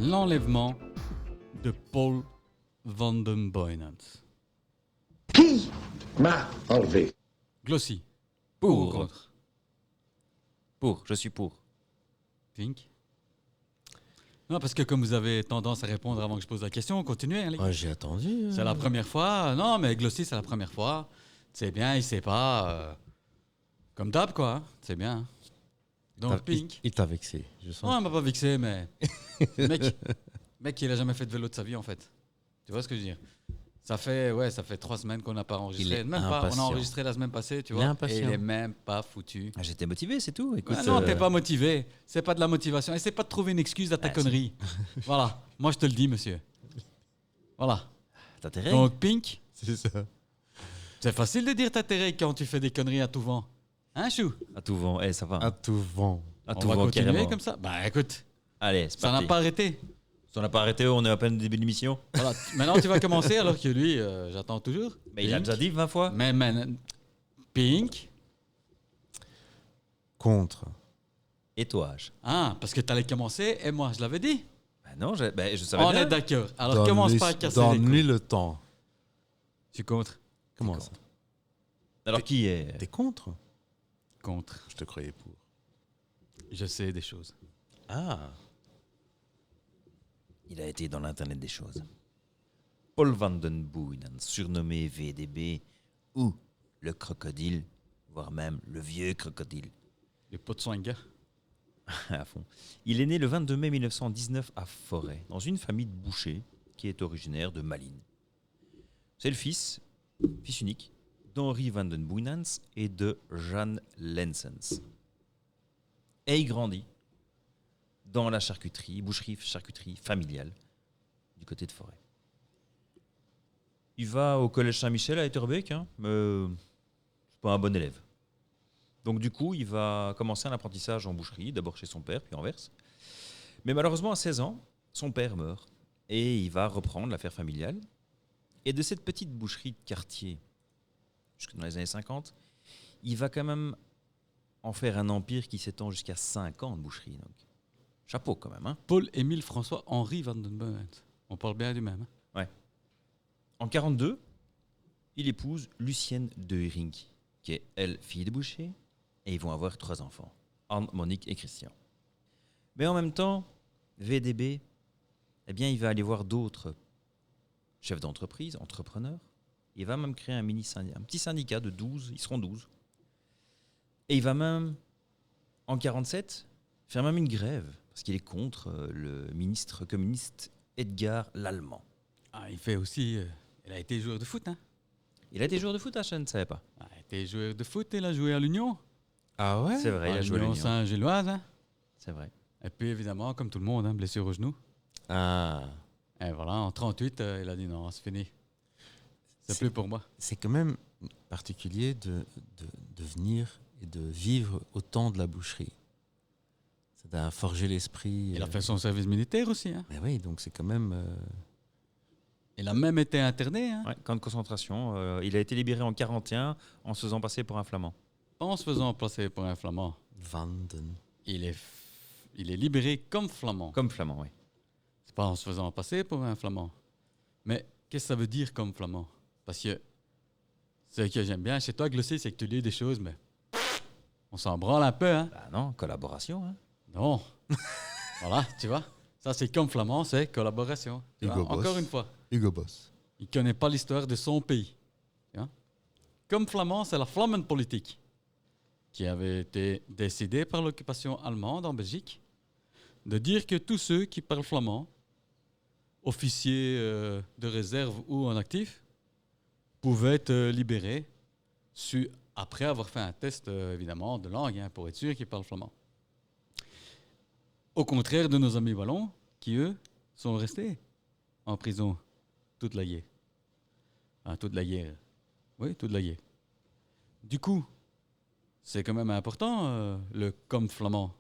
L'enlèvement de Paul van den Boynant. Qui m'a enlevé? Glossy. Pour. Ou contre. Pour, je suis pour. Pink. Non, parce que comme vous avez tendance à répondre avant que je pose la question, continuez, hein, les gars. Ah, j'ai attendu. C'est la première fois. Non, mais Glossy, c'est la première fois. C'est bien, il sait pas. Comme d'hab, quoi. Hein. C'est bien. Hein. Donc, Pink. Il t'a vexé, je sens. Non, il m'a pas vexé, mais. mec, il a jamais fait de vélo de sa vie, en fait. Tu vois ce que je veux dire? Ça fait 3 semaines qu'on n'a pas enregistré. Il est Même pas. On a impatient. enregistré la semaine passée, tu Il vois. est impatient. Et il est même pas foutu. Ah, j'étais motivé, c'est tout. Écoute, Ah non, t'es pas motivé. C'est pas de la motivation. Essaie pas de trouver une excuse à ta Ah, connerie. Voilà. Moi, je te le dis, monsieur. Voilà. T'as intérêt. Donc, Pink, C'est ça. c'est facile de dire t'as intérêt quand tu fais des conneries à tout vent. Hein, Chou? À tout vent, ça va. À tout vent. À On tout va vent, continuer carrément. comme ça? Bah, écoute, Allez, c'est ça n'a parti. pas arrêté. Ça n'a pas arrêté, on est à peine au début de l'émission. Voilà. Maintenant, tu vas commencer alors que lui, j'attends toujours. Mais il a Pink. déjà dit 20 fois. Mais, Pink. Contre. Étoage. Ah, parce que t'allais commencer et moi, je l'avais dit. Bah non, je savais On bien. est d'accord. Alors, commence pas à casser les Donne-lui couilles. le temps. Je suis contre. Comment T'es ça? Alors qui est T'es contre? Contre. Je te croyais pour. Je sais des choses. Ah. Il a été dans l'internet des choses. Paul van den Boeynan, surnommé VDB ou le crocodile, voire même le vieux crocodile. Les pots de soin, gars. À fond. Il est né le 22 mai 1919 à Forêt, dans une famille de bouchers qui est originaire de Malines. C'est le fils unique, d'Henri van den Boeynants et de Jeanne Lensens. Et il grandit dans la charcuterie familiale du côté de Forêt. Il va au collège Saint-Michel à Etterbeek, mais c'est pas un bon élève. Donc du coup, il va commencer un apprentissage en boucherie, d'abord chez son père, puis en Anvers. Mais malheureusement, à 16 ans, son père meurt et il va reprendre l'affaire familiale. Et de cette petite boucherie de quartier, jusque dans les années 50, il va quand même en faire un empire qui s'étend jusqu'à 50 boucheries. Donc, chapeau quand même. Hein. Paul-Émile François-Henri van den Boeynant. On parle bien du même. Hein? En 42, il épouse Lucienne de Hering, qui est, elle, fille de boucher, et ils vont avoir 3 enfants, Anne, Monique et Christian. Mais en même temps, VDB, eh bien, il va aller voir d'autres chefs d'entreprise, entrepreneurs. Il va même créer un petit syndicat de 12, ils seront 12. Et il va même, en 47, faire même une grève, parce qu'il est contre le ministre communiste Edgar Lallemand. Ah, il fait aussi. Il a été joueur de foot, hein? Il a été joueur de foot, je ne savais pas. Il a été joueur de foot, il a joué à l'Union. Ah ouais? C'est vrai, il a joué à l'Union l'Union. Saint-Gilloise, hein? C'est vrai. Et puis évidemment, comme tout le monde, hein, blessure au genou. Ah. Et voilà, en 38, il a dit non, c'est fini. C'est plus pour moi. C'est quand même particulier de venir et de vivre au temps de la boucherie. Ça a forgé l'esprit. Il a fait son service militaire aussi. Hein? Mais oui, donc c'est quand même... Il a même été interné. Hein? Ouais, camp de concentration. Il a été libéré en 41 en se faisant passer pour un flamand. En se faisant passer pour un flamand, Vanden. il est libéré comme flamand. Comme flamand, oui. C'est pas en se faisant passer pour un flamand. Mais qu'est-ce que ça veut dire comme flamand? Parce que ce que j'aime bien chez toi, Glossy, c'est que tu lis des choses, mais on s'en branle un peu. Hein? Bah non, collaboration. Hein. Non. Voilà, tu vois. Ça, c'est comme flamand, c'est collaboration. Tu vois, Hugo Boss. encore une fois. Hugo Boss. Il ne connaît pas l'histoire de son pays. Tu vois. Comme flamand, c'est la Flammenpolitik qui avait été décidée par l'occupation allemande en Belgique de dire que tous ceux qui parlent flamand, officiers de réserve ou en actif, pouvaient être libérés après avoir fait un test, évidemment, de langue, hein, pour être sûr qu'ils parlent flamand. Au contraire de nos amis wallons, qui, eux, sont restés en prison toute la guerre. Ah, toute la guerre. Oui, toute la guerre. Du coup, c'est quand même important, le comme flamand.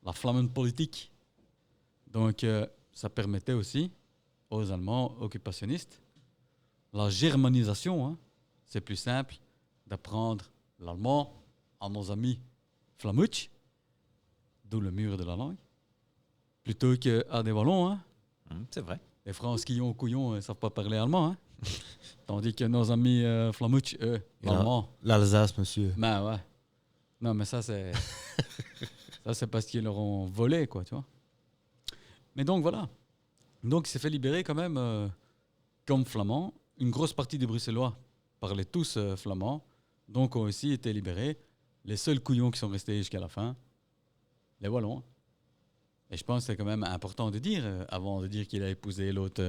La Flammenpolitik. Donc, ça permettait aussi aux Allemands occupationnistes la germanisation. Hein. C'est plus simple d'apprendre l'allemand à nos amis flamouches, d'où le mur de la langue, plutôt qu'à des Wallons. Hein. C'est vrai. Les Franskillons, couillons, ne savent pas parler allemand. Hein. Tandis que nos amis Flamouch, eux, Et là- allemands. L'Alsace, monsieur. Ben ouais. Non, mais ça, c'est. Ça, c'est parce qu'ils leur ont volé, quoi, tu vois. Mais donc, voilà. Donc, il s'est fait libérer quand même comme flamand. Une grosse partie des Bruxellois parlaient tous flamand. Donc, ont aussi été libérés. Les seuls couillons qui sont restés jusqu'à la fin, les Wallons. Et je pense que c'est quand même important de dire, avant de dire qu'il a épousé l'autre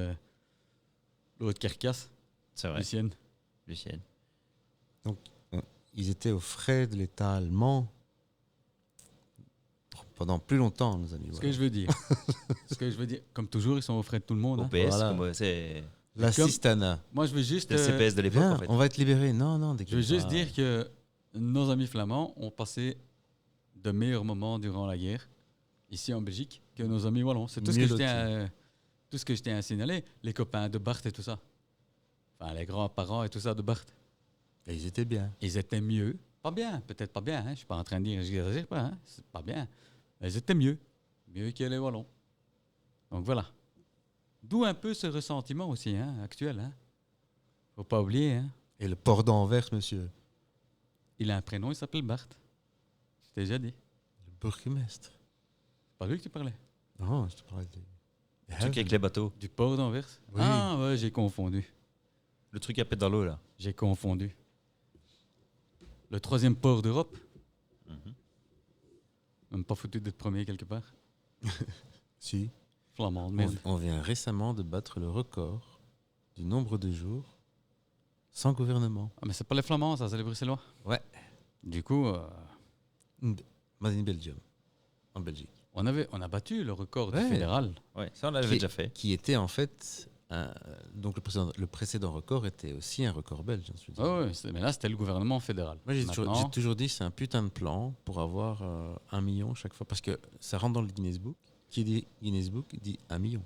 carcasse, C'est vrai. Lucienne. Lucienne. Ils étaient aux frais de l'État allemand pendant plus longtemps, nos amis. Ce que je veux dire. Comme toujours, ils sont aux frais de tout le monde. Au Hein. PS, Voilà. comme c'est La Comme- Sistana. Moi, je veux juste, c'était le CPS de l'époque, Viens, en fait. on va être libérés. Non, je veux juste dire que nos amis flamands ont passé de meilleurs moments durant la guerre, ici en Belgique, que nos amis wallons. C'est tout ce, Mieux que tout ce que je tiens à signaler. Les copains de Bart et tout ça. Enfin, les grands-parents et tout ça de Bart. Et ils étaient bien. Ils étaient mieux. Pas bien, peut-être pas bien. Hein. Je suis pas en train de dire, je n'exagère pas. Hein. C'est pas bien. Ils étaient mieux. Mieux que les Wallons. Donc voilà. D'où un peu ce ressentiment aussi, hein, actuel. Hein. Faut pas oublier. Hein. Et le port d'Anvers, monsieur. Il a un prénom, il s'appelle Bart. Je t'ai déjà dit. Le bourgmestre. C'est pas lui que tu parlais. Non, je te parlais de... Le truc avec les bateaux. Du port d'Anvers. Oui. Ah ouais, j'ai confondu. Le truc à pédalo, là. J'ai confondu. Le troisième port d'Europe. Mhm. Même pas foutu d'être premier quelque part. Si. Flamand, merde. On vient récemment de battre le record du nombre de jours sans gouvernement. Ah, mais c'est pas les Flamands, ça, c'est les Bruxellois. Ouais. Du coup, Made in Belgium. En Belgique. on a battu le record du Ouais. fédéral. Ouais, ça, on l'avait Qui- déjà fait. Qui était en fait... donc le précédent record était aussi un record belge, j'en suis Ouais, ouais, mais là, c'était le gouvernement fédéral. Moi, j'ai Maintenant, toujours dit c'est un putain de plan pour avoir 1 million chaque fois. Parce que ça rentre dans le Guinness Book. Qui dit Guinness Book dit 1 million.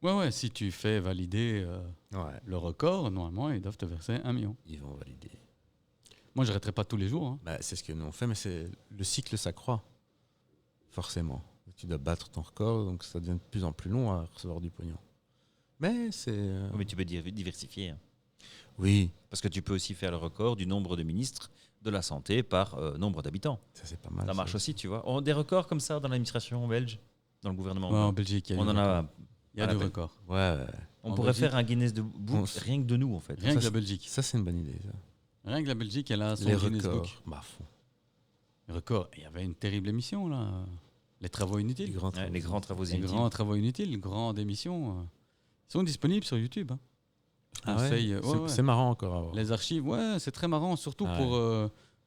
ouais, si tu fais valider Ouais. le record, normalement, ils doivent te verser 1 million. Ils vont valider. Moi, je n'arrêterai pas tous les jours. Hein. Bah, c'est ce que nous on fait, mais c'est le cycle s'accroît. Forcément. Tu dois battre ton record, donc ça devient de plus en plus long à recevoir du pognon. Mais c'est. Oui, mais tu peux diversifier. Hein. Oui, Parce que tu peux aussi faire le record du nombre de ministres de la santé par nombre d'habitants. ça c'est pas mal. Ça marche aussi, tu vois. On a des records comme ça dans l'administration belge, dans le gouvernement. Ouais, en Belgique, il y a on du en record. a. Il y a à la du peine. record. Ouais. On En pourrait Belgique, faire un Guinness de Book on s- rien que de nous, en fait. Rien Ça, que la c'est- Belgique. Ça c'est une bonne idée. Ça. Rien que la Belgique, elle a son Les Guinness records. Book. Bah, fond. Les records. Il y avait une terrible émission, là. Les travaux Les inutiles. grands Ouais, travaux. les grands travaux Les inutiles. grands travaux inutiles, grandes émissions. Ils sont disponibles sur YouTube. Hein. Je Ah ouais conseille, C'est- ouais. C'est marrant encore à voir. Les archives, ouais, c'est très marrant, surtout Ah pour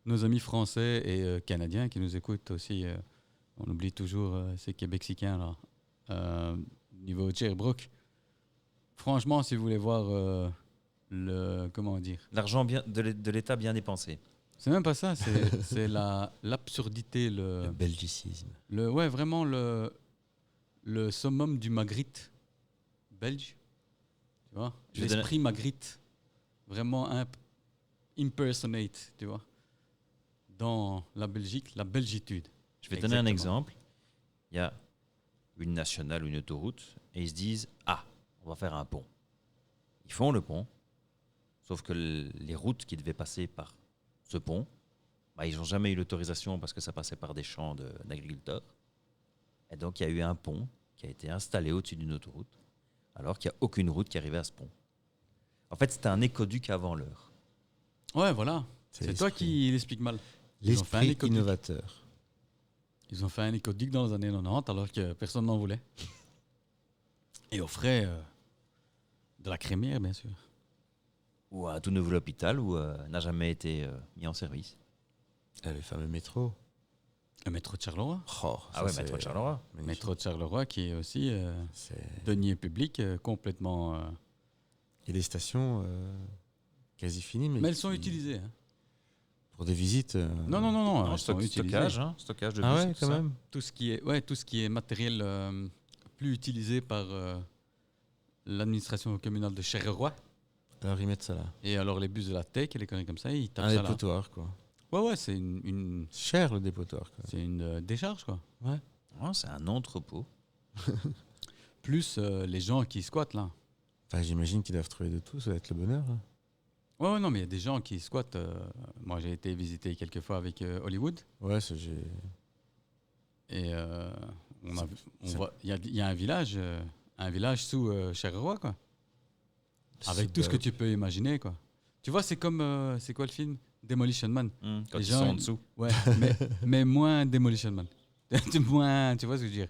nos amis français et canadiens qui nous écoutent aussi. On oublie toujours ces Québécicains là. Niveau Sherbrooke. Franchement, si vous voulez voir le. Comment dire. L'argent bien de l'État bien dépensé. C'est même pas ça, c'est l'absurdité, Le belgicisme. ouais, vraiment le summum du Magritte belge. Tu vois, Je vais l'esprit Magritte. Vraiment impersonate, tu vois. Dans la Belgique, la belgitude. Je vais te donner un Exactement. exemple. Il y a une nationale ou une autoroute et ils se disent ah, on va faire un pont. Ils font le pont, sauf que les routes qui devaient passer par ce pont, bah, ils n'ont jamais eu l'autorisation parce que ça passait par des champs d'agriculteurs. Et donc il y a eu un pont qui a été installé au-dessus d'une autoroute, alors qu'il n'y a aucune route qui arrivait à ce pont. En fait, c'était un écoduc avant l'heure. Ouais, voilà. C'est toi l'esprit. qui l'explique mal. Ils ont fait un L'esprit écoduc. innovateur. Ils ont fait un écoduc dans les années 90 alors que personne n'en voulait. Et offrait de la crémière, bien sûr. Ou un tout nouvel hôpital où n'a jamais été mis en service. Le fameux métro. Le métro de Charleroi. Oh, Ah ça, ouais, c'est métro de Charleroi. magnifique. Métro de Charleroi qui est aussi C'est- denier public complètement. Il y a des stations quasi finies, mais Mais elles sont qui- utilisées. Hein. Pour des visites. Non, En elles sont utilisées. stockage, hein, stockage de Ah bus ouais, et tout quand ça. même. Tout ce qui est matériel plus utilisé par l'administration communale de Charleroi. Alors ils mettent ça là. Et alors les bus de la tech et les conneries comme ça, ils tapent Un ça là. dépotoir, quoi. Ouais, c'est une Cher le dépotoir, quoi. c'est une décharge, quoi. Oh, c'est un entrepôt. Plus les gens qui squattent là. Enfin, j'imagine qu'ils doivent trouver de tout, ça va être le bonheur. Hein. Ouais, non, mais il y a des gens qui squattent. Moi, j'ai été visiter quelques fois avec Hollywood. Ouais, ça, j'ai. Et on a, on c'est- voit, il y a un village sous Charleroi, quoi. Avec c'est tout ce que pas- tu peux imaginer, quoi. Tu vois, c'est comme, c'est quoi le film? Demolition Man. Quand Les ils gens, sont en dessous. Ouais, mais moins Demolition Man. Moins, tu vois ce que je veux dire?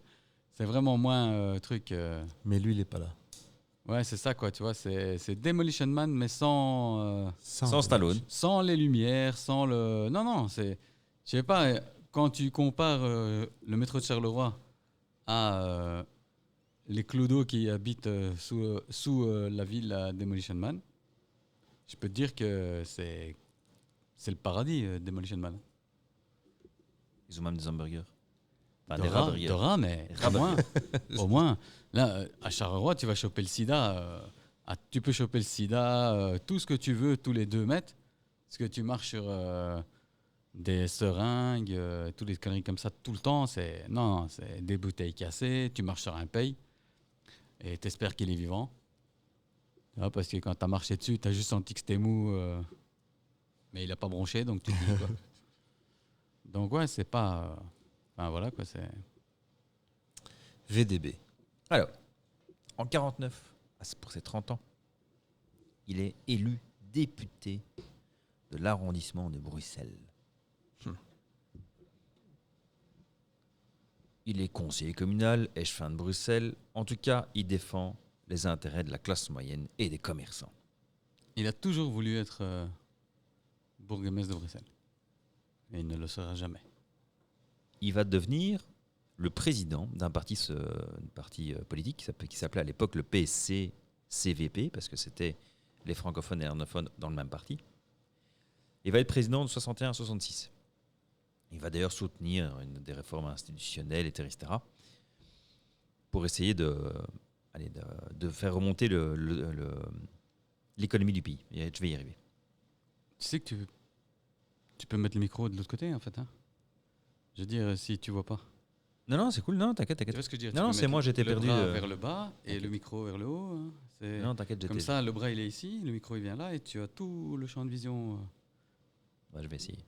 C'est vraiment moins truc. Mais lui, il est pas là. Ouais, c'est ça, quoi. Tu vois, c'est Demolition Man, mais Sans Stallone. sans les lumières, sans le. Non, non, c'est. Je sais pas, quand tu compares le métro de Charleroi à les clodos qui habitent sous la ville à Demolition Man, je peux te dire que c'est le paradis, Demolition Man. Ils ont même des hamburgers. Enfin, De des rats, raburgers. de rats, mais Des au raburgers. moins, au moins, là, à Charleroi, tu vas choper le sida. Tu peux choper le sida, tout ce que tu veux, tous les 2 mètres. Parce que tu marches sur des seringues, toutes les conneries comme ça tout le temps. Non, c'est des bouteilles cassées. Tu marches sur un paye et t'espères qu'il est vivant. Tu vois, parce que quand t'as marché dessus, t'as juste senti que c'était mou, mais il a pas bronché, donc tu te dis quoi. Donc ouais, c'est pas. Enfin voilà quoi, c'est. VDB. Alors, en 49, pour ses 30 ans, il est élu député de l'arrondissement de Bruxelles. Il est conseiller communal, échevin de Bruxelles. En tout cas, il défend les intérêts de la classe moyenne et des commerçants. Il a toujours voulu être bourgmestre de Bruxelles. Et il ne le sera jamais. Il va devenir le président d'un parti politique qui s'appelait à l'époque le PSC-CVP, parce que c'était les francophones et les néerlandophones dans le même parti. Il va être président de 61 à 66. Il va d'ailleurs soutenir des réformes institutionnelles, etc., pour essayer de faire remonter l'économie du pays. Et je vais y arriver. Tu sais que tu peux mettre le micro de l'autre côté en fait. Hein, je veux dire, si tu vois pas. Non, c'est cool. Non, t'inquiète. Tu vois ce que je veux dire? Non, Tu peux c'est mettre moi, j'étais le perdu. bras vers le bas et le micro vers le haut. Hein. Non, t'inquiète, j'étais. Comme ça, le bras il est ici, le micro il vient là et tu as tout le champ de vision. Ouais, je vais essayer.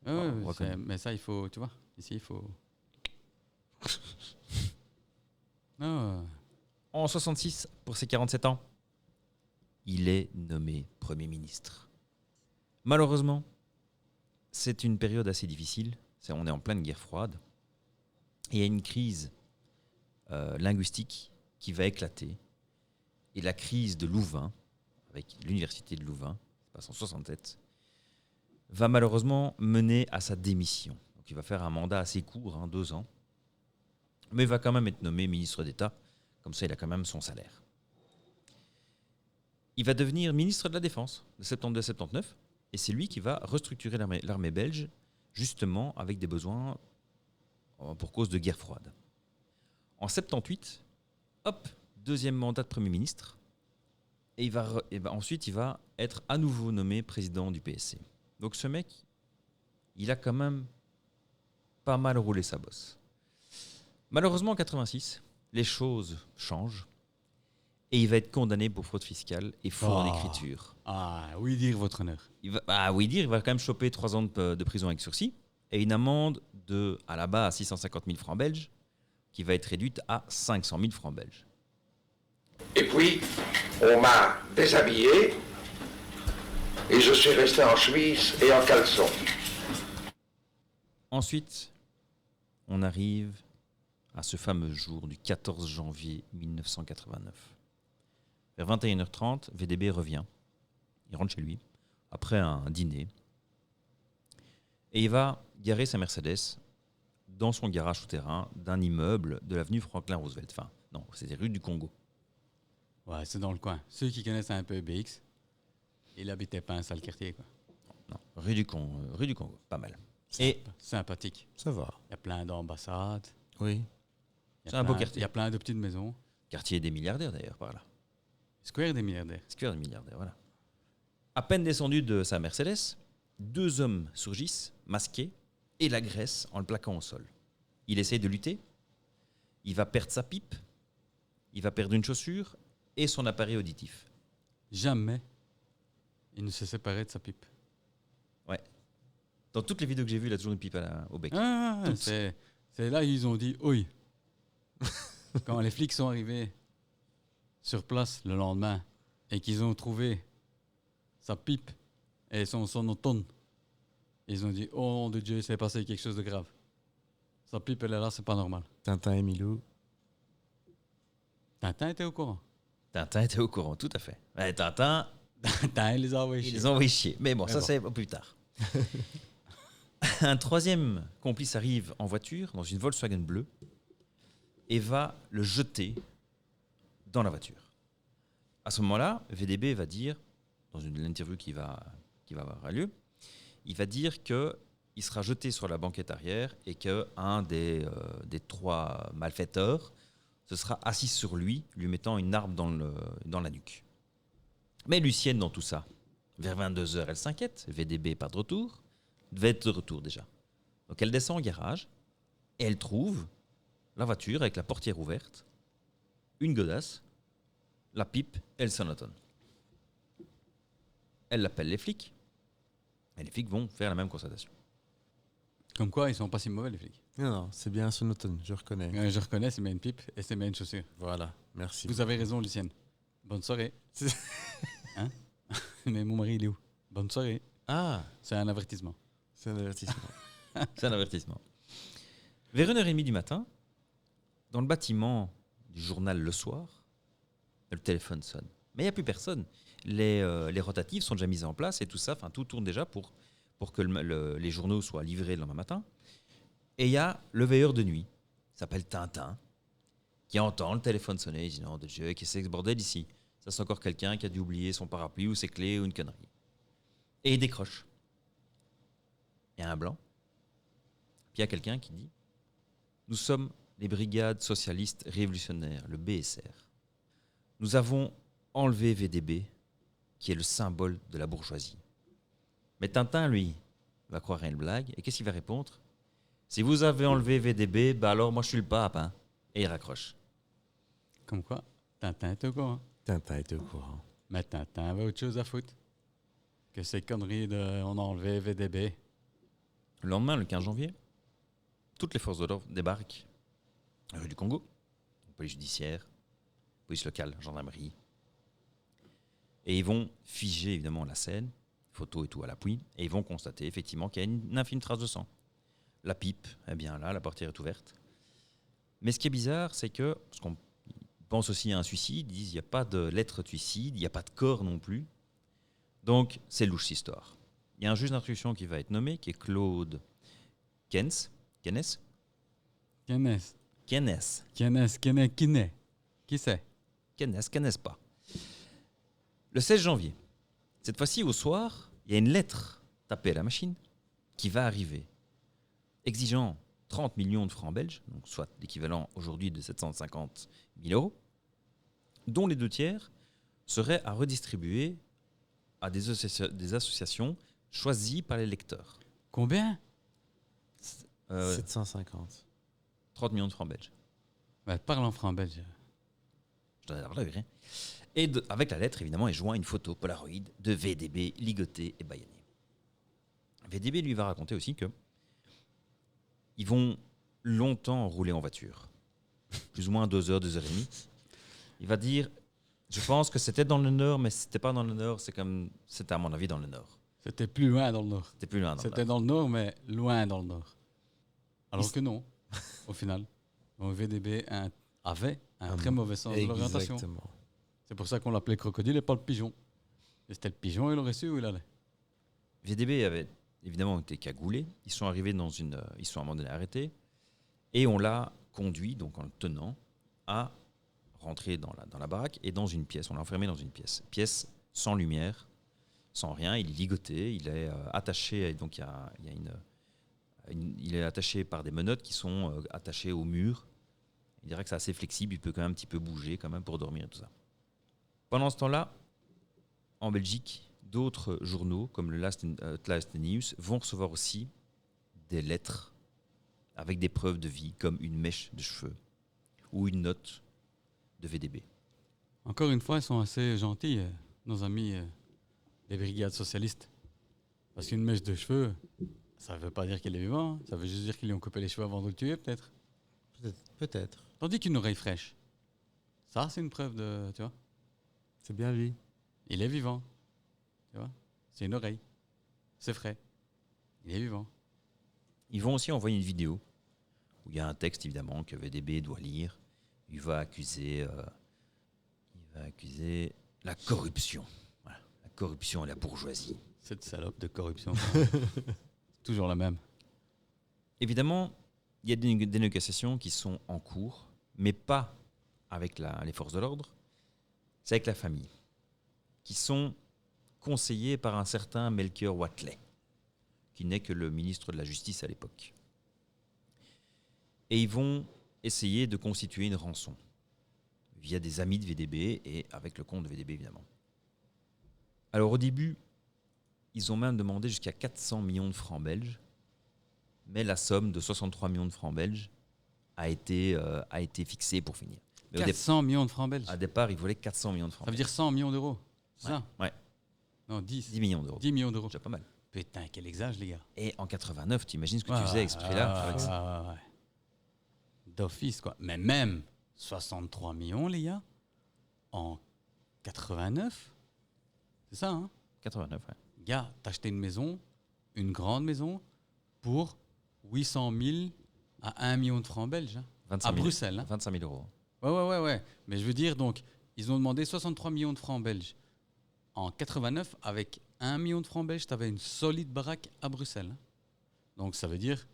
Ouais, on voit quand même. mais ça, il faut, tu vois, ici, il faut. Ah, En 66, pour ses 47 ans, il est nommé Premier ministre. Malheureusement, c'est une période assez difficile. On est en pleine guerre froide. Et il y a une crise linguistique qui va éclater. Et la crise de Louvain, avec l'université de Louvain, ça passe en 67, va malheureusement mener à sa démission. Donc il va faire un mandat assez court, 2 ans. Mais il va quand même être nommé ministre d'État. Comme ça, il a quand même son salaire. Il va devenir ministre de la Défense de 72 à 79. Et c'est lui qui va restructurer l'armée belge, justement avec des besoins pour cause de guerre froide. En 78, hop, 2e mandat de Premier ministre. Et ensuite, il va être à nouveau nommé président du PSC. Donc ce mec, il a quand même pas mal roulé sa bosse. Malheureusement, en 86, les choses changent. Et il va être condamné pour fraude fiscale et faux en écriture. Ah, oui, dire votre honneur. Il va quand même choper 3 ans de prison avec sursis et une amende à la base, 650 000 francs belges, qui va être réduite à 500 000 francs belges. Et puis, on m'a déshabillé et je suis resté en chemise et en caleçon. Ensuite, on arrive à ce fameux jour du 14 janvier 1989. Vers 21h30, VDB revient. Il rentre chez lui, après un dîner. Et il va garer sa Mercedes dans son garage souterrain d'un immeuble de l'avenue Franklin Roosevelt. Enfin, non, c'était rue du Congo. Ouais, c'est dans le coin. Ceux qui connaissent un peu BX, il habitait pas un sale quartier, quoi. Non, rue du Congo, pas mal. Et Sympathique. Ça va. Il y a plein d'ambassades. Oui. Il y a C'est un beau plein- quartier. Il y a plein de petites maisons. quartier des milliardaires d'ailleurs, par là. Square des milliardaires. Square des milliardaires, voilà. À peine descendu de sa Mercedes, 2 hommes surgissent, masqués, et l'agressent en le plaquant au sol. Il essaie de lutter. il va perdre sa pipe, il va perdre une chaussure et son appareil auditif. Jamais il ne s'est séparé de sa pipe. Dans toutes les vidéos que j'ai vues, il a toujours une pipe au bec. Toutes. C'est là ils ont dit oui. Quand les flics sont arrivés sur place le lendemain et qu'ils ont trouvé sa pipe et son automne, ils ont dit oh nom de Dieu, il s'est passé quelque chose de grave. Sa pipe elle est là, c'est pas normal. Tintin et Milou. Tintin était au courant. Tintin était au courant, tout à fait. Ouais, Tintin, Tintin il les a envoyés ils chier. les ont envoyés chier. Mais bon, Mais ça bon. c'est plus tard. Un troisième complice arrive en voiture, dans une Volkswagen bleue, et va le jeter dans la voiture. À ce moment-là, VDB va dire, dans une interview qui va avoir lieu, il va dire qu'il sera jeté sur la banquette arrière et qu'un des trois malfaiteurs se sera assis sur lui mettant une arme dans la nuque. Mais Lucienne, dans tout ça, vers 22h, elle s'inquiète. VDB n'est pas de retour. Devait être de retour déjà. Donc elle descend au garage et elle trouve la voiture avec la portière ouverte, une godasse, la pipe et le sonotone. Elle appelle les flics et les flics vont faire la même constatation. Comme quoi ils sont pas si mauvais les flics. Non, c'est bien son automne, je reconnais. Je reconnais, c'est bien une pipe et c'est bien une chaussure. Voilà, merci. Vous avez raison Lucienne. Bonne soirée. Hein? Mais mon mari il est où? Bonne soirée. Ah, C'est un avertissement. c'est un avertissement. C'est un avertissement. Vers 1h30 du matin, dans le bâtiment du journal Le Soir, le téléphone sonne. Mais il n'y a plus personne. Les rotatives sont déjà mises en place et tout ça, tout tourne déjà pour que les journaux soient livrés le lendemain matin. Et il y a le veilleur de nuit, il s'appelle Tintin, qui entend le téléphone sonner. Il dit non, de Dieu, qu'est-ce que c'est que ce bordel ici? Ça, c'est encore quelqu'un qui a dû oublier son parapluie ou ses clés ou une connerie. Et il décroche. Il y a un blanc. Puis il y a quelqu'un qui dit nous sommes les brigades socialistes révolutionnaires, le BSR. Nous avons enlevé VDB, qui est le symbole de la bourgeoisie. Mais Tintin, lui, va croire à une blague. Et qu'est-ce qu'il va répondre? Si vous avez enlevé VDB, bah alors moi je suis le pape. Hein. Et il raccroche. Comme quoi, Tintin est au courant. Tintin était au courant. Mais Tintin avait autre chose à foutre que ces conneries de on a enlevé VDB. Le lendemain, le 15 janvier, toutes les forces de l'ordre débarquent rue du Congo. Police judiciaire, police locale, gendarmerie. Et ils vont figer évidemment la scène, photos et tout à l'appui, et ils vont constater effectivement qu'il y a une infime trace de sang. La pipe est bien là, la portière est ouverte. Mais ce qui est bizarre, c'est que, parce qu'on pense aussi à un suicide, ils disent qu'il n'y a pas de lettre de suicide, il n'y a pas de corps non plus. Donc, c'est louche cette histoire. Il y a un juge d'instruction qui va être nommé, qui est Claude Kennes. Kenneth. Qui c'est? Kennes pas. Le 16 janvier, cette fois-ci au soir, il y a une lettre tapée à la machine qui va arriver, exigeant 30 millions de francs belges, donc soit l'équivalent aujourd'hui de 750 000 euros, dont les 2 tiers seraient à redistribuer à des associations choisies par les lecteurs. Combien? 750. 30 millions de francs belges. Bah, parle en franc belge. Je dois avoir rien. Et avec la lettre, évidemment, est joint une photo Polaroid de VDB ligoté et bâillonné. VDB lui va raconter aussi que ils vont longtemps rouler en voiture. Plus ou moins 2 heures, 2 heures et demie. Il va dire, je pense que c'était dans le nord, mais c'était pas dans le nord, c'était à mon avis dans le nord. C'était plus loin dans le nord. C'était plus loin dans le C'était nord. dans le nord, mais loin dans le nord. Alors que non, au final. Donc VDB avait un très mauvais sens de l'orientation. Exactement. C'est pour ça qu'on l'appelait crocodile et pas le pigeon. Et c'était le pigeon, il aurait su où il allait. VDB avait évidemment été cagoulé. Ils sont arrivés ils sont à un moment donné arrêtés. Et on l'a conduit, donc en le tenant, à rentrer dans la baraque et dans une pièce. On l'a enfermé dans une pièce. Pièce sans lumière, sans rien. Il est ligoté, il est attaché. Donc il est attaché par des menottes qui sont attachées au mur. Il dirait que c'est assez flexible. Il peut quand même un petit peu bouger quand même pour dormir et tout ça. Pendant ce temps-là, en Belgique, d'autres journaux, comme le Last News, vont recevoir aussi des lettres avec des preuves de vie, comme une mèche de cheveux ou une note de VDB. Encore une fois, ils sont assez gentils, nos amis des brigades socialistes. Parce qu'une mèche de cheveux, ça ne veut pas dire qu'il est vivant, hein. Ça veut juste dire qu'ils lui ont coupé les cheveux avant de le tuer, peut-être. Peut-être. Tandis qu'une oreille fraîche, ça, c'est une preuve de... Tu vois, C'est bien lui. il est vivant. Tu vois, c'est une oreille. C'est frais. Il est vivant. Ils vont aussi envoyer une vidéo où il y a un texte, évidemment, que VDB doit lire. Il va accuser la corruption. Voilà, la corruption et la bourgeoisie. Cette salope de corruption. Toujours la même. Évidemment, il y a des négociations qui sont en cours, mais pas avec les forces de l'ordre, c'est avec la famille, qui sont conseillés par un certain Melchior Watley, qui n'est que le ministre de la Justice à l'époque. Et ils vont essayer de constituer une rançon, via des amis de VDB et avec le compte de VDB, évidemment. Alors au début, ils ont même demandé jusqu'à 400 millions de francs belges, mais la somme de 63 millions de francs belges a été fixée pour finir. Mais 400 millions de francs belges. à départ, ils voulaient 400 millions de francs Ça veut belges. dire 100 millions d'euros. C'est Ouais. ça? Ouais, Non, 10. 10 millions d'euros. 10 millions d'euros. Déjà pas mal. Putain, quel exage, les gars. Et en 89, tu imagines ce que tu faisais avec ce prix-là avec ça. ouais. D'office, quoi. Mais même 63 millions, les gars, en 89, c'est ça, hein? 89, ouais. Gars, t'as acheté une maison, une grande maison, pour 800 000 à 1 million de francs belges, hein, 25 à 000, Bruxelles. Hein. 25 000 euros. Ouais. Mais je veux dire, donc, ils ont demandé 63 millions de francs belges. En 89, avec 1 million de francs belges, tu avais une solide baraque à Bruxelles. Hein. Donc, ça veut dire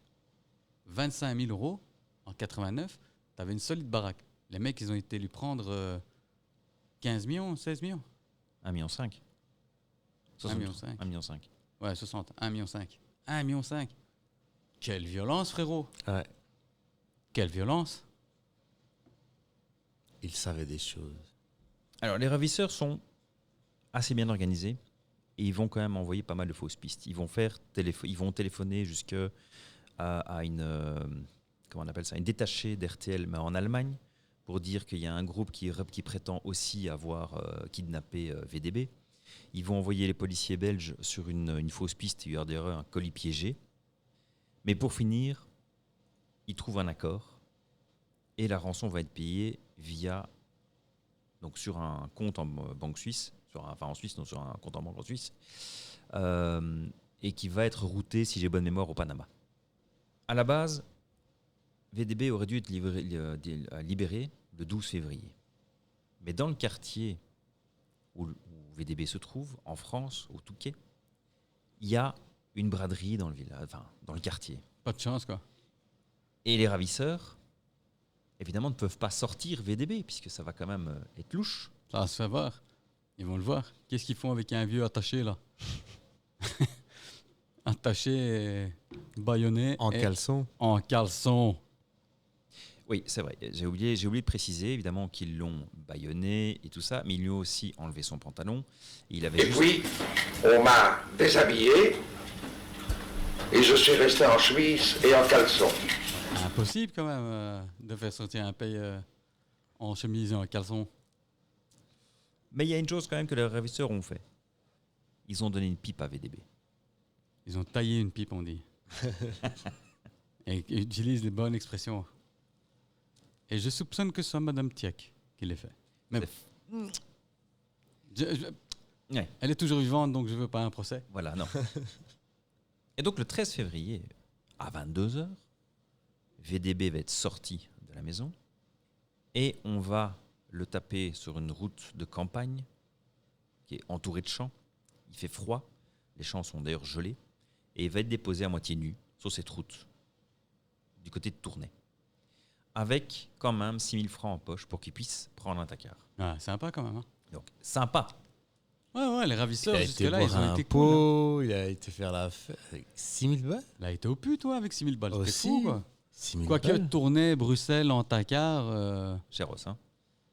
25 000 euros en 89, tu avais une solide baraque. Les mecs, ils ont été lui prendre 15 millions, 16 millions. 1,5 million. 1,5 million. 1,5 million. Ouais, 60. 1,5 million. 1,5 million. Quelle violence, frérot. Ouais. Quelle violence. Il savait des choses. Alors, les ravisseurs sont assez bien organisés et ils vont quand même envoyer pas mal de fausses pistes. Ils vont téléphoner jusqu'à à une comment on appelle ça, une détachée d'RTL, mais en Allemagne, pour dire qu'il y a un groupe qui prétend aussi avoir kidnappé VDB. Ils vont envoyer les policiers belges sur une fausse piste, il y aura un colis piégé. Mais pour finir, ils trouvent un accord et la rançon va être payée donc sur un compte en banque suisse, sur un compte en banque en Suisse, et qui va être routé, si j'ai bonne mémoire, au Panama. À la base, VDB aurait dû être libéré le 12 février. Mais dans le quartier où VDB se trouve, en France, au Touquet, il y a une braderie dans le quartier. Pas de chance, quoi. Et les ravisseurs, évidemment, ne peuvent pas sortir VDB, puisque ça va quand même être louche. Ça va se faire voir. Ils vont le voir. Qu'est-ce qu'ils font avec un vieux attaché, là? Attaché, bâillonné. En et caleçon. En caleçon. Oui, c'est vrai. J'ai oublié de préciser, évidemment, qu'ils l'ont bâillonné et tout ça, mais ils lui ont aussi enlevé son pantalon. Il avait Et juste... puis, on m'a déshabillé et je suis resté en chemise et en caleçon. Impossible, quand même, de faire sortir un paye en chemise et en caleçon. Mais il y a une chose quand même que les ravisseurs ont fait. Ils ont donné une pipe à VDB. Ils ont taillé une pipe, on dit. Et ils utilisent les bonnes expressions. Et je soupçonne que ce soit Madame Tiac qui l'ait fait. Mais bon. Ouais. Elle est toujours vivante, donc je ne veux pas un procès. Voilà, non. Et donc le 13 février, à 22h, VDB va être sorti de la maison et on va le taper sur une route de campagne qui est entourée de champs. Il fait froid, les champs sont d'ailleurs gelés et il va être déposé à moitié nu sur cette route du côté de Tournai, avec quand même 6 000 francs en poche pour qu'il puisse prendre un tacard. Ah, sympa quand même. Hein. Donc sympa. Ouais, les Il ravisseurs, a été jusque-là, boire ils ont un été cool. Hein. pot, il a été faire la fête avec 6 000 balles. Il a été au pute, toi, avec 6 000 balles. C'était Aussi. fou, quoi. 6 000 Quoique balles. tourner Bruxelles en tacard, Chéros, hein.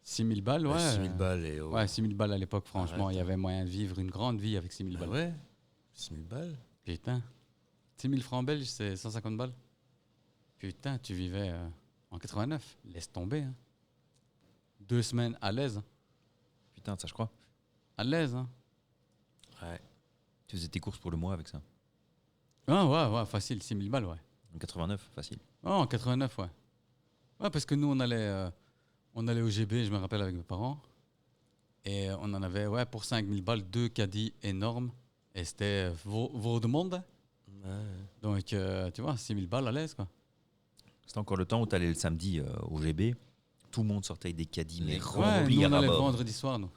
6 000 balles, ouais. 6 000 balles et Ouais, 6 000 balles à l'époque, franchement. Arrête. Il y avait moyen de vivre une grande vie avec 6 000 Bah balles. ouais, 6 000 balles. Putain. 6 000 francs belges, c'est 150 balles. Putain, tu vivais en 89. Laisse tomber. Hein. 2 semaines à l'aise. Putain, ça je crois. À l'aise, hein. Ouais. Tu faisais tes courses pour le mois avec ça. Ah, ouais, facile, 6 000 balles, ouais. En 89, facile. Oh, en 89, ouais. Ouais, parce que nous, on allait au GB, je me rappelle, avec mes parents. Et on en avait, ouais, pour 5 000 balles, 2 caddies énormes. Et c'était vos demandes. Ouais. Donc, tu vois, 6 000 balles à l'aise, quoi. C'était encore le temps où tu allais le samedi au GB. Tout le monde sortait avec des caddies, mais Ouais, remplis nous, à on allait le bord. vendredi soir, nous.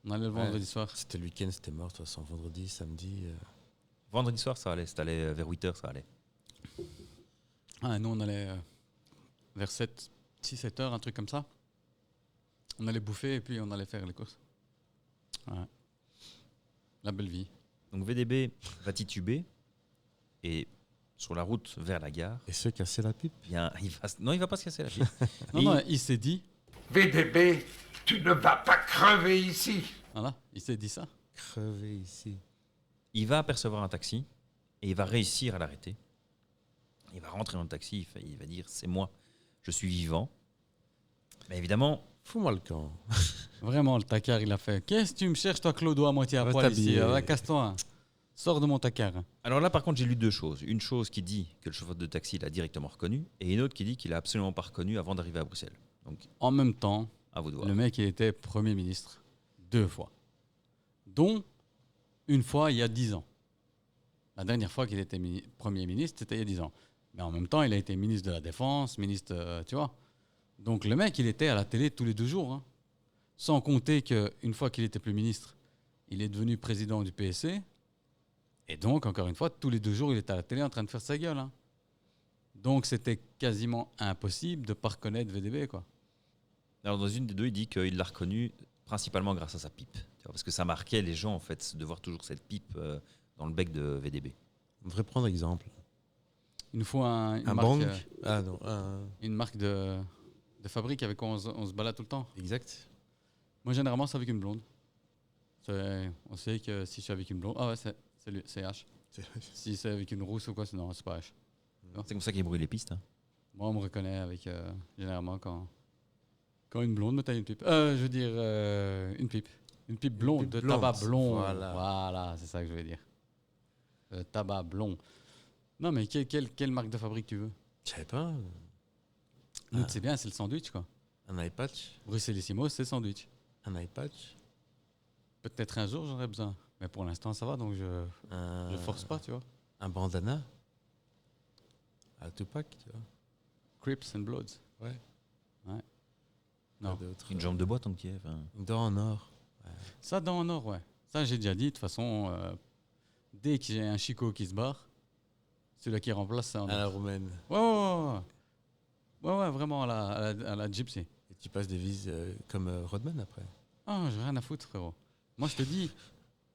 On allait le Ouais. vendredi soir. C'était le week-end, c'était mort, de toute façon. Vendredi, samedi. Vendredi soir, ça allait. Si t'allais vers 8h, ça allait. Ah, nous, on allait vers 6-7 heures, un truc comme ça. On allait bouffer et puis on allait faire les courses. Ouais. La belle vie. Donc VDB va tituber. Et sur la route vers la gare, Et se casser la pipe. non, il va pas se casser la pied. Non, Et non, il s'est dit, VDB, tu ne vas pas crever ici. voilà, il s'est dit ça. Crever ici. il va apercevoir un taxi et il va réussir à l'arrêter. Il va rentrer dans le taxi, il va dire c'est moi, je suis vivant. Mais évidemment, Fous-moi le camp. Vraiment, le tacard, il a fait. Qu'est-ce que tu me cherches, toi, Clodo, à moitié à Va poil ici? t'habiller. Casse-toi. Sors de mon tacard. alors là par contre j'ai lu deux choses. Une chose qui dit que le chauffeur de taxi l'a directement reconnu et une autre qui dit qu'il a absolument pas reconnu avant d'arriver à Bruxelles. Donc En même temps, à vous de voir. le mec, il était Premier ministre 2 fois. Dont une fois il y a 10 ans. La dernière fois qu'il était Premier ministre, c'était il y a 10 ans. Mais en même temps, il a été ministre de la Défense, ministre, tu vois. Donc le mec, il était à la télé tous les 2 jours. Hein. Sans compter qu'une fois qu'il était plus ministre, il est devenu président du PSC. Et donc, encore une fois, tous les 2 jours, il était à la télé en train de faire sa gueule. Hein. Donc c'était quasiment impossible de ne pas reconnaître VDB, quoi. Alors dans une des deux il dit qu'il l'a reconnu principalement grâce à sa pipe. Tu vois, parce que ça marquait les gens en fait de voir toujours cette pipe dans le bec de VDB. On devrait prendre exemple. Il nous faut une Un marque, bang. Ah non, une marque de fabrique avec quoi on se balade tout le temps. exact. Moi, généralement, c'est avec une blonde. On sait que si je suis avec une blonde... Ah ouais, c'est H. Si c'est avec une rousse ou quoi, non, c'est pas H. C'est comme ça qu'il brûle les pistes. Hein. Moi, on me reconnaît avec... généralement, quand une blonde me taille une pipe. Je veux dire, une pipe. Une pipe blonde, pipe de blonde, tabac blond. voilà. Voilà, c'est ça que je veux dire. Tabac blond. Non, mais quelle marque de fabrique tu veux? Je savais pas. Nous, c'est bien, c'est le sandwich, quoi. Un eye patch. Bruxellissimo, c'est sandwich. Un eye patch. Peut-être un jour, j'aurais besoin. Mais pour l'instant, ça va, donc je force pas, tu vois. Un bandana. À Tupac, tu vois. Crips and Bloods. Ouais. Ouais. Non. Pas d'autre. Une jambe de bois tant qu'il y est. Enfin, Une dent en or. Ça, dans en or, ouais. Ça, j'ai déjà dit. De toute façon, dès que j'ai un chicot qui se barre, celui-là qui remplace, c'est en À la or. roumaine. Ouais, vraiment, à la gypsy. Et tu passes des vis comme Rodman après. Ah, j'ai rien à foutre, frérot. Moi, je te dis,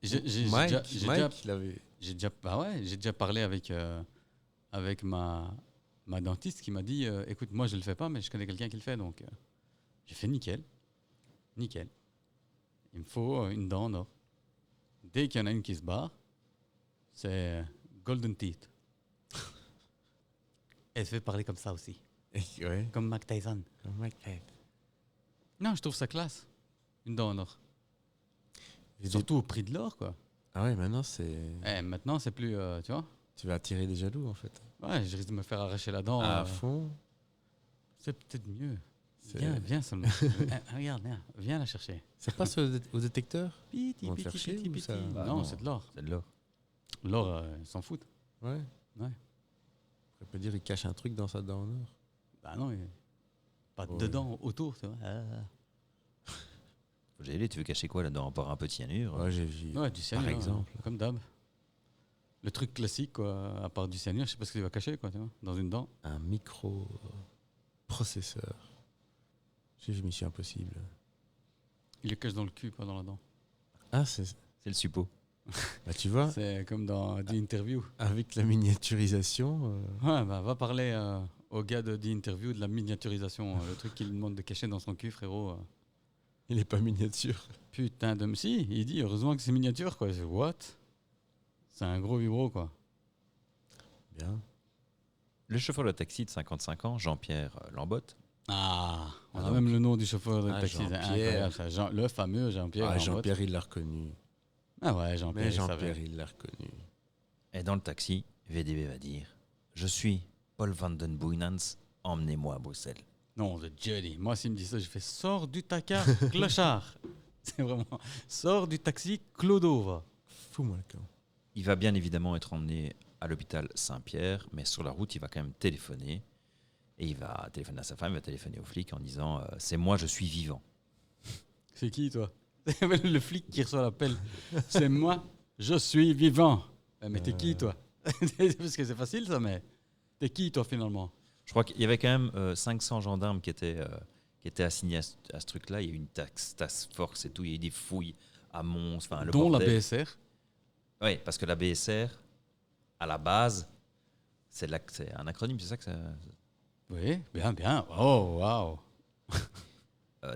j'ai Mike, déjà il avait. j'ai déjà parlé avec ma dentiste qui m'a dit, écoute, moi, je le fais pas, mais je connais quelqu'un qui le fait, donc j'ai fait nickel. Nickel. Il me faut une dent en or. Dès qu'il y en a une qui se barre, c'est Golden Teeth. Elle se fait parler comme ça aussi. Ouais. Comme Mike Tyson. Comme Mike Tyson. Non, je trouve ça classe. Une dent en or. Et Surtout au prix de l'or, quoi. Ah ouais, maintenant c'est. Maintenant, c'est plus, tu vois. Tu vas attirer des jaloux en fait. Ouais, je risque de me faire arracher la dent. À fond. C'est peut-être mieux. C'est- Viens seulement. Regarde, viens la chercher. Ça passe au détecteur. Piti, Ils vont te piti, faire chier piti, ou piti. ça- Bah Non, non. c'est de l'or. c'est de l'or. L'or, ils s'en foutent. Ouais. Ouais. On peut dire il cache un truc dans sa dent en or. Bah non, pas Ouais. dedans, autour, tu vois. J'ai allé, tu veux cacher quoi là-dedans? Par un peu de cyanure? Ouais, j'ai vu. Ouais, du cyanure. Par exemple. Comme d'hab. Le truc classique, quoi, à part du cyanure, je sais pas ce qu'il va cacher, quoi, tu vois, dans une dent. Un micro-processeur. J'ai vu Mission Impossible. Il le cache dans le cul, pas dans la dent. Ah, c'est. C'est le suppo. Bah, tu vois, C'est comme dans The Interview. avec la miniaturisation. Ouais, bah va parler au gars de The Interview de la miniaturisation. Le truc qu'il demande de cacher dans son cul, frérot. Il est pas miniature. Putain de... Si, il dit, heureusement que c'est miniature, quoi. C'est what? C'est un gros vibro, quoi. Bien. Le chauffeur de taxi de 55 ans, Jean-Pierre Lambotte, Ah, on a donc. même le nom du chauffeur de Ah, taxi. C'est Jean-Pierre. incroyable, ça. Le fameux Jean-Pierre. Ah, Rambotte. Jean-Pierre, il l'a reconnu. Ah ouais, Jean-Pierre. Mais il savait. Jean-Pierre, il l'a reconnu. Et dans le taxi, VDB va dire je suis Paul van den Boeynans, emmenez-moi à Bruxelles. Non, de Jody. Moi, s'il me dit ça, je fais sors du tacard, clochard. C'est vraiment sors du taxi, Clodo va. Fous-moi le camp. Il va bien évidemment être emmené à l'hôpital Saint-Pierre, mais sur la route, il va quand même téléphoner. Et il va téléphoner à sa femme, il va téléphoner au flic en disant c'est moi, je suis vivant. C'est qui, toi? Le flic qui reçoit l'appel. C'est moi, je suis vivant. Mais t'es qui, toi? Parce que c'est facile, ça, mais t'es qui, toi, finalement? Je crois qu'il y avait quand même 500 gendarmes qui étaient assignés à ce truc-là. Il y a eu une task force et tout. Il y a eu des fouilles à Mons. Enfin, le Dont la bordel. BSR. Oui, parce que la BSR, à la base, c'est un acronyme, c'est ça que ça. Oui, bien, bien. Oh, wow.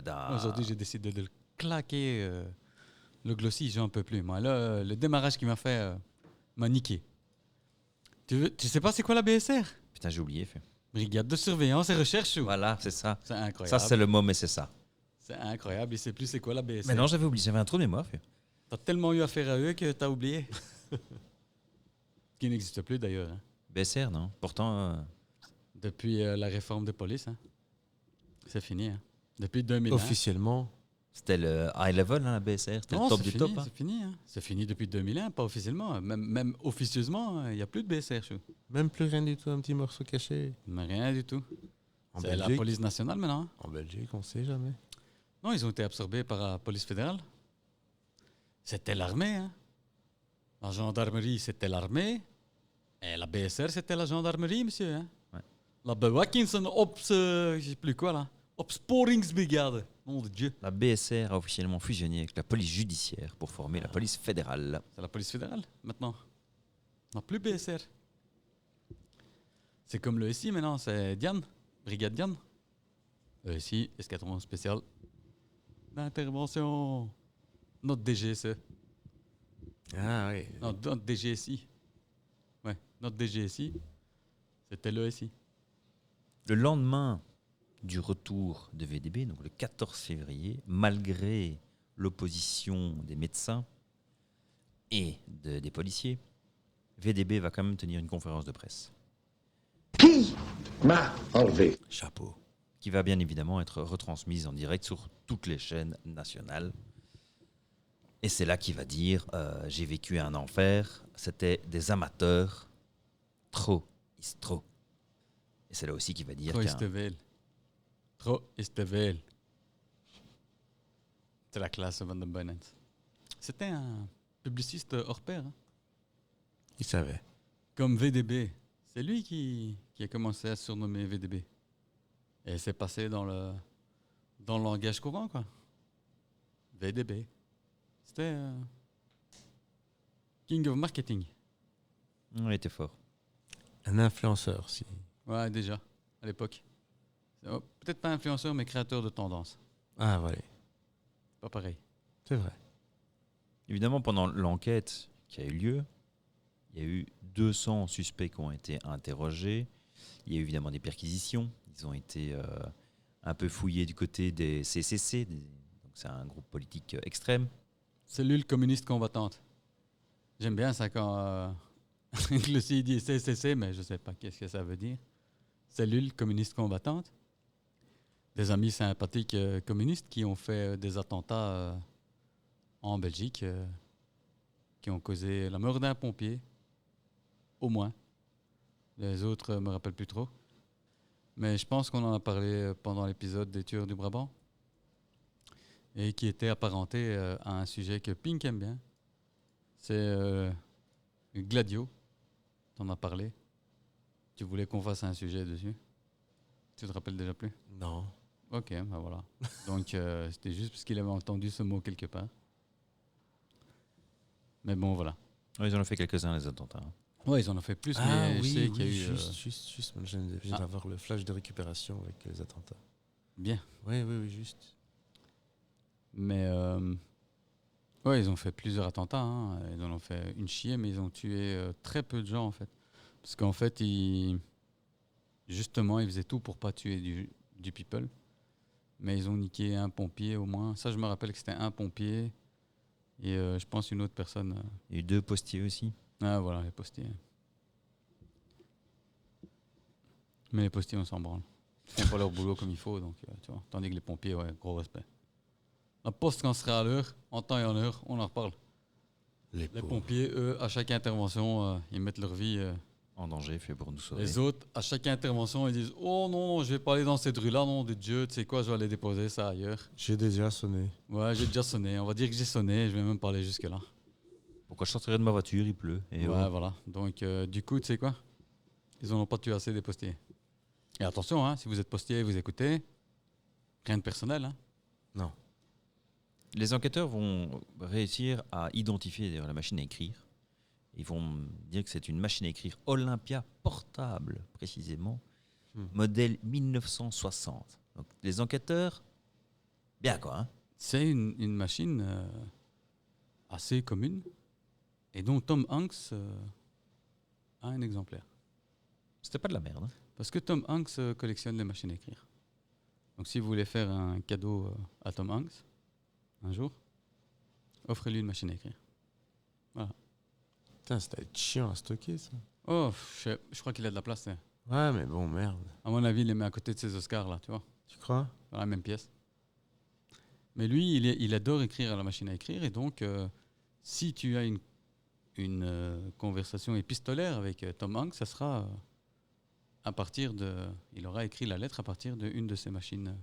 d'un- Aujourd'hui, j'ai décidé de le claquer. Le glossy, j'en peux plus. Moi, là, le démarrage qu'il m'a fait m'a niqué. Tu sais pas c'est quoi la BSR? Putain, j'ai oublié. Fait. Brigade de surveillance et recherche. Ou? Voilà, c'est ça. C'est incroyable. Ça, c'est le mot, mais c'est ça. C'est incroyable. Il sait plus c'est quoi la BSR. Mais non, j'avais oublié. J'avais un trou de mémoire. Fait. T'as tellement eu affaire à eux que t'as oublié. Qui n'existe plus d'ailleurs. Hein. BSR, non. Pourtant, Depuis la réforme de police. Hein. C'est fini. Hein. Depuis 2001. Officiellement, c'était le high level, hein, la BSR. C'était Non, le top c'est du fini, top. Hein. c'est fini. Hein. C'est fini depuis 2001, pas officiellement. Même officieusement, il n'y a plus de BSR. Chou. même plus rien du tout, un petit morceau caché. Mais rien du tout. En C'est la Belgique, police nationale maintenant. Hein. en Belgique, on sait jamais. Non, ils ont été absorbés par la police fédérale. C'était l'armée. Hein. La gendarmerie, c'était l'armée. Et la BSR, c'était la gendarmerie, monsieur. Hein. Ouais. La Bewakings- Ops, je sais plus quoi là. Opsporingsbrigade. Nom de Dieu. La BSR a officiellement fusionné avec la police judiciaire pour former la police fédérale. C'est la police fédérale maintenant. On n'a plus BSR. C'est comme le SI maintenant, c'est Diane, Brigade Diane. Le SI, escadron spécial d'intervention. Notre DGSE. Ah oui. Non, notre DGSI. Ouais, notre DGSI, c'était le SI. Le lendemain du retour de VDB, donc le 14 février, malgré l'opposition des médecins et des policiers, VDB va quand même tenir une conférence de presse Qui m'a enlevé? Chapeau. qui va bien évidemment être retransmise en direct sur toutes les chaînes nationales. Et c'est là qu'il va dire j'ai vécu un enfer, c'était des amateurs, trop, is trop. Et c'est là aussi qu'il va dire Trop qu'un Estevel. Trop Estevel. C'est la classe Van den Boeynans. C'était un publiciste hors pair. Hein. Il savait. Comme VDB. C'est lui qui a commencé à se surnommer VDB. Et c'est passé dans le langage courant, quoi. VDB. C'était King of Marketing. il était fort. Un influenceur aussi. Ouais, déjà, à l'époque. Peut-être pas influenceur, mais créateur de tendance. Ah, voilà. Pas pareil. C'est vrai. Évidemment, pendant l'enquête qui a eu lieu, il y a eu 200 suspects qui ont été interrogés. Il y a eu évidemment des perquisitions. Ils ont été un peu fouillés du côté des CCC. Donc c'est un groupe politique extrême. Cellule communiste combattante. J'aime bien ça quand le CID dit CCC, mais je ne sais pas qu'est-ce que ça veut dire. Cellule communiste combattante. Des amis sympathiques communistes qui ont fait des attentats en Belgique, qui ont causé la mort d'un pompier, au moins. Les autres, me rappellent plus trop. Mais je pense qu'on en a parlé pendant l'épisode des Tueurs du Brabant, et qui était apparenté à un sujet que Pink aime bien. C'est Gladio. T'en as parlé. Tu voulais qu'on fasse un sujet dessus. Tu te rappelles déjà plus? Non. Ok, ben voilà. Donc, c'était juste parce qu'il avait entendu ce mot quelque part. Mais bon, voilà. Ouais, ils en ont fait quelques-uns, les attentats. Hein. Ouais, ils en ont fait plus, Ah mais oui, je sais qu'il y a eu... juste. Je viens d'avoir le flash de récupération avec les attentats. Bien. Oui, juste. Mais, ouais, ils ont fait plusieurs attentats. Hein. Ils en ont fait une chier, mais ils ont tué très peu de gens, en fait. Parce qu'en fait, justement, ils faisaient tout pour pas tuer du People. Mais ils ont niqué un pompier au moins. Ça, je me rappelle que c'était un pompier et je pense une autre personne. Il y a eu 2 postiers aussi. Ah voilà, les postiers. Mais les postiers, on s'en branle. Ils font pas leur boulot comme il faut, donc tu vois. Tandis que les pompiers, ouais, gros respect. La poste, quand ce sera à l'heure, en temps et en heure, on en reparle. Les Les pauvres. pompiers, eux, à chaque intervention, ils mettent leur vie. En danger, fait pour nous sauver. Les autres, à chaque intervention, ils disent oh non, je vais pas aller dans cette rue-là, non, de Dieu, tu sais quoi, je vais aller déposer ça ailleurs. J'ai déjà sonné. Ouais, j'ai déjà sonné. On va dire que j'ai sonné, je vais même pas aller jusque-là. Pourquoi je sortirais de ma voiture, il pleut. Et Ouais, voilà. Donc, du coup, tu sais quoi, ils en ont pas tué assez des postiers. Et attention, hein, si vous êtes postier, vous écoutez, rien de personnel. Hein. Non. Les enquêteurs vont réussir à identifier d'ailleurs la machine à écrire. Ils vont dire que c'est une machine à écrire Olympia portable, précisément, modèle 1960. Donc, les enquêteurs, bien quoi. Hein. C'est une machine assez commune et dont Tom Hanks a un exemplaire. C'était pas de la merde. Hein. Parce que Tom Hanks collectionne les machines à écrire. Donc si vous voulez faire un cadeau à Tom Hanks, un jour, offrez-lui une machine à écrire. Voilà. Putain, ça doit être chiant à stocker, ça. Oh, je crois qu'il a de la place. Hein. Ouais, mais bon, merde. À mon avis, il les met à côté de ses Oscars, là, tu vois, Tu crois? dans la même pièce. Mais lui, il adore écrire à la machine à écrire. Et donc, si tu as une conversation épistolaire avec Tom Hanks, ça sera à partir de... Il aura écrit la lettre à partir d'une de ces machines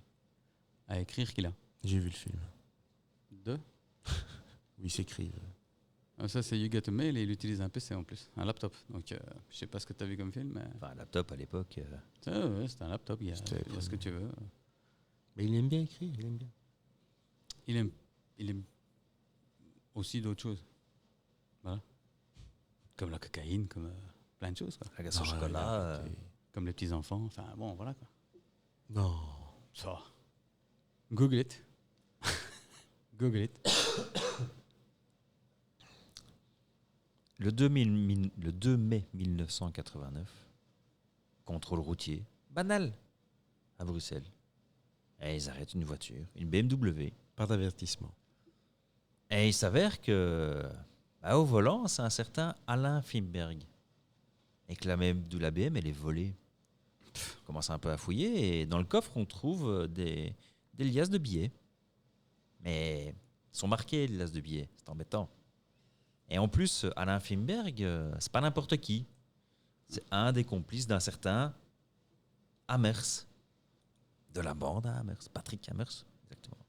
à écrire qu'il a. J'ai vu le film. Deux. Où ils s'écrivent. Ça, c'est You Get a Mail et il utilise un PC en plus, un laptop. Donc, je sais pas ce que tu as vu comme film, mais Enfin, un laptop à l'époque. ouais, c'est un laptop, il y a ce que tu veux. Mais il aime bien écrire, il aime bien. Il aime aussi d'autres choses. Voilà. Comme la cocaïne, comme plein de choses. Quoi. La glace au Non, chocolat. écoutez. Comme les petits-enfants. Enfin, bon, voilà. Quoi. Non. Ça. Google it. Google it. Le 2 mai 1989, contrôle routier, banal, à Bruxelles. Et ils arrêtent une voiture, une BMW. Pas d'avertissement. Et il s'avère que, au volant, c'est un certain Alain Fimberg. Et que la BM, elle est volée. On commence un peu à fouiller et dans le coffre, on trouve des liasses de billets. Mais ils sont marqués, les liasses de billets. C'est embêtant. Et en plus, Alain Fimberg, c'est pas n'importe qui. C'est un des complices d'un certain Amers. De la bande à Amers. Patrick Amers, exactement.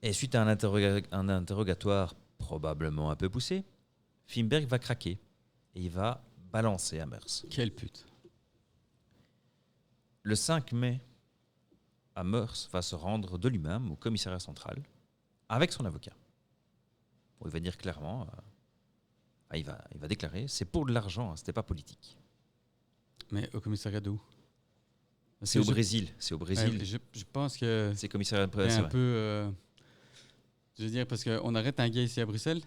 Et suite à un interrogatoire probablement un peu poussé, Fimberg va craquer. Et il va balancer Amers. Quelle pute. Le 5 mai, Amers va se rendre de lui-même au commissariat central avec son avocat. Bon, il va dire clairement... il va déclarer, c'est pour de l'argent, hein, c'était pas politique. Mais au commissariat d'où? C'est au Brésil. C'est au Brésil. Ouais, je pense que C'est commissariat de c'est presse. un peu... je veux dire, parce qu'on arrête un gars ici à Bruxelles,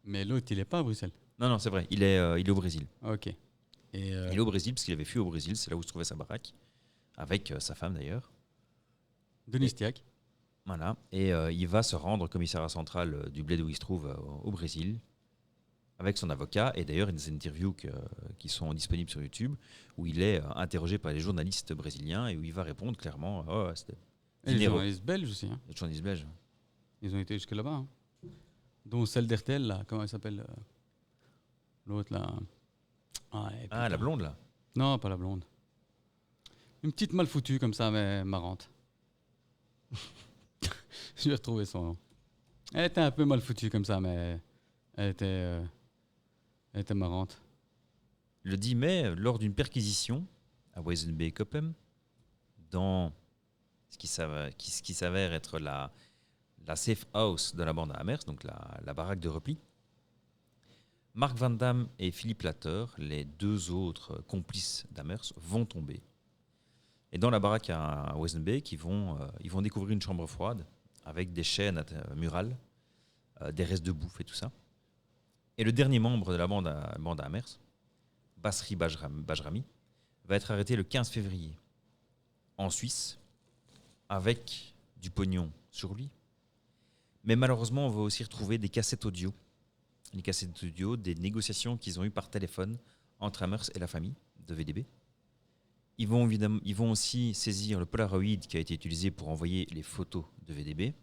mais l'autre, il est pas à Bruxelles. Non, c'est vrai. Il est au Brésil. Ok. Et, Il est au Brésil parce qu'il avait fui au Brésil. C'est là où se trouvait sa baraque. Avec sa femme d'ailleurs. Denis Stiac. Voilà. Et il va se rendre au commissariat central du bled où il se trouve au Brésil. Avec son avocat. Et d'ailleurs, il y a des interviews qui sont disponibles sur YouTube où il est interrogé par les journalistes brésiliens et où il va répondre clairement. Oh, c'était Et les dinero. journalistes belges aussi. Hein. Les journalistes belges. Ils ont été jusque là-bas. Hein. Dont celle d'Hertel, là. Comment elle s'appelle l'autre, là. Ah, la blonde là. Non, pas la blonde. Une petite mal foutue comme ça, mais marrante. Je vais retrouver son nom. Elle était un peu mal foutue comme ça, mais elle était marrante. Le 10 mai, lors d'une perquisition à Wezenbeek-Oppem, dans ce qui s'avère être la safe house de la bande à Amers, donc la baraque de repli, Mark Van Damme et Philippe Latter, les deux autres complices d'Amers, vont tomber. Et dans la baraque à Wezenbeek, ils vont découvrir une chambre froide avec des chaînes murales, des restes de bouffe et tout ça. Et le dernier membre de la bande à Amers, Basri Bajrami, va être arrêté le 15 février en Suisse avec du pognon sur lui. Mais malheureusement, on va aussi retrouver des cassettes audio. Les cassettes audio des négociations qu'ils ont eues par téléphone entre Amherst et la famille de VDB. Ils vont aussi saisir le Polaroid qui a été utilisé pour envoyer les photos de VDB.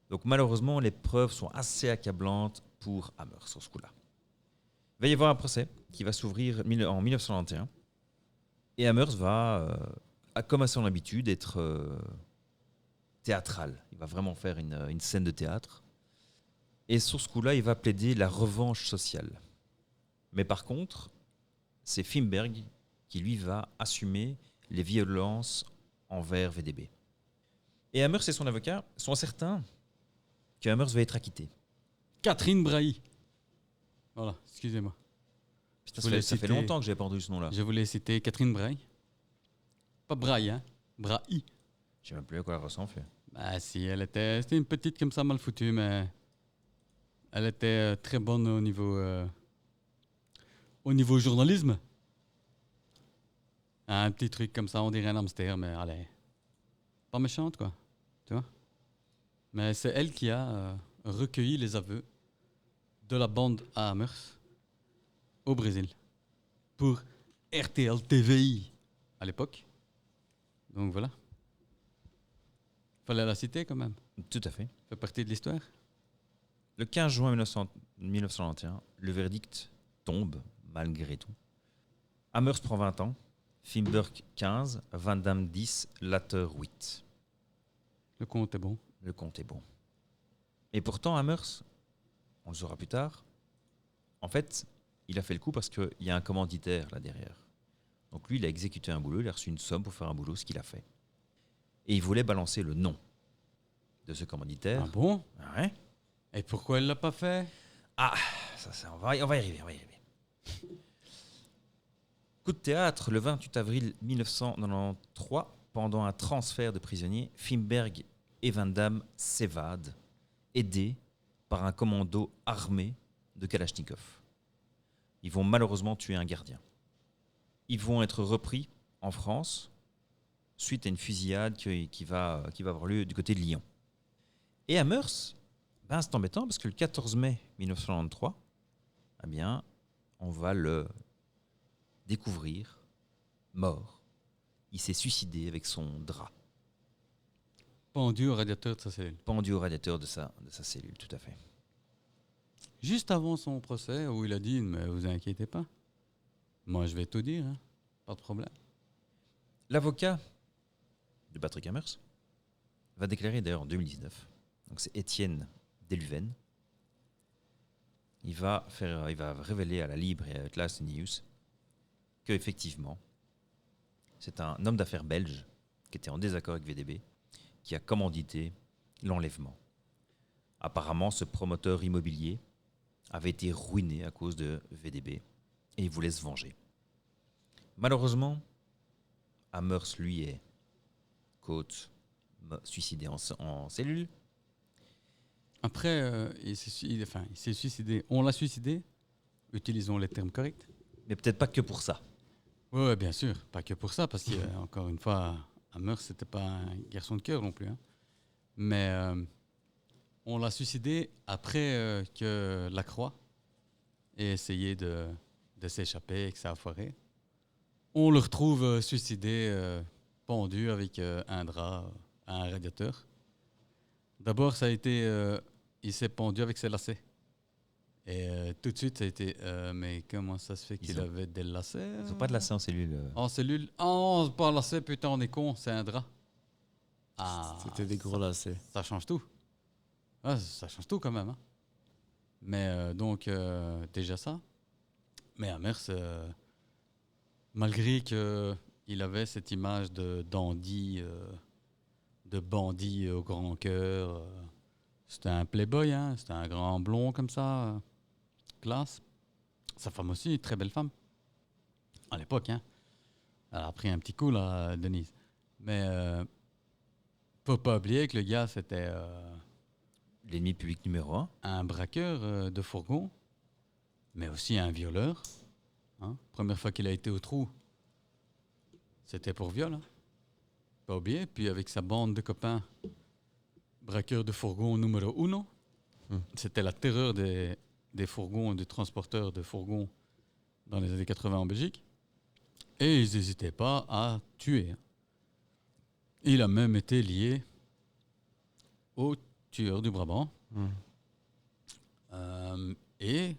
Donc malheureusement, les preuves sont assez accablantes pour Amherst sur ce coup-là. Il va y avoir un procès qui va s'ouvrir en 1991. Et Amherst va, comme à son habitude, être théâtral. Il va vraiment faire une scène de théâtre. Et sur ce coup-là, il va plaider la revanche sociale. Mais par contre, c'est Fimberg qui, lui, va assumer les violences envers VDB. Et Amherst et son avocat sont certains que Amherst va être acquitté. Catherine Brahi. Voilà, excusez-moi. Putain, voulais ça fait citer- longtemps que j'ai pas entendu ce nom-là. Je voulais citer Catherine Brahi. Pas Brahi, hein. Brahi. Je sais même plus à quoi elle ressemble. Bah si, c'était une petite comme ça mal foutue, mais elle était très bonne au niveau journalisme. Un petit truc comme ça, on dirait un hamster, mais allez, pas méchante quoi, tu vois. Mais c'est elle qui a recueilli les aveux de la bande à Amherst au Brésil pour RTL TVI à l'époque. Donc voilà. Fallait la citer quand même. Tout à fait. Fait partie de l'histoire. Le 15 juin 1991, le verdict tombe, malgré tout. Amherst prend 20 ans, Fimberg 15, Van Damme 10, Latter 8. Le compte est bon. Le compte est bon. Et pourtant, Amherst, on le saura plus tard, en fait, il a fait le coup parce qu'il y a un commanditaire là derrière. Donc lui, il a exécuté un boulot, il a reçu une somme pour faire un boulot, ce qu'il a fait. Et il voulait balancer le nom de ce commanditaire. Ah bon? Ouais. Et pourquoi elle l'a pas fait? On va y arriver. Coup de théâtre, le 28 avril 1993, pendant un transfert de prisonniers, Fimberg et Van Damme s'évadent, aidés par un commando armé de Kalachnikov. Ils vont malheureusement tuer un gardien. Ils vont être repris en France suite à une fusillade qui va avoir lieu du côté de Lyon. Et Amherst, c'est embêtant parce que le 14 mai 1993, eh bien, on va le découvrir mort. Il s'est suicidé avec son drap, Pendu au radiateur de sa cellule. pendu au radiateur de sa cellule, tout à fait. Juste avant son procès, où il a dit « Mais vous inquiétez pas, moi je vais tout dire, hein. Pas de problème. » L'avocat de Patrick Amherst va déclarer d'ailleurs en 2019, donc c'est Étienne Deluven, il va révéler à la Libre et à Atlas News qu'effectivement, c'est un homme d'affaires belge qui était en désaccord avec VDB qui a commandité l'enlèvement. Apparemment, ce promoteur immobilier avait été ruiné à cause de VDB et il voulait se venger. Malheureusement, Amherst, lui, est suicidé en cellule. Après, il s'est suicidé. On l'a suicidé, utilisons les termes corrects. Mais peut-être pas que pour ça. Oui, bien sûr, pas que pour ça, parce qu'encore une fois, Amherst, c'était pas un garçon de cœur non plus. Hein. Mais on l'a suicidé après que Lacroix ait essayé de s'échapper et que ça a foiré. On le retrouve suicidé, pendu avec un drap à un radiateur. D'abord, ça a été, il s'est pendu avec ses lacets. Et tout de suite, ça a été, mais comment ça se fait qu'il avait des lacets? Ils n'ont pas de lacets en cellule. En cellule? Oh, c'est pas un lacet, putain, on est con, c'est un drap. Ah, C'était des gros lacets. ça change tout. Ah, ça change tout quand même. Hein. Mais donc, déjà ça. Mais Amherst, malgré qu'il avait cette image de dandy, de bandit au grand cœur, c'était un playboy, hein, c'était un grand blond comme ça, classe. Sa femme aussi, très belle femme. À l'époque, hein. Elle a pris un petit coup, là, Denise. Mais faut pas oublier que le gars, c'était L'ennemi public numéro 1. un braqueur de fourgon, mais aussi un violeur. Hein. Première fois qu'il a été au trou, c'était pour viol. Hein. pas oublier. Puis avec sa bande de copains, braqueur de fourgon numéro 1. C'était la terreur des fourgons, des transporteurs de fourgons dans les années 80 en Belgique. Et ils n'hésitaient pas à tuer. Il a même été lié au tueur du Brabant. Et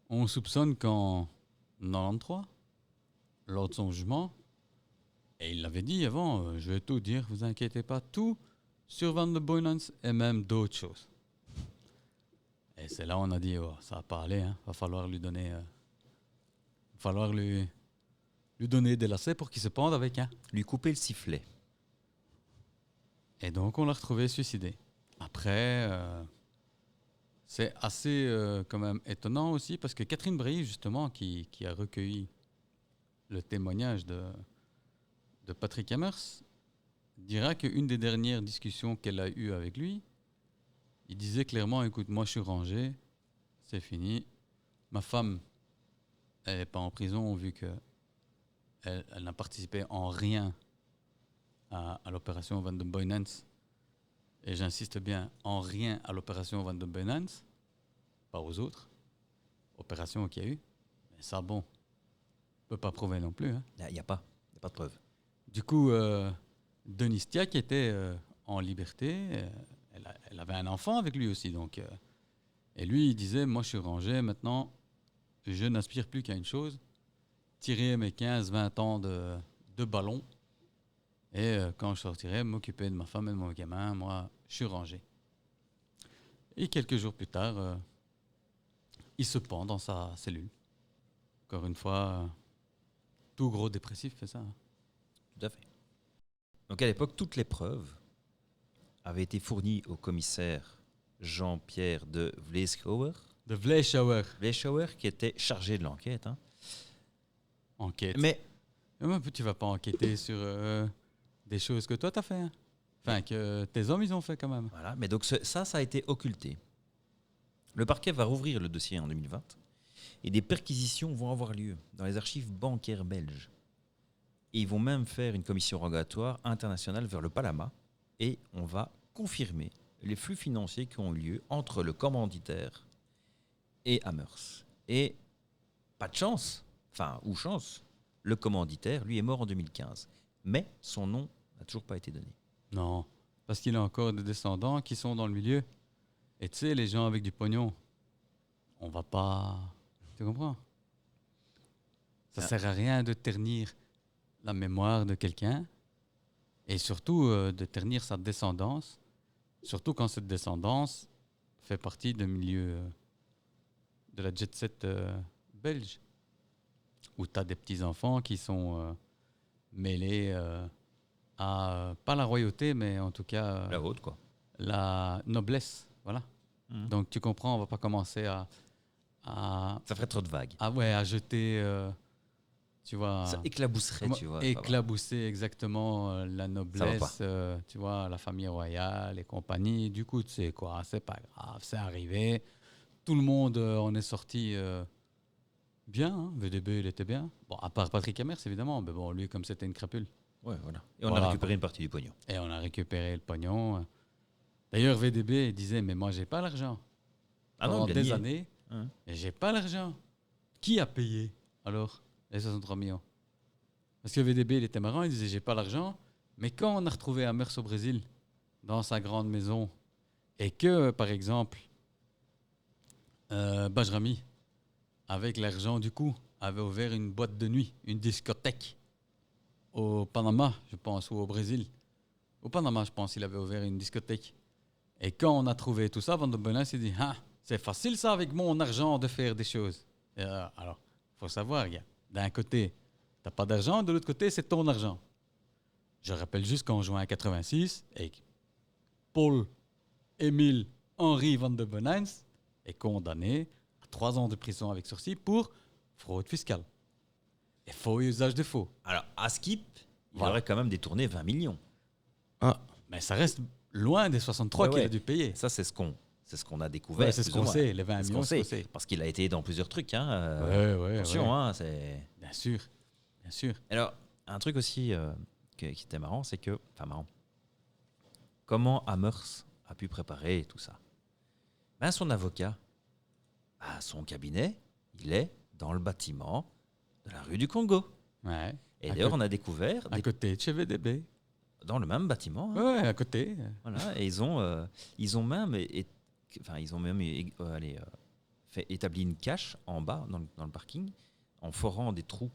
on soupçonne qu'en 93, lors de son jugement, et il l'avait dit avant, je vais tout dire, vous inquiétez pas, tout sur Van de Boynans et même d'autres choses. Et c'est là où on a dit, ça va pas aller, va falloir lui donner, lui donner des lacets pour qu'il se pende avec. Lui couper le sifflet. Et donc on l'a retrouvé suicidé. Après, c'est assez quand même étonnant aussi parce que Catherine Bray, justement, qui a recueilli le témoignage de Patrick Hammers, dira qu'une des dernières discussions qu'elle a eues avec lui, il disait clairement, écoute, moi je suis rangé, c'est fini. Ma femme, elle n'est pas en prison vu qu'elle n'a participé en rien à l'opération Van den Boynans. Et j'insiste bien, en rien à l'opération Van den Boynans, pas aux autres opérations qu'il y a eu. Mais ça, bon, on ne peut pas prouver non plus. Il n'y a pas de preuve. Du coup, Denis Tiac était en liberté. Elle avait un enfant avec lui aussi. Donc, et lui, il disait, moi je suis rangé, maintenant, je n'aspire plus qu'à une chose, tirer mes 15-20 ans de ballon. Et quand je sortirai, m'occuper de ma femme et de mon gamin, moi, je suis rangé. Et quelques jours plus tard, il se pend dans sa cellule. Encore une fois, tout gros dépressif fait ça. Tout à fait. Donc à l'époque, toutes les preuves avaient été fournies au commissaire Jean-Pierre de Vleeschouwer. De Vleeschouwer. Vleeschouwer qui était chargé de l'enquête. Enquête. Mais tu vas pas enquêter sur des choses que toi t'as fait. Enfin, que tes hommes ils ont fait quand même. Voilà. Mais donc ça a été occulté. Le parquet va rouvrir le dossier en 2020 et des perquisitions vont avoir lieu dans les archives bancaires belges. Et ils vont même faire une commission rogatoire internationale vers le Panama et on va confirmer les flux financiers qui ont eu lieu entre le commanditaire et Hammers. Et pas de chance, ou chance, le commanditaire, lui, est mort en 2015. Mais son nom n'a toujours pas été donné. Non, parce qu'il a encore des descendants qui sont dans le milieu. Et tu sais, les gens avec du pognon, on va pas... Tu comprends? Ça sert à rien de ternir la mémoire de quelqu'un et surtout de ternir sa descendance, surtout quand cette descendance fait partie du milieu de la jet set belge, où tu as des petits-enfants qui sont mêlés à, pas la royauté, mais en tout cas... la haute, quoi. La noblesse, voilà. Donc tu comprends, on va pas commencer à ça ferait trop de vagues. À jeter, tu vois... Ça éclabousserait, tu vois. Éclabousser exactement la noblesse, tu vois, la famille royale et compagnie. Du coup, tu sais quoi, c'est pas grave, c'est arrivé. Tout le monde en est sorti bien, VDB, il était bien. Bon, à part Patrick Hammers, évidemment, mais bon, lui, comme c'était une crapule. Ouais, voilà. Et on a récupéré une partie du pognon. Et on a récupéré le pognon. D'ailleurs, VDB disait, mais moi, j'ai pas l'argent. Pendant des années, j'ai pas l'argent. Qui a payé, alors, les 63 millions? Parce que VDB, il était marrant, il disait, j'ai pas l'argent. Mais quand on a retrouvé Hammers au Brésil, dans sa grande maison, et que, par exemple, Bajrami, avec l'argent du coup, avait ouvert une boîte de nuit, une discothèque, au Panama, je pense, ou au Brésil. Au Panama, je pense, il avait ouvert une discothèque. Et quand on a trouvé tout ça, Van den Boynans s'est dit, c'est facile ça avec mon argent de faire des choses. Alors, il faut savoir, gars, d'un côté, tu n'as pas d'argent, de l'autre côté, c'est ton argent. Je rappelle juste qu'en juin 86, et Paul-Émile Henri Van den Boynans est condamné à 3 ans de prison avec sursis pour fraude fiscale et faux et usage de faux. Alors, à Skip, il aurait quand même détourné 20 millions. Mais ça reste loin des 63 qu'il a dû payer. Ça, c'est ce qu'on a découvert. C'est ce qu'on sait, les 20 millions, c'est ce qu'on sait. Parce qu'il a été dans plusieurs trucs. Attention, c'est... Bien sûr. Alors, un truc aussi qui était marrant, c'est que... Enfin, marrant. Comment Amherst a pu préparer tout ça? Ben, son avocat, son cabinet, il est dans le bâtiment de la rue du Congo. Ouais. Et À d'ailleurs, côté- on a découvert À côté de chez VDB. dans le même bâtiment. hein. Ouais, à côté. Voilà, et ils ont même, fait établi une cache en bas dans le parking, en forant des trous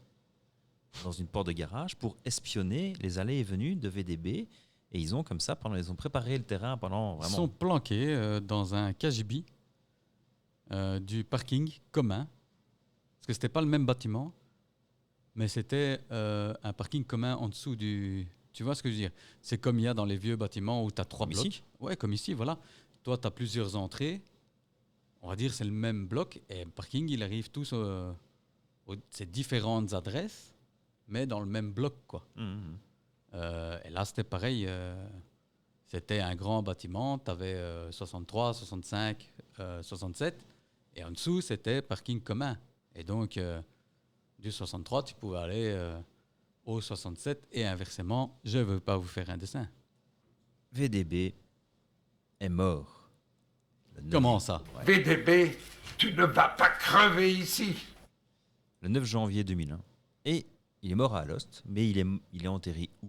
dans une porte de garage pour espionner les allées et venues de VDB. Et ils ont comme ça, ils ont préparé le terrain pendant Ils vraiment. sont planqués dans un cagibi du parking commun. Parce que c'était pas le même bâtiment, mais c'était un parking commun en dessous du... Tu vois ce que je veux dire? C'est comme il y a dans les vieux bâtiments où tu as 3 Comme blocs. ici. Ouais, comme ici, voilà. Toi, tu as plusieurs entrées. On va dire c'est le même bloc. Et le parking, il arrive tous ces différentes adresses, mais dans le même bloc, quoi. Mhm. Et là, c'était pareil. C'était un grand bâtiment. Tu avais 63, 65, 67. Et en dessous, c'était parking commun. Et donc, du 63, tu pouvais aller au 67 et inversement. Je ne veux pas vous faire un dessin. VDB est mort. Le 9 Comment ça? VDB, tu ne vas pas crever ici. Le 9 janvier 2001. Et il est mort à Alost, mais il est enterré où?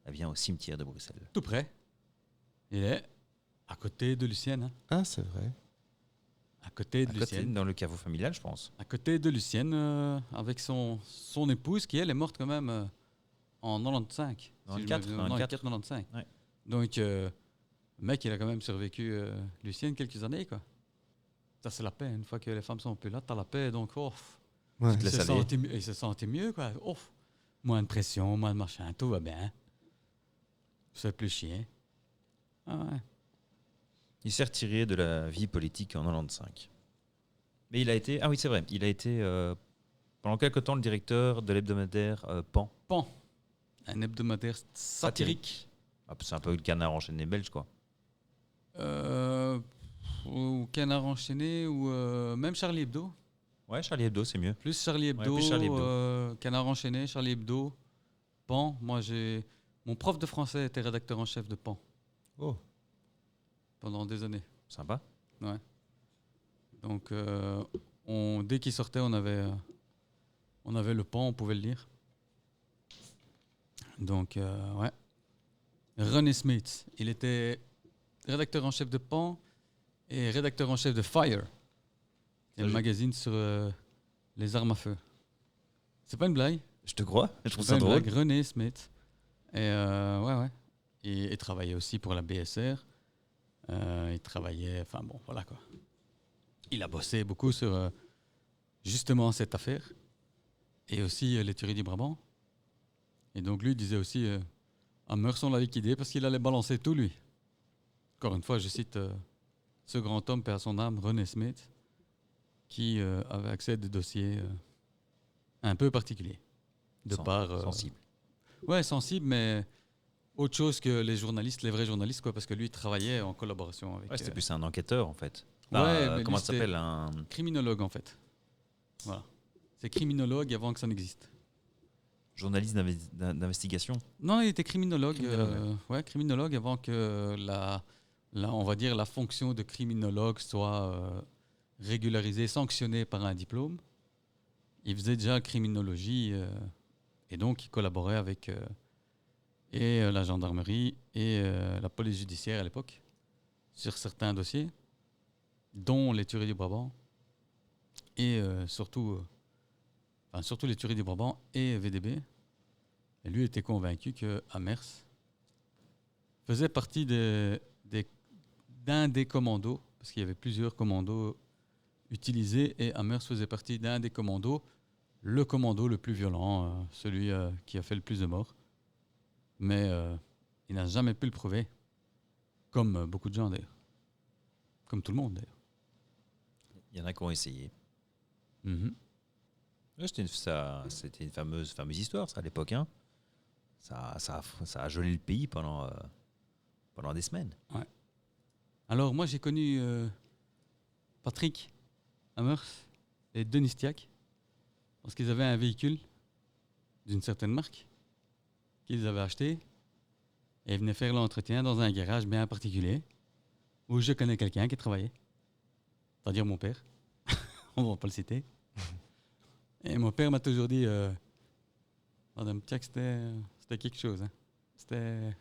Eh bien, au cimetière de Bruxelles. Tout près. Il est à côté de Lucienne. Hein. Ah, c'est vrai. À côté de À côté, Lucienne. dans le caveau familial, je pense. À côté de Lucienne, avec son épouse qui, elle, est morte quand même en 95. 94, 94, 95. Ouais. Donc, le mec, il a quand même survécu Lucienne quelques années, quoi. Ça, c'est la paix. Une fois que les femmes sont plus là, t'as la paix. Donc, Ouais. te laisse aller. il se sentait mieux, quoi. Moins de pression, moins de machin, tout va bien. C'est plus chien. Ah ouais. Il s'est retiré de la vie politique en 95. Mais il a été... Ah oui, c'est vrai. Il a été, pendant quelque temps, le directeur de l'hebdomadaire Pan. Pan. Un hebdomadaire satirique. Ah, c'est un peu le Canard enchaîné belge, quoi. Ou Canard enchaîné, ou même Charlie Hebdo. Ouais, Charlie Hebdo, c'est mieux. Plus Charlie Hebdo, plus Charlie Hebdo. Canard enchaîné, Charlie Hebdo, Pan. Moi, mon prof de français était rédacteur en chef de Pan Oh, pendant des années. sympa. Ouais. Donc, dès qu'il sortait, on avait le Pan, on pouvait le lire. Donc, ouais. René Smith, il était rédacteur en chef de Pan et rédacteur en chef de Fire. C'est le magazine sur les armes à feu. C'est pas une blague. Je te crois. Je trouve C'est ça pas une drôle. blague. René Smith. Et ouais. Il travaillait aussi pour la BSR. Il travaillait... Enfin bon, voilà quoi. Il a bossé beaucoup sur justement cette affaire. Et aussi les tueries du Brabant. Et donc lui, il disait aussi... Amherst, on l'a liquidé parce qu'il allait balancer tout, lui. Encore une fois, je cite ce grand homme, paix à son âme, René Smith, qui avait accès à des dossiers un peu particuliers. Sensible. Ouais, sensible, mais autre chose que les journalistes, les vrais journalistes, quoi, parce que lui, il travaillait en collaboration avec... Ouais, c'était plus un enquêteur, en fait. Ouais, mais comment lui, ça s'appelle un... criminologue, en fait. Voilà. C'est criminologue avant que ça n'existe. journaliste d'investigation. Non, il était criminologue. Criminologue. Criminologue avant que on va dire la fonction de criminologue soit régularisée, sanctionnée par un diplôme. Il faisait déjà criminologie et donc il collaborait avec la gendarmerie et la police judiciaire à l'époque sur certains dossiers, dont les tueries du Brabant et surtout les tueries du Brabant et VDB. Et lui était convaincu que Amherst faisait partie d'un des commandos, parce qu'il y avait plusieurs commandos utilisés, et Amherst faisait partie d'un des commandos, le commando le plus violent, celui qui a fait le plus de morts. Mais il n'a jamais pu le prouver, comme beaucoup de gens d'ailleurs. Comme tout le monde d'ailleurs. Il y en a qui ont essayé. Mm-hmm. Ouais, c'était une fameuse histoire, ça, à l'époque. Hein. Ça a gelé le pays pendant des semaines. Ouais. Alors, moi, j'ai connu Patrick Amherst et Denis Stiac parce qu'ils avaient un véhicule d'une certaine marque qu'ils avaient acheté et venaient faire l'entretien dans un garage bien particulier où je connais quelqu'un qui travaillait. C'est-à-dire mon père. On ne va pas le citer. Et mon père m'a toujours dit Madame Tchak, c'était quelque chose. Hein. C'était...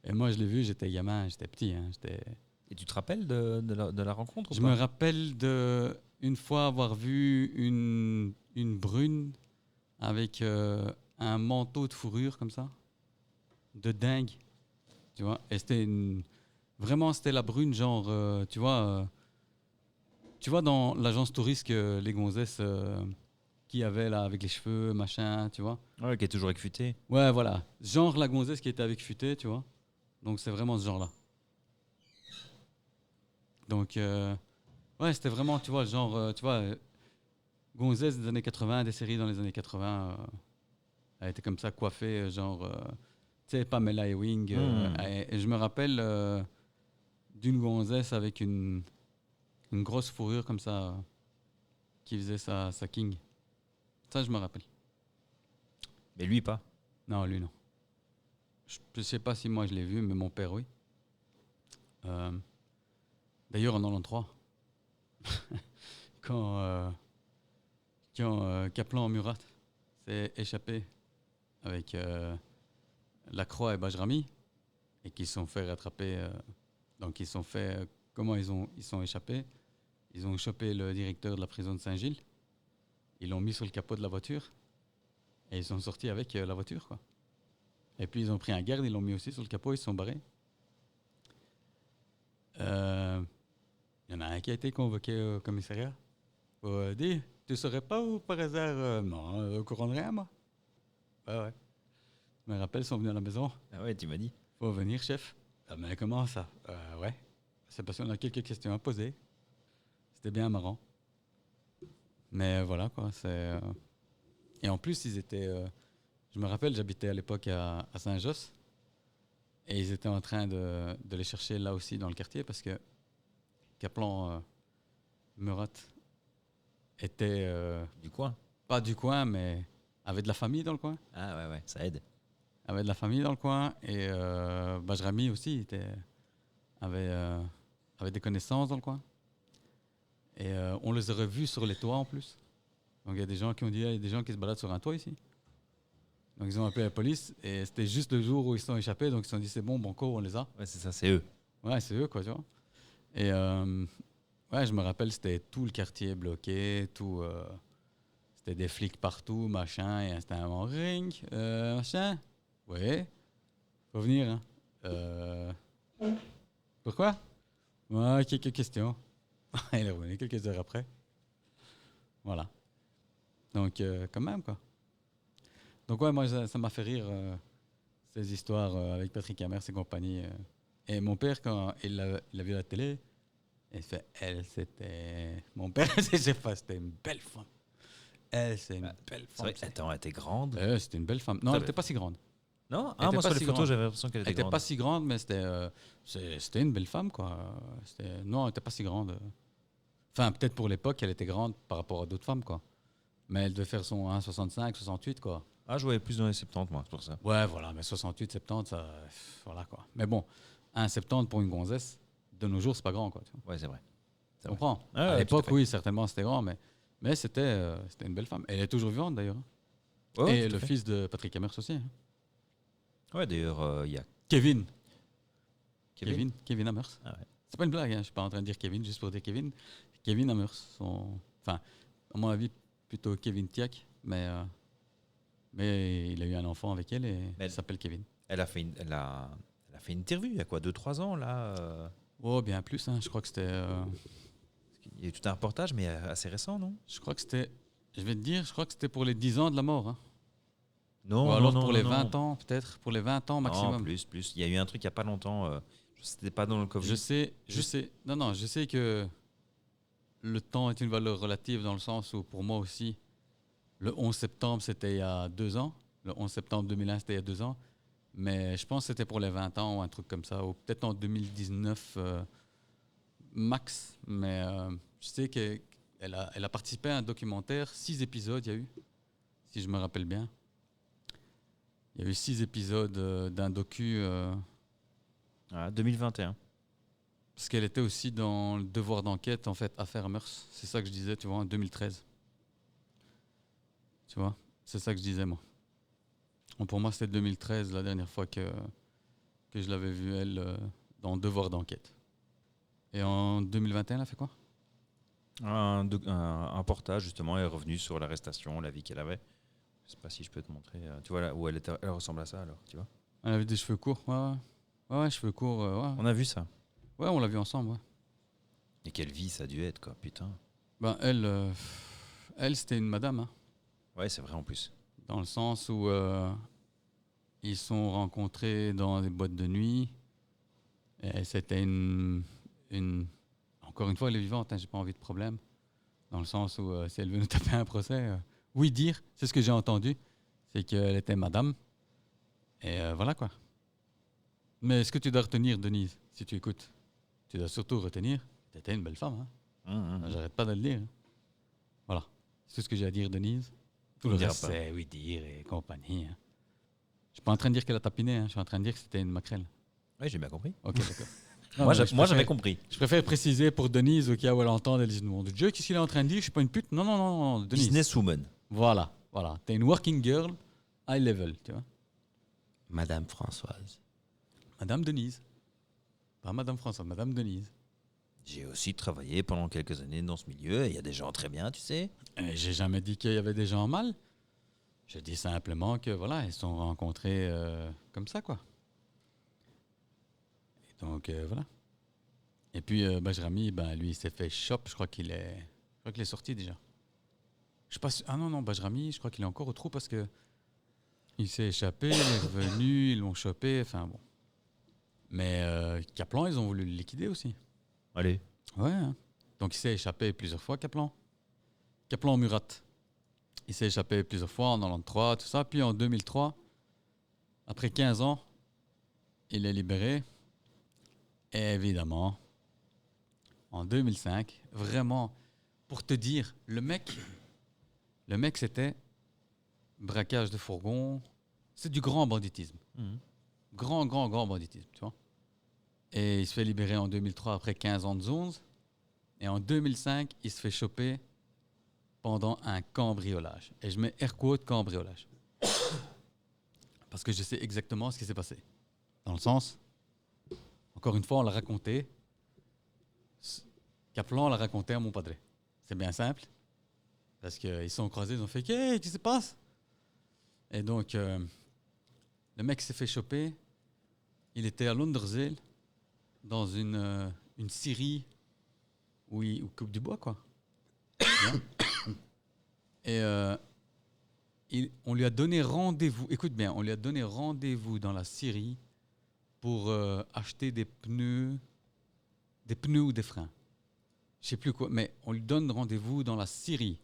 Et moi, je l'ai vu, j'étais gamin, j'étais petit. Hein, Et tu te rappelles de la rencontre ou Je pas? me rappelle de une fois avoir vu une brune avec un manteau de fourrure comme ça, de dingue, tu vois. Et vraiment, c'était la brune, genre, tu vois, dans l'agence touriste que les gonzesses qui avaient là avec les cheveux, machin, tu vois. Ouais, qui est toujours exfuté. Ouais, voilà. Genre la gonzesse qui était avec futé, tu vois. Donc c'est vraiment ce genre-là. Donc, ouais, c'était vraiment, tu vois, genre, tu vois, gonzesse des années 80, des séries dans les années 80. Elle était comme ça, coiffée, genre, tu sais, Pamela Ewing. Et je me rappelle d'une gonzesse avec une grosse fourrure comme ça, qui faisait sa king. Ça, je me rappelle. Mais lui, pas. Non, lui, non. Je ne sais pas si moi je l'ai vu, mais mon père, oui. D'ailleurs, en 93, quand Kaplan Murat s'est échappé avec Lacroix et Bajrami, et qu'ils se sont fait rattraper. Donc, ils se sont fait. Comment ils sont échappés? Ils ont chopé le directeur de la prison de Saint-Gilles. Ils l'ont mis sur le capot de la voiture. Et ils sont sortis avec la voiture, quoi. Et puis, ils ont pris un garde, ils l'ont mis aussi sur le capot, ils se sont barrés. Il y en a un qui a été convoqué au commissariat. Dis, tu saurais pas où par hasard non, au courant de rien, moi. Ouais. Je me rappelle, ils sont venus à la maison. Ah ouais, tu m'as dit. Faut venir, chef. Ah, mais comment ça? Ouais. C'est parce qu'on a quelques questions à poser. C'était bien marrant. Mais voilà, quoi. Et en plus, ils étaient. Je me rappelle, j'habitais à l'époque à Saint-Josse. Et ils étaient en train de les chercher là aussi dans le quartier parce que Kaplan Murat était. Du coin. Pas du coin, mais avait de la famille dans le coin. Ah ouais, ça aide. Avait de la famille dans le coin. Et Bajrami aussi avait des connaissances dans le coin. Et on les aurait vus sur les toits en plus. Donc il y a des gens qui ont dit il y a des gens qui se baladent sur un toit ici. Donc ils ont appelé la police et c'était juste le jour où ils se sont échappés. Donc ils se sont dit c'est bon, banco, on les a. Ouais, c'est ça, c'est eux. Ouais, c'est eux, quoi, tu vois. Et ouais, je me rappelle, c'était tout le quartier bloqué, tout. C'était des flics partout, machin, et c'était un moment, ring, machin. Ouais, faut venir, hein. Pourquoi? Ouais, quelques questions. Il est revenu quelques heures après. Voilà. Donc, quand même, quoi. Donc, ouais, moi, ça m'a fait rire, ces histoires avec Patrick Hamers et compagnie. Et mon père, quand il l'a vu à la télé, il fait, elle, c'était... Mon père, c'était une belle femme. Elle, c'est une belle C'est femme. vrai, attends, elle était grande. C'était une belle femme. Non, elle n'était pas si grande. Non? Elle était Moi pas sur les si photos, grande. j'avais l'impression qu'elle Elle était n'était grande. pas si grande, mais c'était une belle femme, quoi. Non, elle n'était pas si grande. Enfin, peut-être pour l'époque, elle était grande par rapport à d'autres femmes, quoi. Mais elle devait faire son 1,65, 68, quoi. Ah, je voyais plus dans les 70, moi, c'est pour ça. Ouais, voilà, mais 68, 70, ça, voilà, quoi. Mais bon, 1,70 pour une gonzesse, de nos jours, c'est pas grand, quoi. Tu Ouais, c'est vrai. Tu comprends? Ah, À ouais, l'époque, tout à fait. oui, certainement, c'était grand, mais c'était une belle femme. Elle est toujours vivante, d'ailleurs. Ouais, Et tout à le fait. fils de Patrick Hamers aussi. Hein. Ouais, d'ailleurs, il y a Kevin Kevin. Hamers. Ah ouais. C'est pas une blague, hein. Je suis pas en train de dire Kevin juste pour dire Kevin. Kevin Hamers. Enfin, à mon avis, plutôt Kevin Tiak, mais il a eu un enfant avec elle et Mais il s'appelle Kevin. Elle a fait elle a fait une interview il y a quoi, 2-3 ans, là Oh, bien plus, hein. Je crois que c'était. Il y a eu tout un reportage, mais assez récent, non? Je crois que c'était. Je vais te dire, je crois que c'était pour les 10 ans de la mort. Hein. Non, Ou non, alors non, pour non, les non. 20 ans, peut-être. Pour les 20 ans maximum. Non, plus. Il y a eu un truc il n'y a pas longtemps. C'était pas dans le Covid. Je sais. Non, je sais que le temps est une valeur relative dans le sens où, pour moi aussi, le 11 septembre, c'était il y a 2 ans. Le 11 septembre 2001, c'était il y a 2 ans. Mais je pense que c'était pour les 20 ans ou un truc comme ça. Ou peut-être en 2019 max. Mais je sais qu'elle a participé à un documentaire. 6 épisodes, il y a eu, si je me rappelle bien. Il y a eu 6 épisodes d'un docu, 2021. parce qu'elle était aussi dans le devoir d'enquête, en fait, Affaire Mœurs. C'est ça que je disais, tu vois, en 2013. Tu vois, c'est ça que je disais, moi. Bon, pour moi, c'était 2013, la dernière fois que je l'avais vue, elle, dans Devoir d'enquête. Et en 2021, elle a fait quoi? Un portage, justement, est revenu sur l'arrestation, la vie qu'elle avait. Je sais pas si je peux te montrer. Tu vois là où elle ressemble à ça, alors, tu vois. Elle avait des cheveux courts, ouais. Ouais, cheveux courts, ouais. On a vu ça. Ouais, on l'a vu ensemble, ouais. Et quelle vie ça a dû être, quoi, putain. Ben, elle c'était une madame, hein, Ouais, c'est vrai en plus. dans le sens où ils se sont rencontrés dans des boîtes de nuit. Et c'était encore une fois, elle est vivante, hein, j'ai pas envie de problème. Dans le sens où si elle veut nous taper un procès, oui, dire, c'est ce que j'ai entendu, c'est qu'elle était madame. Et voilà quoi. Mais ce que tu dois retenir, Denise, si tu écoutes, tu dois surtout retenir que tu étais une belle femme. Hein. J'arrête pas de le dire. Hein. Voilà. C'est tout ce que j'ai à dire, Denise. Tout le On dira reste, pas. c'est oui dire et compagnie. Hein. Je suis pas en train de dire qu'elle a tapiné, hein. Je suis en train de dire que c'était une maquerelle. Oui, j'ai bien compris. Ok, d'accord. Non, Moi, mais j'avais compris. je préfère préciser pour Denise, au cas où elle entend, elle dit non, Dieu, qu'est-ce qu'il est en train de dire? Je suis pas une pute. Non, Denise. Businesswoman. Voilà. T'es une working girl, high level, tu vois. Madame Françoise. Madame Denise. Pas Madame Françoise, Madame Denise. J'ai aussi travaillé pendant quelques années dans ce milieu et il y a des gens très bien, tu sais. J'ai jamais dit qu'il y avait des gens mal. Je dis simplement que voilà, ils se sont rencontrés comme ça, quoi. Et donc voilà. Et puis Bajrami, lui, il s'est fait chop. Je crois qu'il est sorti déjà. Je sais pas. Ah non, Bajrami, je crois qu'il est encore au trou parce que il s'est échappé, il est revenu, ils l'ont chopé. Enfin bon. Mais Kaplan, ils ont voulu le liquider aussi. Allez. Ouais. Hein. Donc il s'est échappé plusieurs fois, Kaplan. Kaplan Murat. Il s'est échappé plusieurs fois en 93, tout ça. Puis en 2003, après 15 ans, il est libéré. Et évidemment, en 2005, vraiment, pour te dire, le mec c'était braquage de fourgon. C'est du grand banditisme. Grand banditisme, tu vois. Et il se fait libérer en 2003 après 15 ans de zones. Et en 2005, il se fait choper pendant un cambriolage. Et je mets air quote cambriolage. Parce que je sais exactement ce qui s'est passé. Dans le sens, encore une fois, on l'a raconté. Kaplan l'a raconté à mon padré. C'est bien simple. Parce qu'ils se sont croisés, ils ont fait qu'est-ce qui se passe? Et donc, le mec s'est fait choper. Il était à Londerzeel, dans une scierie où il coupe du bois, quoi. Et on lui a donné rendez-vous. Écoute bien, on lui a donné rendez-vous dans la scierie pour acheter des pneus ou des freins. Je sais plus quoi, mais on lui donne rendez-vous dans la scierie.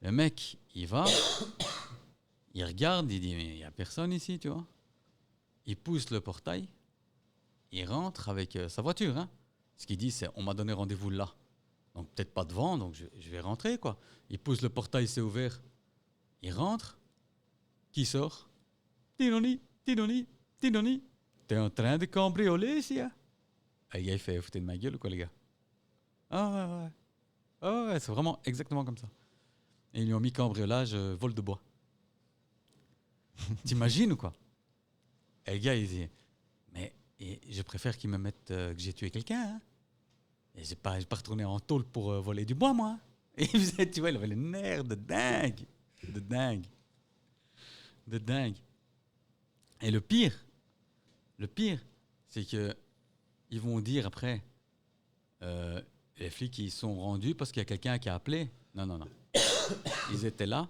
Le mec, il va, il regarde, il dit mais il y a personne ici, tu vois. Il pousse le portail, il rentre avec sa voiture. Hein. Ce qu'il dit, c'est on m'a donné rendez-vous là. Donc peut-être pas devant, donc je vais rentrer, quoi. Il pousse le portail, c'est ouvert. Il rentre. Qui sort? Tidoni. T'es en train de cambrioler ici, hein? Et le gars, il fait foutez de ma gueule ou quoi, les gars? Ah ouais, c'est vraiment exactement comme ça. Et ils lui ont mis cambriolage, vol de bois. T'imagines ou quoi? Et le gars, il dit mais je préfère qu'ils me mettent que j'ai tué quelqu'un, hein? Et j'ai pas retourné en tôle pour voler du bois, moi. Et il faisait, tu vois, il avait les nerfs de dingue. Et le pire, c'est que ils vont dire après, les flics, ils sont rendus parce qu'il y a quelqu'un qui a appelé. Non. Ils étaient là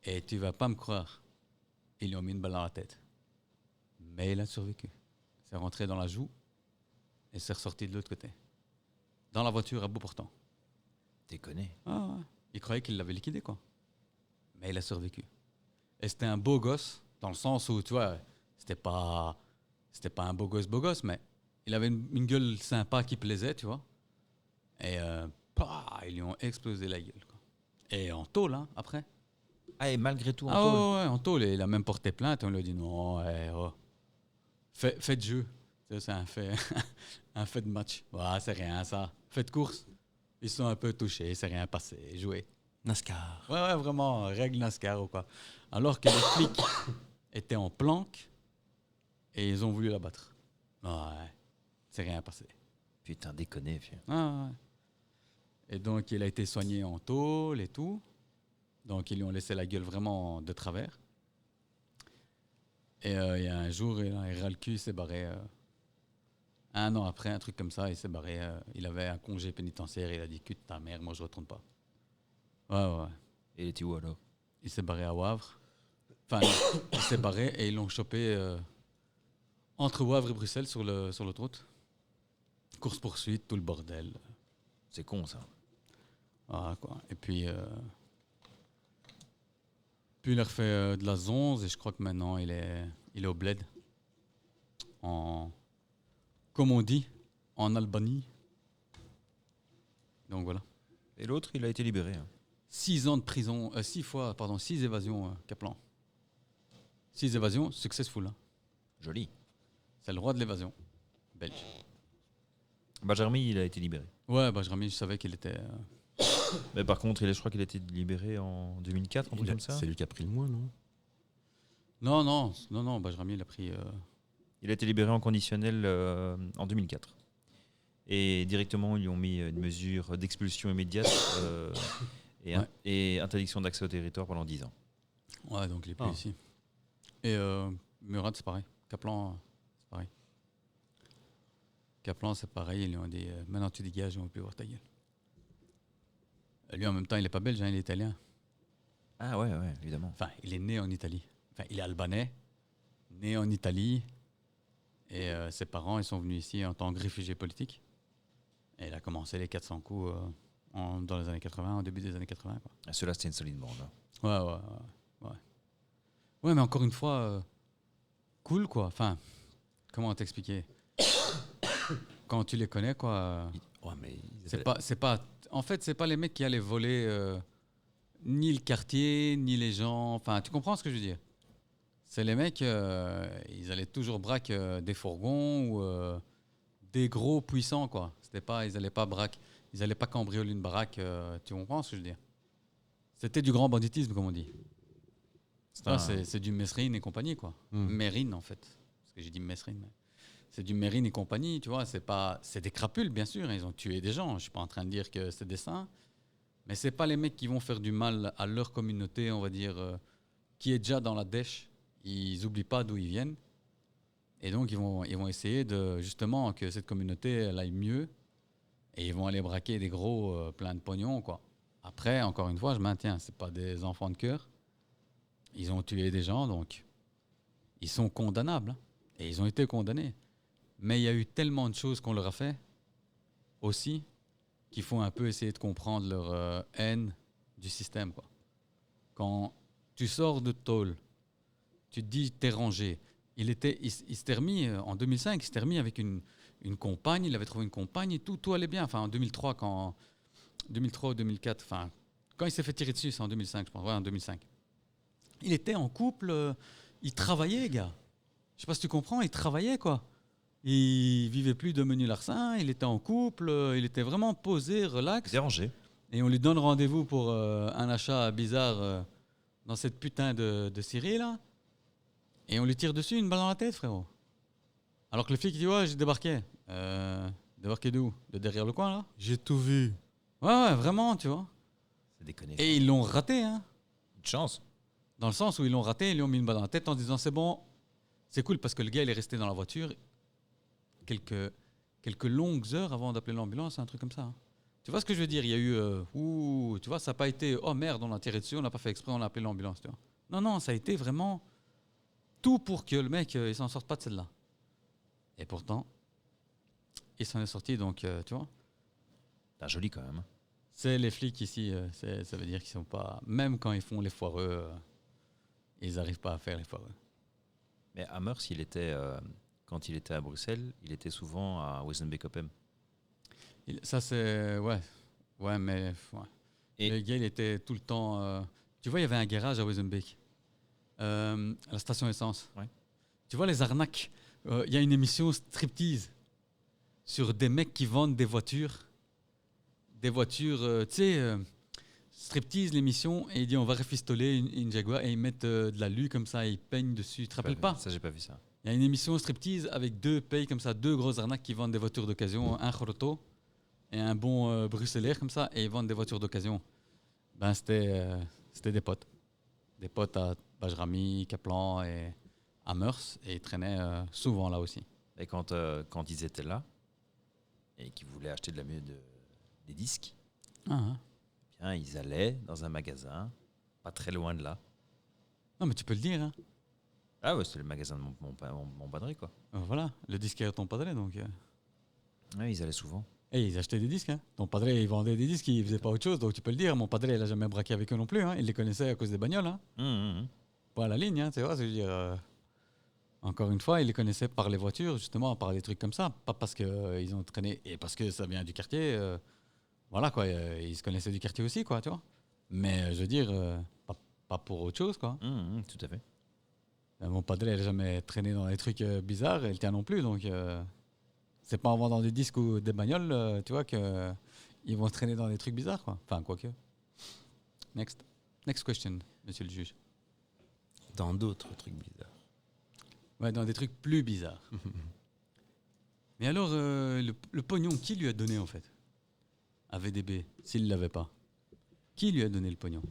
et tu vas pas me croire. Ils lui ont mis une balle dans la tête. Mais il a survécu. C'est rentré dans la joue et c'est ressorti de l'autre côté. Dans la voiture à bout portant. Déconné. Ah ouais. Il croyait qu'il l'avait liquidé, quoi. Mais il a survécu. Et c'était un beau gosse, dans le sens où, tu vois, c'était pas un beau gosse, mais il avait une gueule sympa qui plaisait, tu vois. Et ils lui ont explosé la gueule, quoi. Et en tôle, hein, après. Ah, et malgré tout, en Ah tôle. ouais, en tôle. Il a même porté plainte. On lui a dit non, fais de jeu. C'est un fait, un fait de match. Ouais, c'est rien ça. Fait de course. Ils sont un peu touchés, c'est rien passé. Jouer. NASCAR. Ouais, vraiment, règle NASCAR ou quoi. Alors que les flics étaient en planque et ils ont voulu la battre. Ouais, c'est rien passé. Putain, déconné, vieux. Ah, ouais. Et donc, il a été soigné en tôle et tout. Donc, ils lui ont laissé la gueule vraiment de travers. Et il y a un jour, il a ras le cul, il s'est barré. 1 an après, un truc comme ça, il s'est barré. Il avait un congé pénitentiaire, il a dit, cul de ta mère, moi je retourne pas. Ouais. Et il était où alors? Il s'est barré à Wavre. Enfin, non, il s'est barré et ils l'ont chopé entre Wavre et Bruxelles sur l'autoroute. Course-poursuite, tout le bordel. C'est con, ça. Voilà, quoi. Et puis il a refait de la zonze et je crois que maintenant il est au bled. Comme on dit, en Albanie. Donc voilà. Et l'autre, il a été libéré. Hein. 6 ans de prison, 6 évasions, Kaplan. 6 évasions, successful. Hein. Joli. C'est le roi de l'évasion. Belge. Benjamin, il a été libéré. Ouais, Benjamin, je savais qu'il était. Mais par contre, je crois qu'il a été libéré en 2004, un truc comme ça. C'est lui qui a pris le moins, non? Non, Benjamin, il a pris. Il a été libéré en conditionnel en 2004. Et directement, ils lui ont mis une mesure d'expulsion immédiate et interdiction d'accès au territoire pendant 10 ans. Ouais, donc il est plus ici. Et Murat, c'est pareil. Kaplan, c'est pareil. Kaplan, c'est pareil. Ils lui ont dit maintenant tu dégages, on ne veut plus voir ta gueule. Lui, en même temps, il n'est pas belge, hein, il est italien. Ah ouais, évidemment. Enfin, il est né en Italie. Enfin, il est albanais, né en Italie. Et ses parents, ils sont venus ici en tant que réfugiés politiques. Et il a commencé les 400 coups dans les années 80, au début des années 80. Quoi. Ah, ceux-là, c'était une solide bande. Hein. Ouais. Ouais, mais encore une fois, cool, quoi. Enfin, comment t'expliquer? Quand tu les connais, quoi. Ouais, mais C'est pas. En fait, c'est pas les mecs qui allaient voler ni le quartier, ni les gens. Enfin, tu comprends ce que je veux dire? C'est les mecs, ils allaient toujours braquer des fourgons ou des gros puissants, quoi. C'était pas, ils allaient pas cambrioler une baraque. Tu comprends ce que je veux dire? C'était du grand banditisme, comme on dit. C'est du Mesrine et compagnie, quoi. Mérine, en fait. Parce que j'ai dit Mesrine, mais c'est du Mérine et compagnie, tu vois. C'est des crapules, bien sûr. Ils ont tué des gens. Je suis pas en train de dire que c'est des saints. Mais c'est pas les mecs qui vont faire du mal à leur communauté, on va dire, qui est déjà dans la dèche. Ils oublient pas d'où ils viennent. Et donc, ils vont essayer de, justement, que cette communauté elle aille mieux. Et ils vont aller braquer des gros plein de pognon, quoi. Après, encore une fois, je maintiens, c'est pas des enfants de cœur. Ils ont tué des gens, donc ils sont condamnables. Hein. Et ils ont été condamnés. Mais il y a eu tellement de choses qu'on leur a fait aussi qu'il faut un peu essayer de comprendre leur haine du système, quoi. Quand tu sors de tôle, tu te dis t'es rangé. Il s'était remis en 2005, il s'était remis avec une compagne, il avait trouvé une compagne et tout allait bien. Enfin en 2003 ou 2004, enfin quand il s'est fait tirer dessus, c'est en 2005 je pense, ouais en 2005. Il était en couple, il travaillait, gars. Je sais pas si tu comprends, il travaillait, quoi. Il vivait plus de menu larcin, il était en couple, il était vraiment posé, relax. Dérangé. Et on lui donne rendez-vous pour un achat bizarre dans cette putain de Syrie, là. Et on lui tire dessus une balle dans la tête, frérot. Alors que le flic, il dit, ouais, j'ai débarqué. Débarqué d'où? De derrière le coin, là? J'ai tout vu. Ouais, vraiment, tu vois. C'est déconné. Et ils l'ont raté, hein. Une chance. Dans le sens où ils l'ont raté, ils lui ont mis une balle dans la tête en disant, c'est bon. C'est cool parce que le gars, il est resté dans la voiture quelques longues heures avant d'appeler l'ambulance, un truc comme ça. Hein. Tu vois ce que je veux dire? Il y a eu... tu vois, ça n'a pas été... Oh merde, on a tiré dessus, on n'a pas fait exprès, on a appelé l'ambulance. Tu vois. Non, ça a été vraiment tout pour que le mec, il s'en sorte pas de celle-là. Et pourtant, il s'en est sorti, donc, tu vois. C'est joli quand même. C'est les flics ici, ça veut dire qu'ils sont pas... Même quand ils font les foireux, ils n'arrivent pas à faire les foireux. Mais Hammers, quand il était à Bruxelles, il était souvent à Wezenbeek-Oppem. Ça, c'est... Ouais, mais... Ouais. Et le gars, il était tout le temps... Tu vois, il y avait un garage à Wezenbeek, à la station essence. Ouais. Tu vois les arnaques. Il y a une émission striptease sur des mecs qui vendent des voitures. Des voitures, tu sais, striptease l'émission, et il dit on va refistoler une Jaguar, et ils mettent de l'alu comme ça, et ils peignent dessus. Tu te rappelles pas? Ça, j'ai pas vu ça. Il y a une émission striptease avec deux pays comme ça, deux grosses arnaques qui vendent des voitures d'occasion, un Choroto et un bon bruxellaire comme ça, et ils vendent des voitures d'occasion. Ben c'était des potes. Des potes à Bajrami, Kaplan et Amers, et ils traînaient souvent là aussi. Et quand ils étaient là et qu'ils voulaient acheter des disques, Ah. bien, ils allaient dans un magasin, pas très loin de là. Non mais tu peux le dire, hein. Ah ouais, c'était le magasin de mon padré, quoi. Voilà, le disquaire de ton padré, donc... Ouais, ils allaient souvent. Et ils achetaient des disques, hein. Ton padré, il vendait des disques, il faisait pas autre chose, donc tu peux le dire. Mon padré, il a jamais braqué avec eux non plus, hein. Il les connaissait à cause des bagnoles, hein. Pas à la ligne, hein, tu vois, c'est dire... Encore une fois, il les connaissait par les voitures, justement, par des trucs comme ça. Pas parce qu'ils ont traîné, et parce que ça vient du quartier. Voilà, quoi, ils se connaissaient du quartier aussi, quoi, tu vois. Mais, je veux dire, pas pour autre chose, quoi. Tout à fait. Mon padré, il n'a jamais traîné dans des trucs bizarres, et le tien non plus, donc... c'est pas en vendant des disques ou des bagnoles, tu vois, qu'ils vont traîner dans des trucs bizarres, quoi. Enfin, quoique. Next. Next question, monsieur le juge. Dans d'autres trucs bizarres. Ouais, dans des trucs plus bizarres. Mais alors, le pognon, qui lui a donné, en fait, à VDB, s'il l'avait pas? Qui lui a donné le pognon?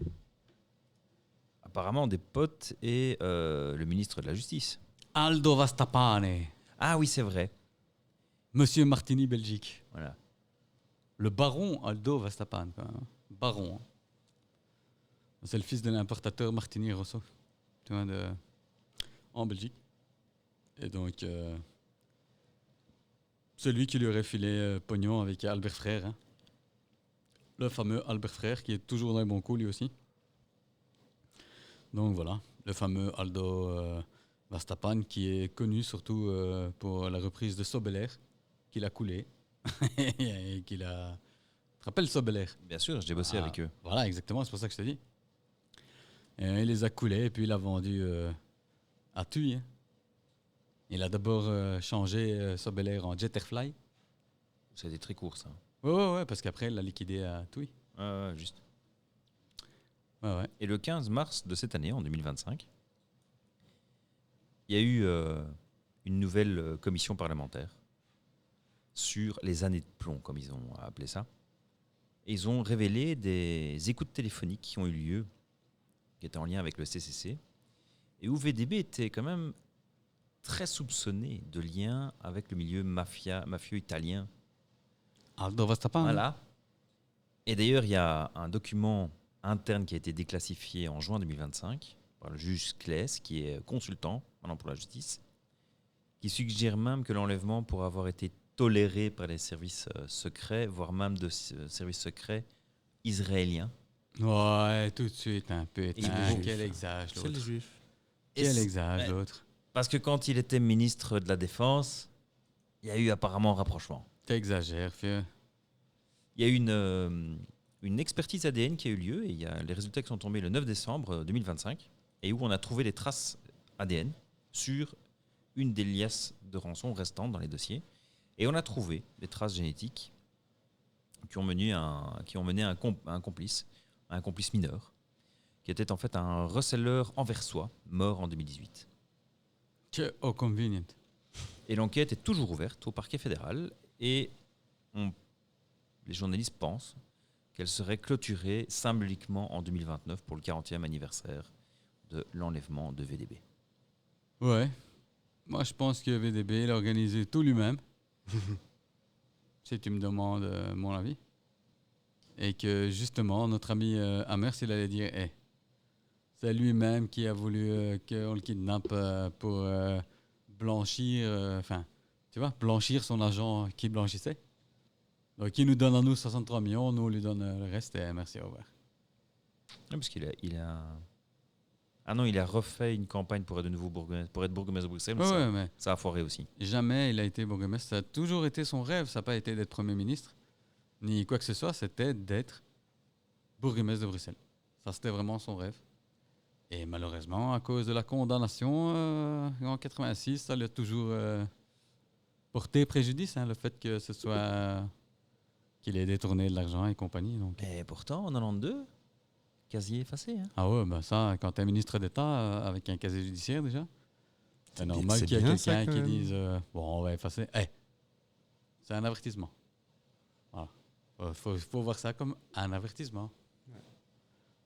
Apparemment, des potes et le ministre de la Justice. Aldo Vastapane, Ah oui, c'est vrai. monsieur Martini, Belgique. Voilà. Le baron Aldo Vastapane, quoi, hein. Baron. Hein. C'est le fils de l'importateur Martini Rosso, tu vois, en Belgique. Et donc, c'est lui qui lui aurait filé pognon avec Albert Frère. Hein. Le fameux Albert Frère, qui est toujours dans les bons coups, lui aussi. Donc voilà, le fameux Aldo Vastapane, qui est connu surtout pour la reprise de Sobelair, qu'il a coulé. Et qu'il a... Tu te rappelles Sobelair? Bien sûr, j'ai bossé avec eux. Voilà, exactement, c'est pour ça que je te dis. Et il les a coulés, et puis il a vendu à TUI. Hein. Il a d'abord changé Sobelair en Jetterfly. C'était très court, ça. Ouais, parce qu'après, il l'a liquidé à TUI. Ouais, juste. Ouais. Et le 15 mars de cette année, en 2025, il y a eu une nouvelle commission parlementaire sur les années de plomb, comme ils ont appelé ça. Et ils ont révélé des écoutes téléphoniques qui ont eu lieu, qui étaient en lien avec le CCC, et où VDB était quand même très soupçonné de lien avec le milieu mafieux italien. Aldo Vastapane. Voilà. Et d'ailleurs, il y a un document interne qui a été déclassifié en juin 2025 par le juge Claes, qui est consultant maintenant pour la justice, qui suggère même que l'enlèvement pourrait avoir été toléré par les services secrets, voire même de services secrets israéliens. Ouais, tout de suite, un peu Et éteint. juif. Quel exage, C'est le l'autre. juif. Quel exage, l'autre. Parce que quand il était ministre de la Défense, il y a eu apparemment un rapprochement. T'exagères, vieux. Il y a eu une expertise ADN qui a eu lieu, et il y a les résultats qui sont tombés le 9 décembre 2025, et où on a trouvé des traces ADN sur une des liasses de rançon restantes dans les dossiers. Et on a trouvé des traces génétiques qui ont mené un complice mineur, qui était en fait un receleur anversois, mort en 2018. Que convenient. Et l'enquête est toujours ouverte au parquet fédéral, et les journalistes pensent qu'elle serait clôturée symboliquement en 2029 pour le 40e anniversaire de l'enlèvement de VDB. Ouais. Moi, je pense que VDB, il a organisé tout lui-même. Si tu me demandes mon avis. Et que, justement, notre ami Amers, il allait dire c'est lui-même qui a voulu qu'on le kidnappe pour blanchir, blanchir son argent qui blanchissait. Donc, il nous donne à nous 63 millions, nous, on lui donne le reste, et merci, au revoir. Non, parce qu'il a refait une campagne pour être bourgmestre de Bruxelles, mais Mais ça a foiré aussi. jamais il a été bourgmestre. Ça a toujours été son rêve. Ça n'a pas été d'être Premier ministre, ni quoi que ce soit. C'était d'être bourgmestre de Bruxelles. Ça, c'était vraiment son rêve. Et malheureusement, à cause de la condamnation en 86, ça lui a toujours porté préjudice, hein, le fait que ce soit qu'il ait détourné de l'argent et compagnie. Donc. Et pourtant, en 92, casier effacé. Hein. Ah ouais, ben ça, quand tu es ministre d'État avec un casier judiciaire déjà, c'est normal c'est qu'il y ait bien, ça, quelqu'un quand qui même. dise bon, on va effacer. C'est un avertissement. Voilà. Faut voir ça comme un avertissement.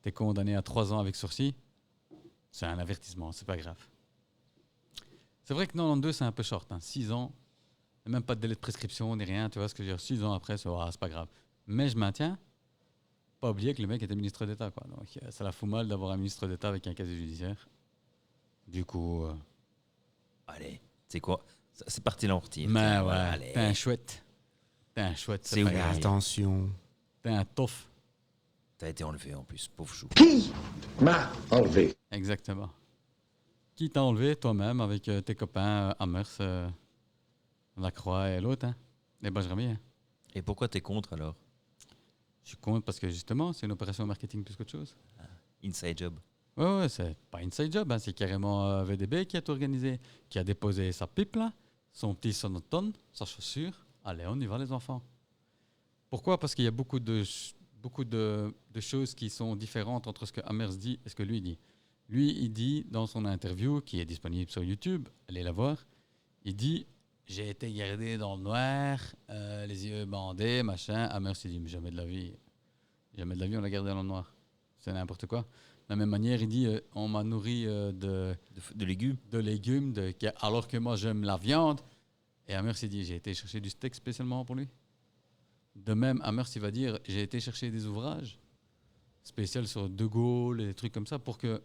Tu es condamné à 3 ans avec sursis, c'est un avertissement, c'est pas grave. C'est vrai que 92, c'est un peu short. 6 ans, il n'y a même pas de délai de prescription ni rien. Tu vois ce que je veux dire? 6 ans après, c'est pas grave. Mais je maintiens, pas oublier que le mec était ministre d'État. Quoi. Donc, ça la fout mal d'avoir un ministre d'État avec un casier judiciaire. Du coup. Allez, c'est quoi? C'est parti l'enrtir. Mais ouais, Voilà, allez. t'es un chouette. T'es un chouette. C'est pas où? grave. Attention. T'es un tof. T'as été enlevé en plus, pauvre chou. Qui m'a enlevé? Exactement. Qui t'a enlevé toi-même avec tes copains Amers, Lacroix et l'autre, hein? Les Benjamin. Hein? Et pourquoi t'es contre alors? Je suis contre parce que justement, c'est une opération marketing plus qu'autre chose. Inside job. Ouais, c'est pas inside job, hein, c'est carrément VDB qui a tout organisé, qui a déposé sa pipe là, son petit sonotone, sa chaussure. Allez, on y va les enfants. Pourquoi? Parce qu'il y a beaucoup de choses qui sont différentes entre ce que Amers dit et ce que lui dit. Lui, il dit dans son interview, qui est disponible sur YouTube, allez la voir, il dit « J'ai été gardé dans le noir, les yeux bandés, machin. » Amers, il dit « Mais jamais de la vie, on l'a gardé dans le noir. C'est n'importe quoi. » De la même manière, il dit on m'a nourri de légumes. de légumes, alors que moi j'aime la viande. Et Amers, il dit j'ai été chercher du steak spécialement pour lui. De même, Amers, il va dire j'ai été chercher des ouvrages spéciaux sur De Gaulle et des trucs comme ça pour qu'il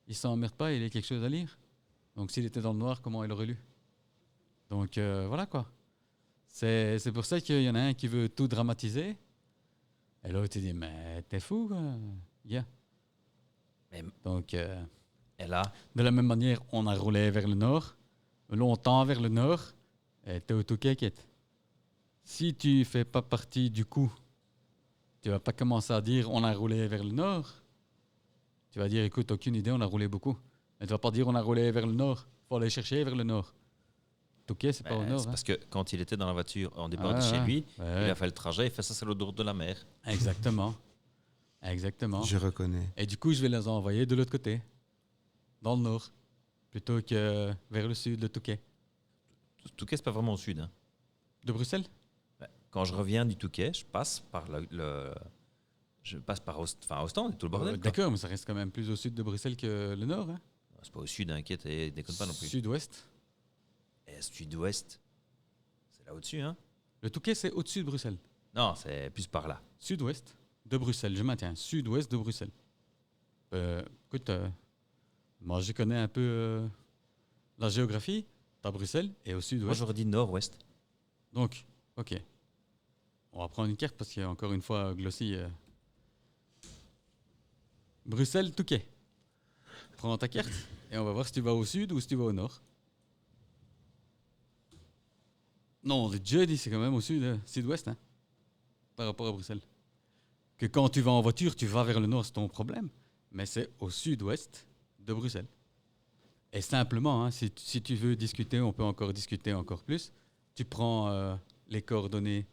ne s'emmerde pas et il ait quelque chose à lire. Donc s'il était dans le noir, comment il aurait lu? Donc voilà quoi. C'est pour ça qu'il y en a un qui veut tout dramatiser. Et l'autre, il dit mais t'es fou quoi. Yeah. Mais- Donc, Et là, de la même manière, on a roulé vers le nord, longtemps vers le nord, et t'es au Touquet, quête. Si tu fais pas partie du coup, tu vas pas commencer à dire on a roulé vers le nord. Tu vas dire écoute, aucune idée, on a roulé beaucoup. Mais tu vas pas dire on a roulé vers le nord. Faut aller chercher vers le nord. Touquet, c'est pas au nord. c'est Hein. parce que quand il était dans la voiture en départ de Ouais, chez ouais. lui, Ouais. il a fait le trajet, il fait ça sur le dos de la mer. Exactement. Exactement. Je reconnais. Et du coup, je vais les envoyer de l'autre côté, dans le nord, plutôt que vers le sud, le Touquet. Touquet, c'est pas vraiment au sud. Hein. De Bruxelles? Quand je reviens du Touquet, je passe par je passe par Ostende et tout le bordel. quoi. D'accord, mais ça reste quand même plus au sud de Bruxelles que le nord. Hein. C'est pas au sud, inquiète, et déconne pas non plus. Sud-ouest. Et sud-ouest, c'est là au-dessus, hein? Le Touquet, c'est au-dessus de Bruxelles. Non, c'est plus par là. Sud-ouest de Bruxelles, je maintiens. Sud-ouest de Bruxelles. Écoute, moi je connais un peu la géographie. T'as Bruxelles et au Moi, sud-ouest. j'aurais dit nord-ouest. Donc, ok. On va prendre une carte parce qu'il y a encore une fois Glossy. Bruxelles, Touquet. Prends ta carte et on va voir si tu vas au sud ou si tu vas au nord. Non, le jeudi, c'est quand même au sud, sud-ouest, hein, par rapport à Bruxelles. Que quand tu vas en voiture, tu vas vers le nord, c'est ton problème. Mais c'est au sud-ouest de Bruxelles. Et simplement, hein, si tu veux discuter, on peut encore discuter encore plus. Tu prends les coordonnées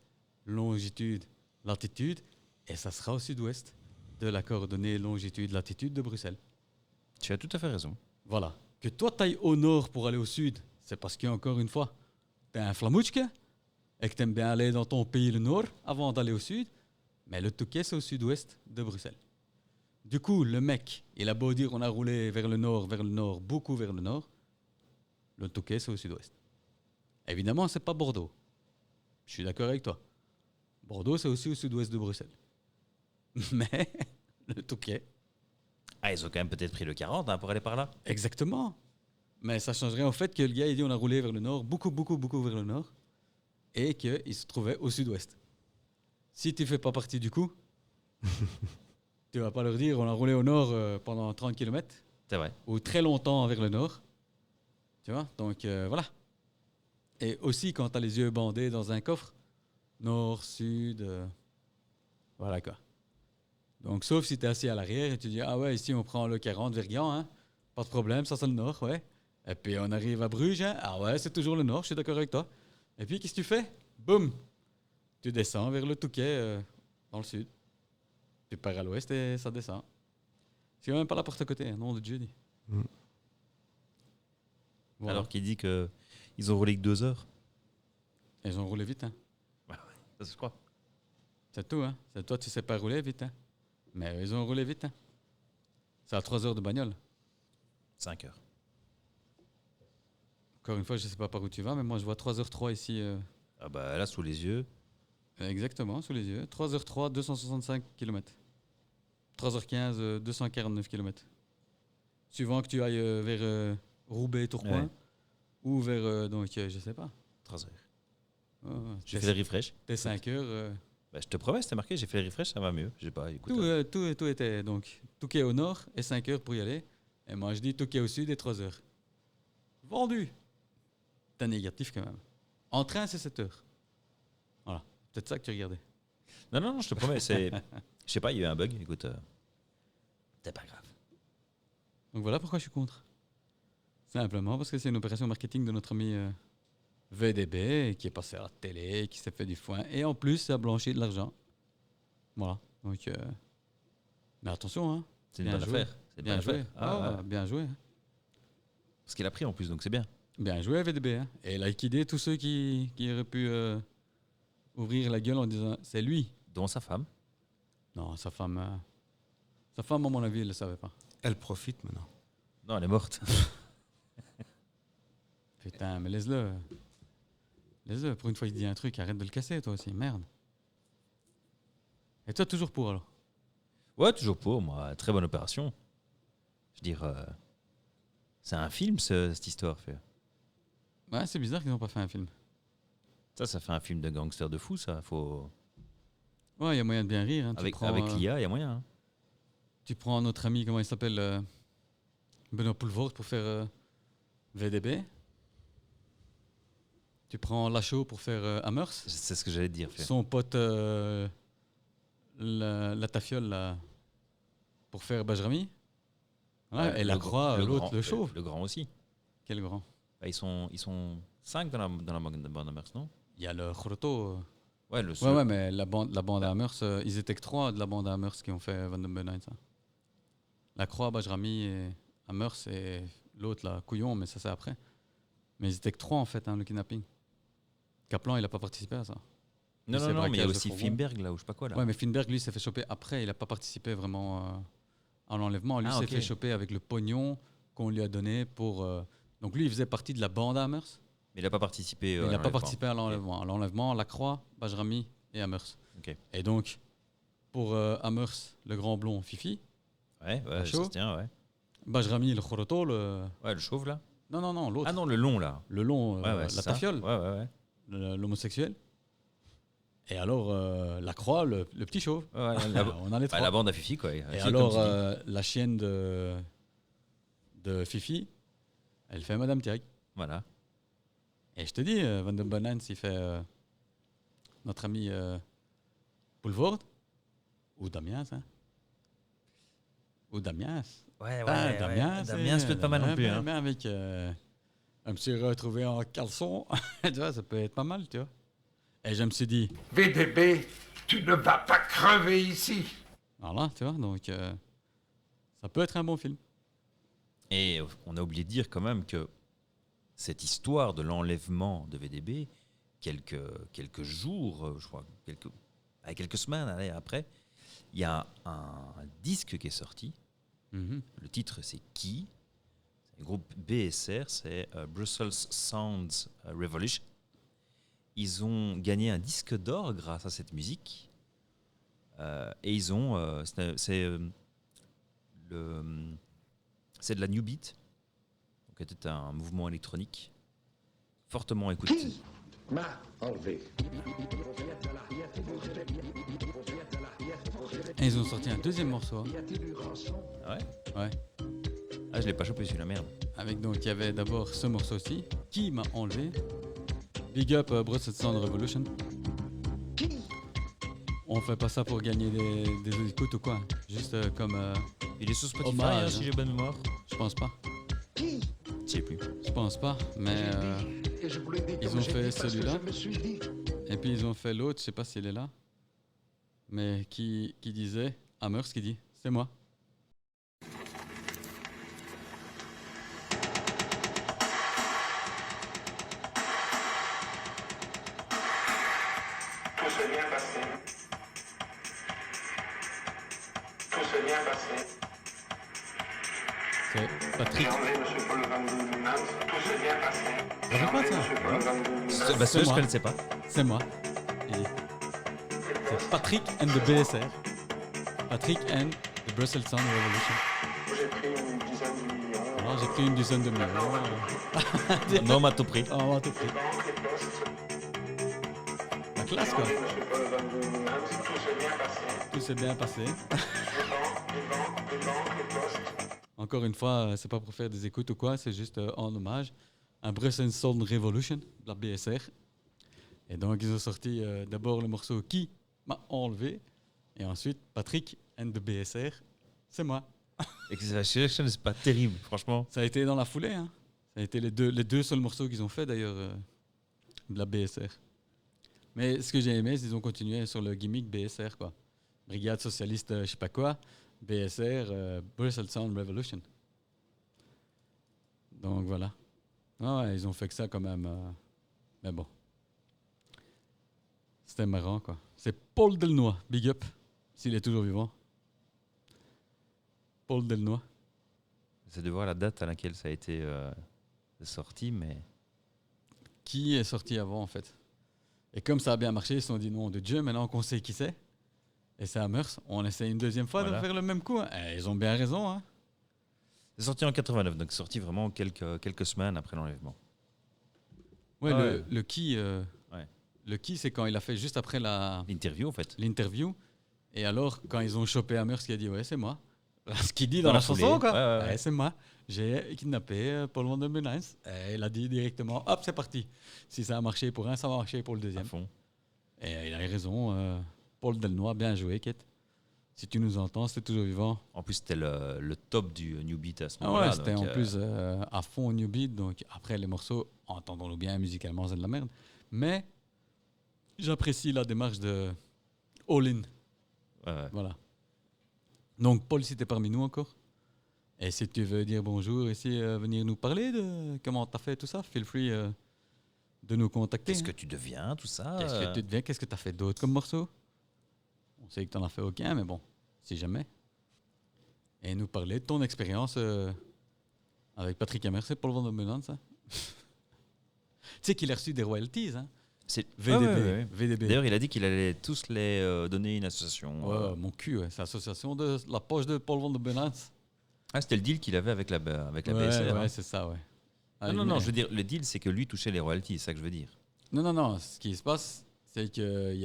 longitude, latitude, et ça sera au sud-ouest de la coordonnée longitude, latitude de Bruxelles. Tu as tout à fait raison. Voilà. Que toi, tu ailles au nord pour aller au sud, c'est parce qu'encore une fois, tu es un flamouchke et que tu aimes bien aller dans ton pays le nord avant d'aller au sud. Mais le Touquet, c'est au sud-ouest de Bruxelles. Du coup, le mec, il a beau dire on a roulé vers le nord, beaucoup vers le nord. Le Touquet, c'est au sud-ouest. Évidemment, c'est pas Bordeaux. Je suis d'accord avec toi. Bordeaux, c'est aussi au sud-ouest de Bruxelles. Mais le Touquet, Ah, ils ont quand même peut-être pris le 40 hein, pour aller par là. exactement. Mais ça changerait au fait que le gars, il dit on a roulé vers le nord, beaucoup vers le nord, et qu'il se trouvait au sud-ouest. Si tu fais pas partie du coup, tu vas pas leur dire on a roulé au nord pendant 30 km, C'est vrai. ou très longtemps vers le nord. Tu vois? Donc voilà. Et aussi quand tu as les yeux bandés dans un coffre, nord, sud, voilà quoi. Donc, sauf si tu es assis à l'arrière et tu dis, ah ouais, ici on prend le 40 Vergnan, hein. Pas de problème, ça c'est le nord, ouais. Et puis on arrive à Bruges, hein. Ah ouais, c'est toujours le nord, je suis d'accord avec toi. Et puis qu'est-ce que tu fais? Boum! Tu descends vers le Touquet, dans le sud. Tu pars à l'ouest et ça descend. C'est quand même pas la porte à côté, hein, nom de Dieu dit. Voilà. Alors qu'il dit que ils ont roulé que 2 heures. Ils ont roulé vite, hein. Ça se croit. C'est tout, hein. C'est toi, tu sais pas rouler vite, hein. Mais ils ont roulé vite, hein. C'est à 3 heures de bagnole. 5 heures. Encore une fois, je sais pas par où tu vas, mais moi je vois 3h03 ici. Ah bah là, sous les yeux. Exactement, sous les yeux. 3h03, 265 km. 3h15, 249 km. Suivant que tu ailles vers Roubaix, Tourcoing, Ouais. ou vers, je sais pas. 3 heures. Oh, J'ai fait le refresh. T'es 5 heures. Bah, je te promets, c'était marqué, j'ai fait le refresh, ça va mieux. J'ai pas écouté. Tout était donc Touquet au nord et 5 heures pour y aller. Et moi je dis Touquet au sud et 3 heures. Vendu. T'es négatif quand même. En train, c'est 7 heures. Voilà. Peut-être ça que tu regardais. Non, je te promets, c'est. Je sais pas, il y a eu un bug, écoute. C'est pas grave. Donc voilà pourquoi je suis contre. Simplement parce que c'est une opération marketing de notre ami VDB qui est passé à la télé, qui s'est fait du foin. Et en plus, ça a blanchi de l'argent. Voilà. Donc, mais attention, hein. C'est une Bien bonne joué. affaire. C'est une Bien bonne joué. affaire. Ah, ouais. Bien joué. Parce qu'il a pris en plus, donc c'est bien. Bien joué, VDB. Hein. Et il a liquidé tous ceux qui auraient pu ouvrir la gueule en disant c'est lui. Dont sa femme. Non, sa femme, à mon avis, elle ne le savait pas. Elle profite maintenant. Non, elle est morte. Putain, mais laisse-le. Laisse-le. Pour une fois, il dit un truc, arrête de le casser, toi aussi. Merde. Et toi, toujours pour alors? Ouais, toujours pour moi. Très bonne opération. Je veux dire, c'est un film, cette histoire. Fait. Ouais, c'est bizarre qu'ils n'ont pas fait un film. Ça fait un film de gangster de fou, ça. Faut... Ouais, il y a moyen de bien rire. Hein. Avec prends, l'IA, il y a moyen. Hein. Tu prends notre ami, comment il s'appelle Benoît Poelvoort pour faire VDB. Tu prends Lachaud pour faire Hammers. C'est ce que j'allais te dire. Fait. Son pote la Tafiole là, pour faire Bajrami. Ouais, et la Croix, l'autre, le chauve. Le grand aussi. Quel grand? Bah, ils sont 5 dans la bande Hammers, non? Il y a le Chroto. Ouais, le Ouais, mais la bande à Hammers, ils étaient que 3 de la bande à Hammers qui ont fait Van den Benoit. La Croix, Bajrami et Hammers et l'autre, là, Couillon, mais ça c'est après. Mais ils étaient que 3 en fait, hein, le kidnapping. Kaplan, il n'a pas participé à ça. Non, c'est mais il y a braquage de aussi fourgon. Finberg, là, ou je sais pas quoi, là. Ouais, mais Finberg, lui, s'est fait choper après. Il n'a pas participé vraiment à l'enlèvement. Lui, s'est ok. fait choper avec le pognon qu'on lui a donné pour... Donc lui, il faisait partie de la bande à Hammers. Mais il n'a pas participé. Il n'a pas participé à l'enlèvement. À l'enlèvement, La Croix, Bajrami et Hammers. Ok. Et donc, pour Hammers, le grand blond Fifi, Ouais, chaud. ça se tient, ouais. Bajrami, le Choroto, Ouais, le chauve, là. Non, l'autre. Ah non, le long, là. Le long, Ouais, c'est la ça. tafiole, Ouais. l'homosexuel. Et alors, La Croix, le petit chauve. Ouais, On en est trois. la bande à Fifi, quoi. Et C'est alors, comme tu dis. la chienne de Fifi, elle fait Madame Thiag. Voilà. Et je te dis, Van den Benoit, il fait notre ami Poelvoort, ou Damiens, hein. Ou Damiens. Ouais, Damiens, Damien, c'est peut-être pas mal non plus. Hein. Mais avec un petit retrouvé en caleçon, tu vois, ça peut être pas mal, tu vois. Et je me suis dit, VDB, tu ne vas pas crever ici. voilà, tu vois, donc ça peut être un bon film. Et on a oublié de dire quand même que cette histoire de l'enlèvement de VDB, quelques jours, je crois, quelques semaines après, il y a un disque qui est sorti. Mhm. Le titre, c'est Qui? C'est le groupe BSR, c'est Brussels Sounds Revolution. Ils ont gagné un disque d'or grâce à cette musique. Et ils ont... c'est de la New Beat. Donc, c'était un mouvement électronique fortement écouté. Qui m'a enlevé? Et ils ont sorti un deuxième morceau, hein. Ah ouais? Ouais. Ah, je l'ai pas chopé celui-là, merde. Avec donc, il y avait d'abord ce morceau-ci, Qui m'a enlevé. Big up Brussels Sound Revolution. On fait pas ça pour gagner des écoutes ou quoi. Juste comme... Il est sur Spotify, Hommage. si j'ai bonne mémoire. je pense pas. Je sais plus. Je pense pas. Mais ils ont fait celui-là. Et puis ils ont fait l'autre, je sais pas s'il est là. Mais qui disait... Amers qui dit, c'est moi. Tout s'est bien passé. Tout s'est bien passé. C'est Patrick. J'ai emmené M. Paul Van Doorn. Tout s'est bien passé. J'ai Rappelle-toi emmené de ça. M. Paul Van Doorn. Bah, C'est je moi. connaissais pas. C'est moi. Il dit. C'est Patrick and the BSR. Patrick and the Brussels Sound Revolution. J'ai pris une dizaine de millions. Alors j'ai pris une dizaine de millions. Non, m'a tout pris. Oh, on va tout pris. Banque et postes. La classe quoi. J'ai emmené M. Paul Van Doorn. Tout s'est bien passé. Tout s'est bien passé. Les banques et postes. Encore une fois, c'est pas pour faire des écoutes ou quoi, c'est juste en hommage à Brussels Sound Revolution, de la BSR. Et donc ils ont sorti d'abord le morceau Qui m'a enlevé, et ensuite Patrick and the BSR, c'est moi. Et que la sélection, c'est pas terrible, franchement. Ça a été dans la foulée, hein. Ça a été les deux seuls morceaux qu'ils ont fait d'ailleurs de la BSR. Mais ce que j'ai aimé, c'est qu'ils ont continué sur le gimmick BSR, quoi. Brigade socialiste, je sais pas quoi, BSR, Brussels Sound Revolution. Donc voilà. Ah ouais, ils ont fait que ça quand même. Mais bon. C'était marrant, quoi. C'est Paul Delnoy, big up, s'il est toujours vivant. Paul Delnoy. C'est de voir la date à laquelle ça a été sorti, mais... Qui est sorti avant, en fait. Et comme ça a bien marché, ils se sont dit non de Dieu, maintenant qu'on sait qui c'est. Et c'est Amers, on essaie une deuxième fois Voilà. de faire le même coup. Hein. Et ils ont bien raison. Hein. C'est sorti en 89, donc c'est sorti vraiment quelques semaines après l'enlèvement. Ouais, Ah le qui, Ouais. le qui, c'est quand il a fait juste après L'interview, en fait. l'interview. Et alors, quand ils ont chopé Amers, qui a dit ouais, c'est moi. Ce qu'il dit dans la foulée. chanson, quoi. Ouais. Ouais, c'est moi. J'ai kidnappé Paul Van der Benens. Et il a dit directement, hop, c'est parti. Si ça a marché pour un, ça va marcher pour le À deuxième. fond. Et il a raison. Paul Delnoy, bien joué, Kate. Si tu nous entends, c'est toujours vivant. En plus, c'était le top du New Beat à ce Ah moment-là. ouais, c'était donc, en plus à fond New Beat. Donc après, les morceaux, entendons-nous bien, musicalement, c'est de la merde. Mais j'apprécie la démarche de All-In. ouais. Voilà. Donc, Paul, si t'es parmi nous encore, et si tu veux dire bonjour ici, venir nous parler de comment t'as fait tout ça, feel free de nous contacter. Qu'est-ce hein. que tu deviens, tout ça Qu'est-ce que tu deviens? Qu'est-ce que t'as fait d'autre comme morceau? On sait que t'en as fait aucun, mais bon, si jamais. Et nous parler de ton expérience avec Patrick Amers et Paul Van der Benens. Hein. Tu sais qu'il a reçu des royalties, hein? C'est VDB. ouais. VDB. D'ailleurs, il a dit qu'il allait tous les donner une association. Ouais, mon cul, ouais. C'est l'association de la poche de Paul Van der Benens. Ah, c'était le deal qu'il avait avec la Ouais, BSR. hein. ouais, c'est ça, ouais. Ah, Non, il non, met- je veux dire, le deal, c'est que lui touchait les royalties, c'est ça que je veux dire. Non. Ce qui se passe, c'est qu'il y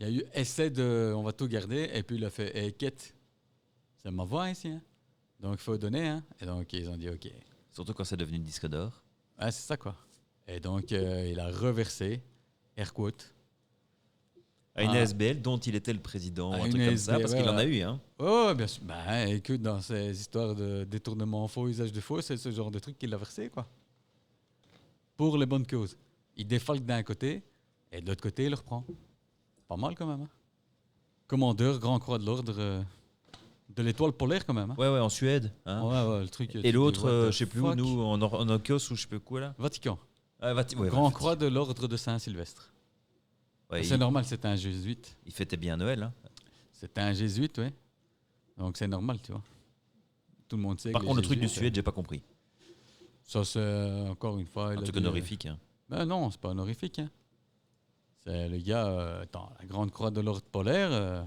a eu essai de on va tout garder, et puis il a fait hey, Kate, c'est ma voix ici, hein. Donc il faut donner, hein. Et donc ils ont dit OK. Surtout quand c'est devenu le disque d'or. Ah, c'est ça, quoi. Et donc il a reversé, air quote. À une Ah. ASBL dont il était le président, À un une truc comme ça, ASBL, parce qu'il en a ouais. eu. Hein. Oh, bien sûr. Ben, écoute, dans ces histoires de détournement faux, usage de faux, c'est ce genre de truc qu'il a versé, quoi. Pour les bonnes causes. Il défalque d'un côté, et de l'autre côté, il le reprend. Pas mal, quand même. Hein. Commandeur, Grand Croix de l'Ordre de l'Étoile polaire, quand même. Hein. Ouais, en Suède. Hein. Ouais, le truc. tu Et dis, l'autre, what the je sais plus où, fuck. nous, en Ocos ou je sais plus quoi là. Vatican. Ah, ouais, Grand Vatican. Croix de l'Ordre de Saint-Sylvestre. Ouais, C'est normal, c'était un jésuite. il fêtait bien Noël. Hein. C'était un jésuite, oui. Donc c'est normal, tu vois. Tout le monde sait Par que contre, les le truc de jésuites, Suède, j'ai pas compris. ça, c'est encore une fois. Un il a truc dit, honorifique. Hein. Ben non, c'est pas honorifique. Hein. C'est le gars. Attends, la Grande Croix de l'Ordre polaire,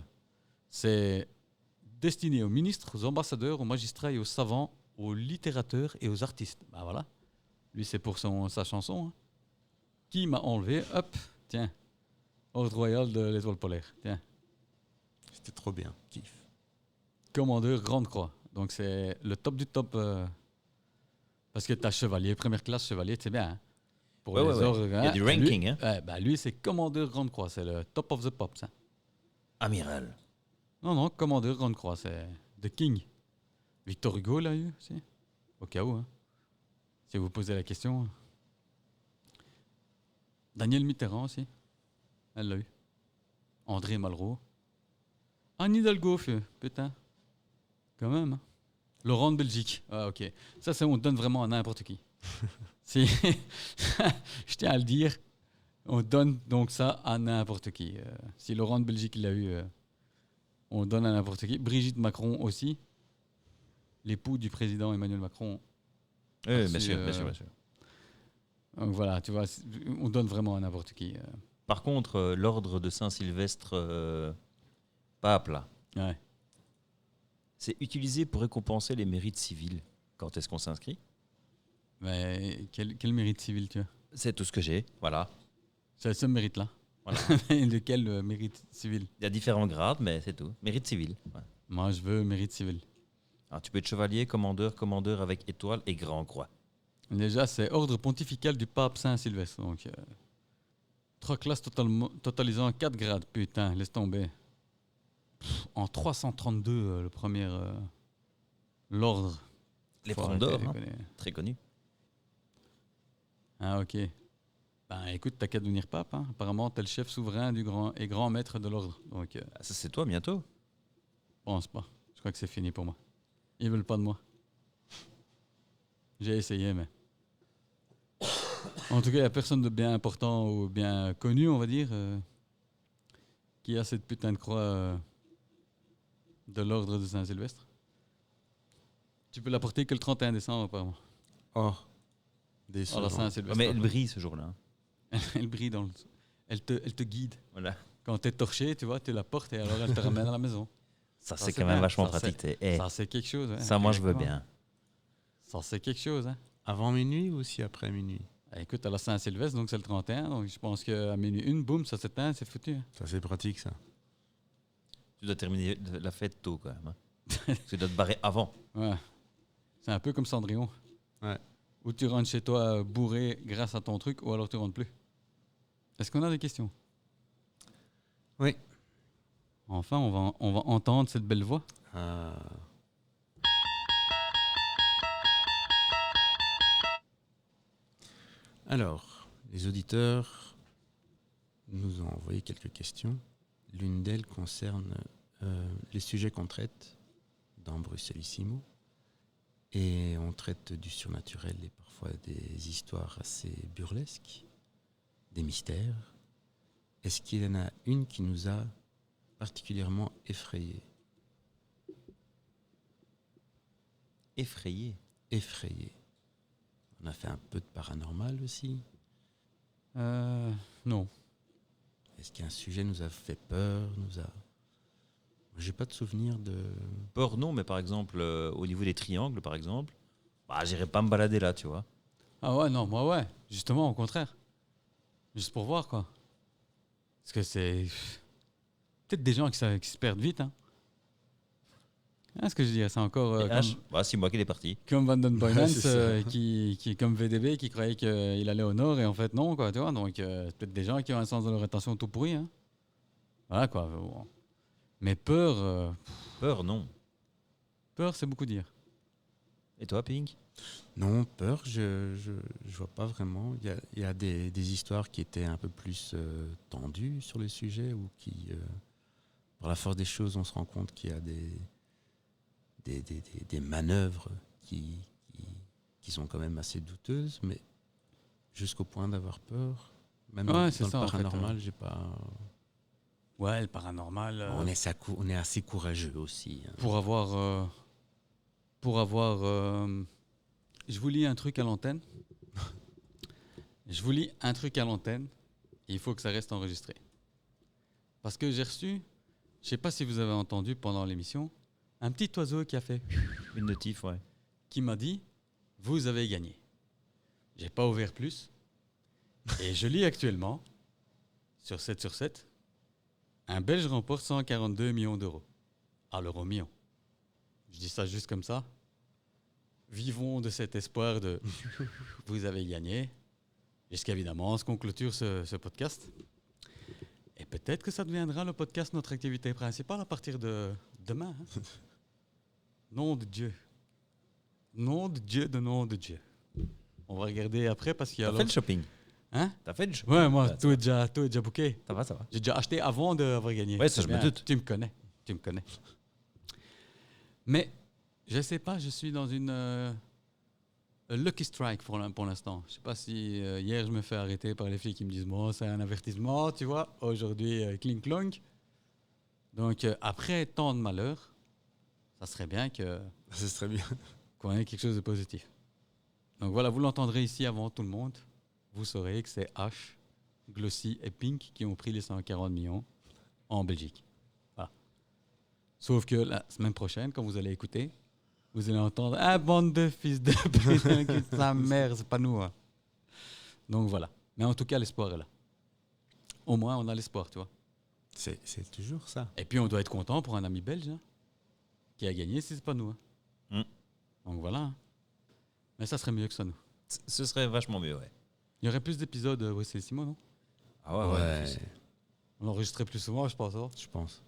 c'est destiné aux ministres, aux ambassadeurs, aux magistrats et aux savants, aux littérateurs et aux artistes. Ben voilà. Lui, c'est pour sa chanson. Hein. Qui m'a enlevé? Hop, tiens. Ordre royal de l'Étoile polaire. Tiens. C'était trop bien. Kiff. Commandeur Grande Croix. Donc c'est le top du top. Parce que tu as chevalier, première classe chevalier, c'est bien. Hein. Pour Ouais, les ouais, ouais. ordres, Il y a du ranking, Lui, hein. ouais, ben lui, c'est commandeur Grande Croix. C'est le top of the pops. Hein. Amiral. Non, commandeur Grande Croix, c'est The King. Victor Hugo l'a eu aussi. Au cas où, hein. Si vous posez la question. Daniel Mitterrand aussi. Elle l'a eu. André Malraux. Anne Hidalgo, putain. Quand même. Hein. Laurent de Belgique. Ah, ok. Ça, on donne vraiment à n'importe qui. Si, je tiens à le dire. On donne donc ça à n'importe qui. Si Laurent de Belgique l'a eu, on donne à n'importe qui. Brigitte Macron aussi. L'époux du président Emmanuel Macron. Oui, bien sûr, bien sûr. Donc voilà, tu vois, on donne vraiment à n'importe qui. Par contre, l'ordre de Saint-Sylvestre pape, là, Ouais. c'est utilisé pour récompenser les mérites civils. Quand est-ce qu'on s'inscrit? Mais quel mérite civil tu as? C'est tout ce que j'ai, voilà. C'est le seul mérite là. Voilà. Lequel mérite civil? Il y a différents grades, mais c'est tout. Mérite civil. Ouais. Moi, je veux mérite civil. Alors, tu peux être chevalier, commandeur avec étoile et grand croix. Déjà, c'est ordre pontifical du pape Saint-Sylvestre. Donc, 3 classes totalisant 4 grades. Putain, laisse tomber. En 332, le premier. L'ordre. Les Faut frondeurs, arrêter, hein, déconner. très connu. Ah, ok. Ben, écoute, t'as qu'à devenir pape. Hein. Apparemment, t'es le chef souverain du grand maître de l'ordre. Donc, Ah, ça, c'est toi bientôt. je pense pas. Je crois que c'est fini pour moi. Ils veulent pas de moi. J'ai essayé, mais. En tout cas, il n'y a personne de bien important ou bien connu, on va dire, qui a cette putain de croix de l'ordre de Saint-Sylvestre. Tu peux la porter que le 31 décembre, apparemment. Oh, À la décevant. Saint-Sylvestre. Mais elle brille ce jour-là. hein. Elle brille dans le. Elle te guide. Voilà. Quand t'es torché, tu vois, tu la portes et alors elle te ramène à la maison. Ça, Ça, c'est c'est quand même bien. vachement Ça, pratique. Eh, Ça, c'est quelque chose. Hein. ça, moi, je veux Exactement. bien. Ça, c'est quelque chose. Hein. Avant minuit ou aussi après minuit? Écoute, à la Saint-Sylvestre, donc c'est le 31. Donc je pense qu'à minuit 1, boum, ça s'éteint, c'est foutu. Hein. Ça, c'est pratique, ça. Tu dois terminer la fête tôt, quand même. hein. Tu dois te barrer avant. Ouais. C'est un peu comme Cendrillon. Ouais. Ou tu rentres chez toi bourré grâce à ton truc, ou alors tu rentres plus. Est-ce qu'on a des questions? Oui. Enfin, on va entendre cette belle voix. Alors, les auditeurs nous ont envoyé quelques questions. L'une d'elles concerne les sujets qu'on traite dans Bruxellissimo. Et on traite du surnaturel et parfois des histoires assez burlesques, des mystères. Est-ce qu'il y en a une qui nous a particulièrement effrayés? Effrayé. Effrayés. On a fait un peu de paranormal aussi. Non. Est-ce qu'un sujet nous a fait peur, J'ai pas de souvenir de... Peur, non, mais par exemple, au niveau des triangles, par exemple, bah, j'irai pas me balader là, tu vois. Ah ouais, non, moi ouais. Justement, au contraire. Juste pour voir, quoi. Parce que c'est... Peut-être des gens qui se perdent vite, hein. Ah, ce que je dis, c'est encore Et H, bah, c'est moi qui est parti. comme Van den Boymans, C'est ça. qui est comme VDB, qui croyait qu'il allait au nord, et en fait non, quoi, tu vois. Donc, c'est peut-être des gens qui ont un sens de l'orientation tout pourri, hein. Voilà, quoi. Bon. Mais peur, Peur, non. peur, c'est beaucoup dire. Et toi, Pink? Non, peur, je vois pas vraiment. Il y a des histoires qui étaient un peu plus tendues sur le sujet ou qui, par la force des choses, on se rend compte qu'il y a des manœuvres qui sont quand même assez douteuses, mais jusqu'au point d'avoir peur, même Ouais, dans c'est le ça, en fait, paranormal, j'ai pas... Ouais, le paranormal. On est assez courageux aussi. Hein. Pour avoir. Je vous lis un truc à l'antenne. Je vous lis un truc à l'antenne. Et il faut que ça reste enregistré. Parce que j'ai reçu, je sais pas si vous avez entendu pendant l'émission, un petit oiseau qui a fait, Une notif, ouais. qui m'a dit, vous avez gagné. J'ai pas ouvert plus. Et je lis actuellement, sur 7 sur 7, un Belge remporte 142 millions d'euros. À l'euro million. Je dis ça juste comme ça. Vivons de cet espoir de vous avez gagné. Jusqu'évidemment, ce qu'on clôture ce podcast. Et Peut-être que ça deviendra le podcast notre activité principale à partir de demain. Hein. Nom de Dieu. Nom de Dieu de nom de Dieu. On va regarder après parce qu'il y a T'as fait le shopping. Hein? T'as fait le shopping. Ouais, moi, Ouais, tout est déjà booké. ça va, ça va. J'ai déjà acheté avant d'avoir gagné. Ouais, ça, C'est je me bien. doute. Tu me connais. Mais, je sais pas, je suis dans une lucky strike pour l'instant. Je sais pas si hier je me fais arrêter par les filles qui me disent bon, c'est un avertissement, tu vois. Aujourd'hui, clink clonk. Donc, après tant de malheur, ça serait bien Ce serait bien. qu'on ait quelque chose de positif. Donc voilà, vous l'entendrez ici avant tout le monde. Vous saurez que c'est H, Glossy et Pink qui ont pris les 140 millions en Belgique. Voilà. Sauf que la semaine prochaine, quand vous allez écouter, vous allez entendre « Ah, bande de fils de pute, sa mère, c'est pas nous. Hein. » Donc voilà. Mais en tout cas, l'espoir est là. Au moins, on a l'espoir, tu vois. C'est toujours ça. Et puis, on doit être content pour un ami belge hein, qui a gagné si c'est pas nous. Hein. Mm. Donc voilà. Hein. Mais ça serait mieux que ça, nous. Ce serait vachement mieux, ouais. Il y aurait plus d'épisodes Bruxelles Simon, non? Ah ouais. On enregistrerait plus souvent, je pense. Hein. Je pense.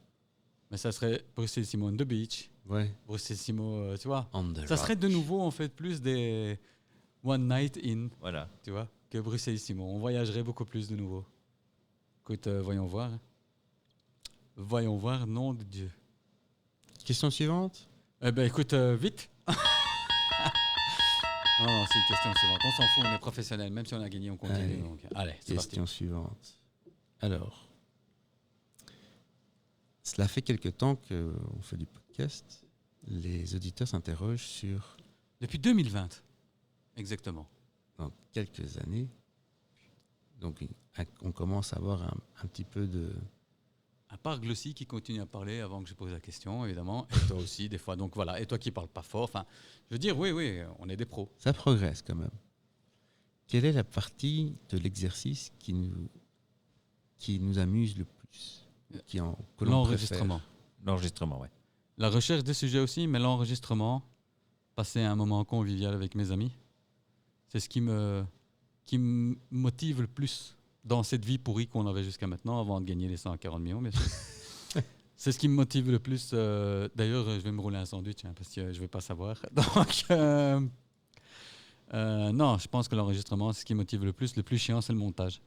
Mais ça serait Bruxelles Simon The Beach. Ouais. Bruxelles Simon, tu vois. On the Ça rock. serait de nouveau, en fait, plus des One Night In, Voilà. tu vois, que Bruxelles Simon. On voyagerait beaucoup plus de nouveau. Écoute, voyons voir. Hein. Voyons voir, nom de Dieu. Question suivante. Eh ben, écoute, vite. Non, c'est une question suivante. On s'en fout, on est professionnel. Même si on a gagné, on continue. Allez. Donc, allez, c'est parti. Question suivante. Alors, cela fait quelque temps qu'on fait du podcast. Les auditeurs s'interrogent sur, Depuis 2020, exactement. dans quelques années, donc on commence à avoir un petit peu de... À part Glossy qui continue à parler avant que je pose la question, évidemment. Et toi aussi, des fois. Donc voilà. Et toi qui parles pas fort. Enfin, je veux dire, oui, on est des pros. Ça progresse quand même. Quelle est la partie de l'exercice qui nous amuse le plus, que l'on L'enregistrement. L'enregistrement, ouais. La recherche des sujets aussi, mais l'enregistrement, passer un moment convivial avec mes amis, c'est ce qui me motive le plus dans cette vie pourrie qu'on avait jusqu'à maintenant, avant de gagner les 140 millions, bien sûr. C'est ce qui me motive le plus. D'ailleurs, je vais me rouler un sandwich, hein, parce que je ne vais pas savoir. Donc, non, je pense que l'enregistrement, c'est ce qui motive le plus. Le plus chiant, c'est le montage.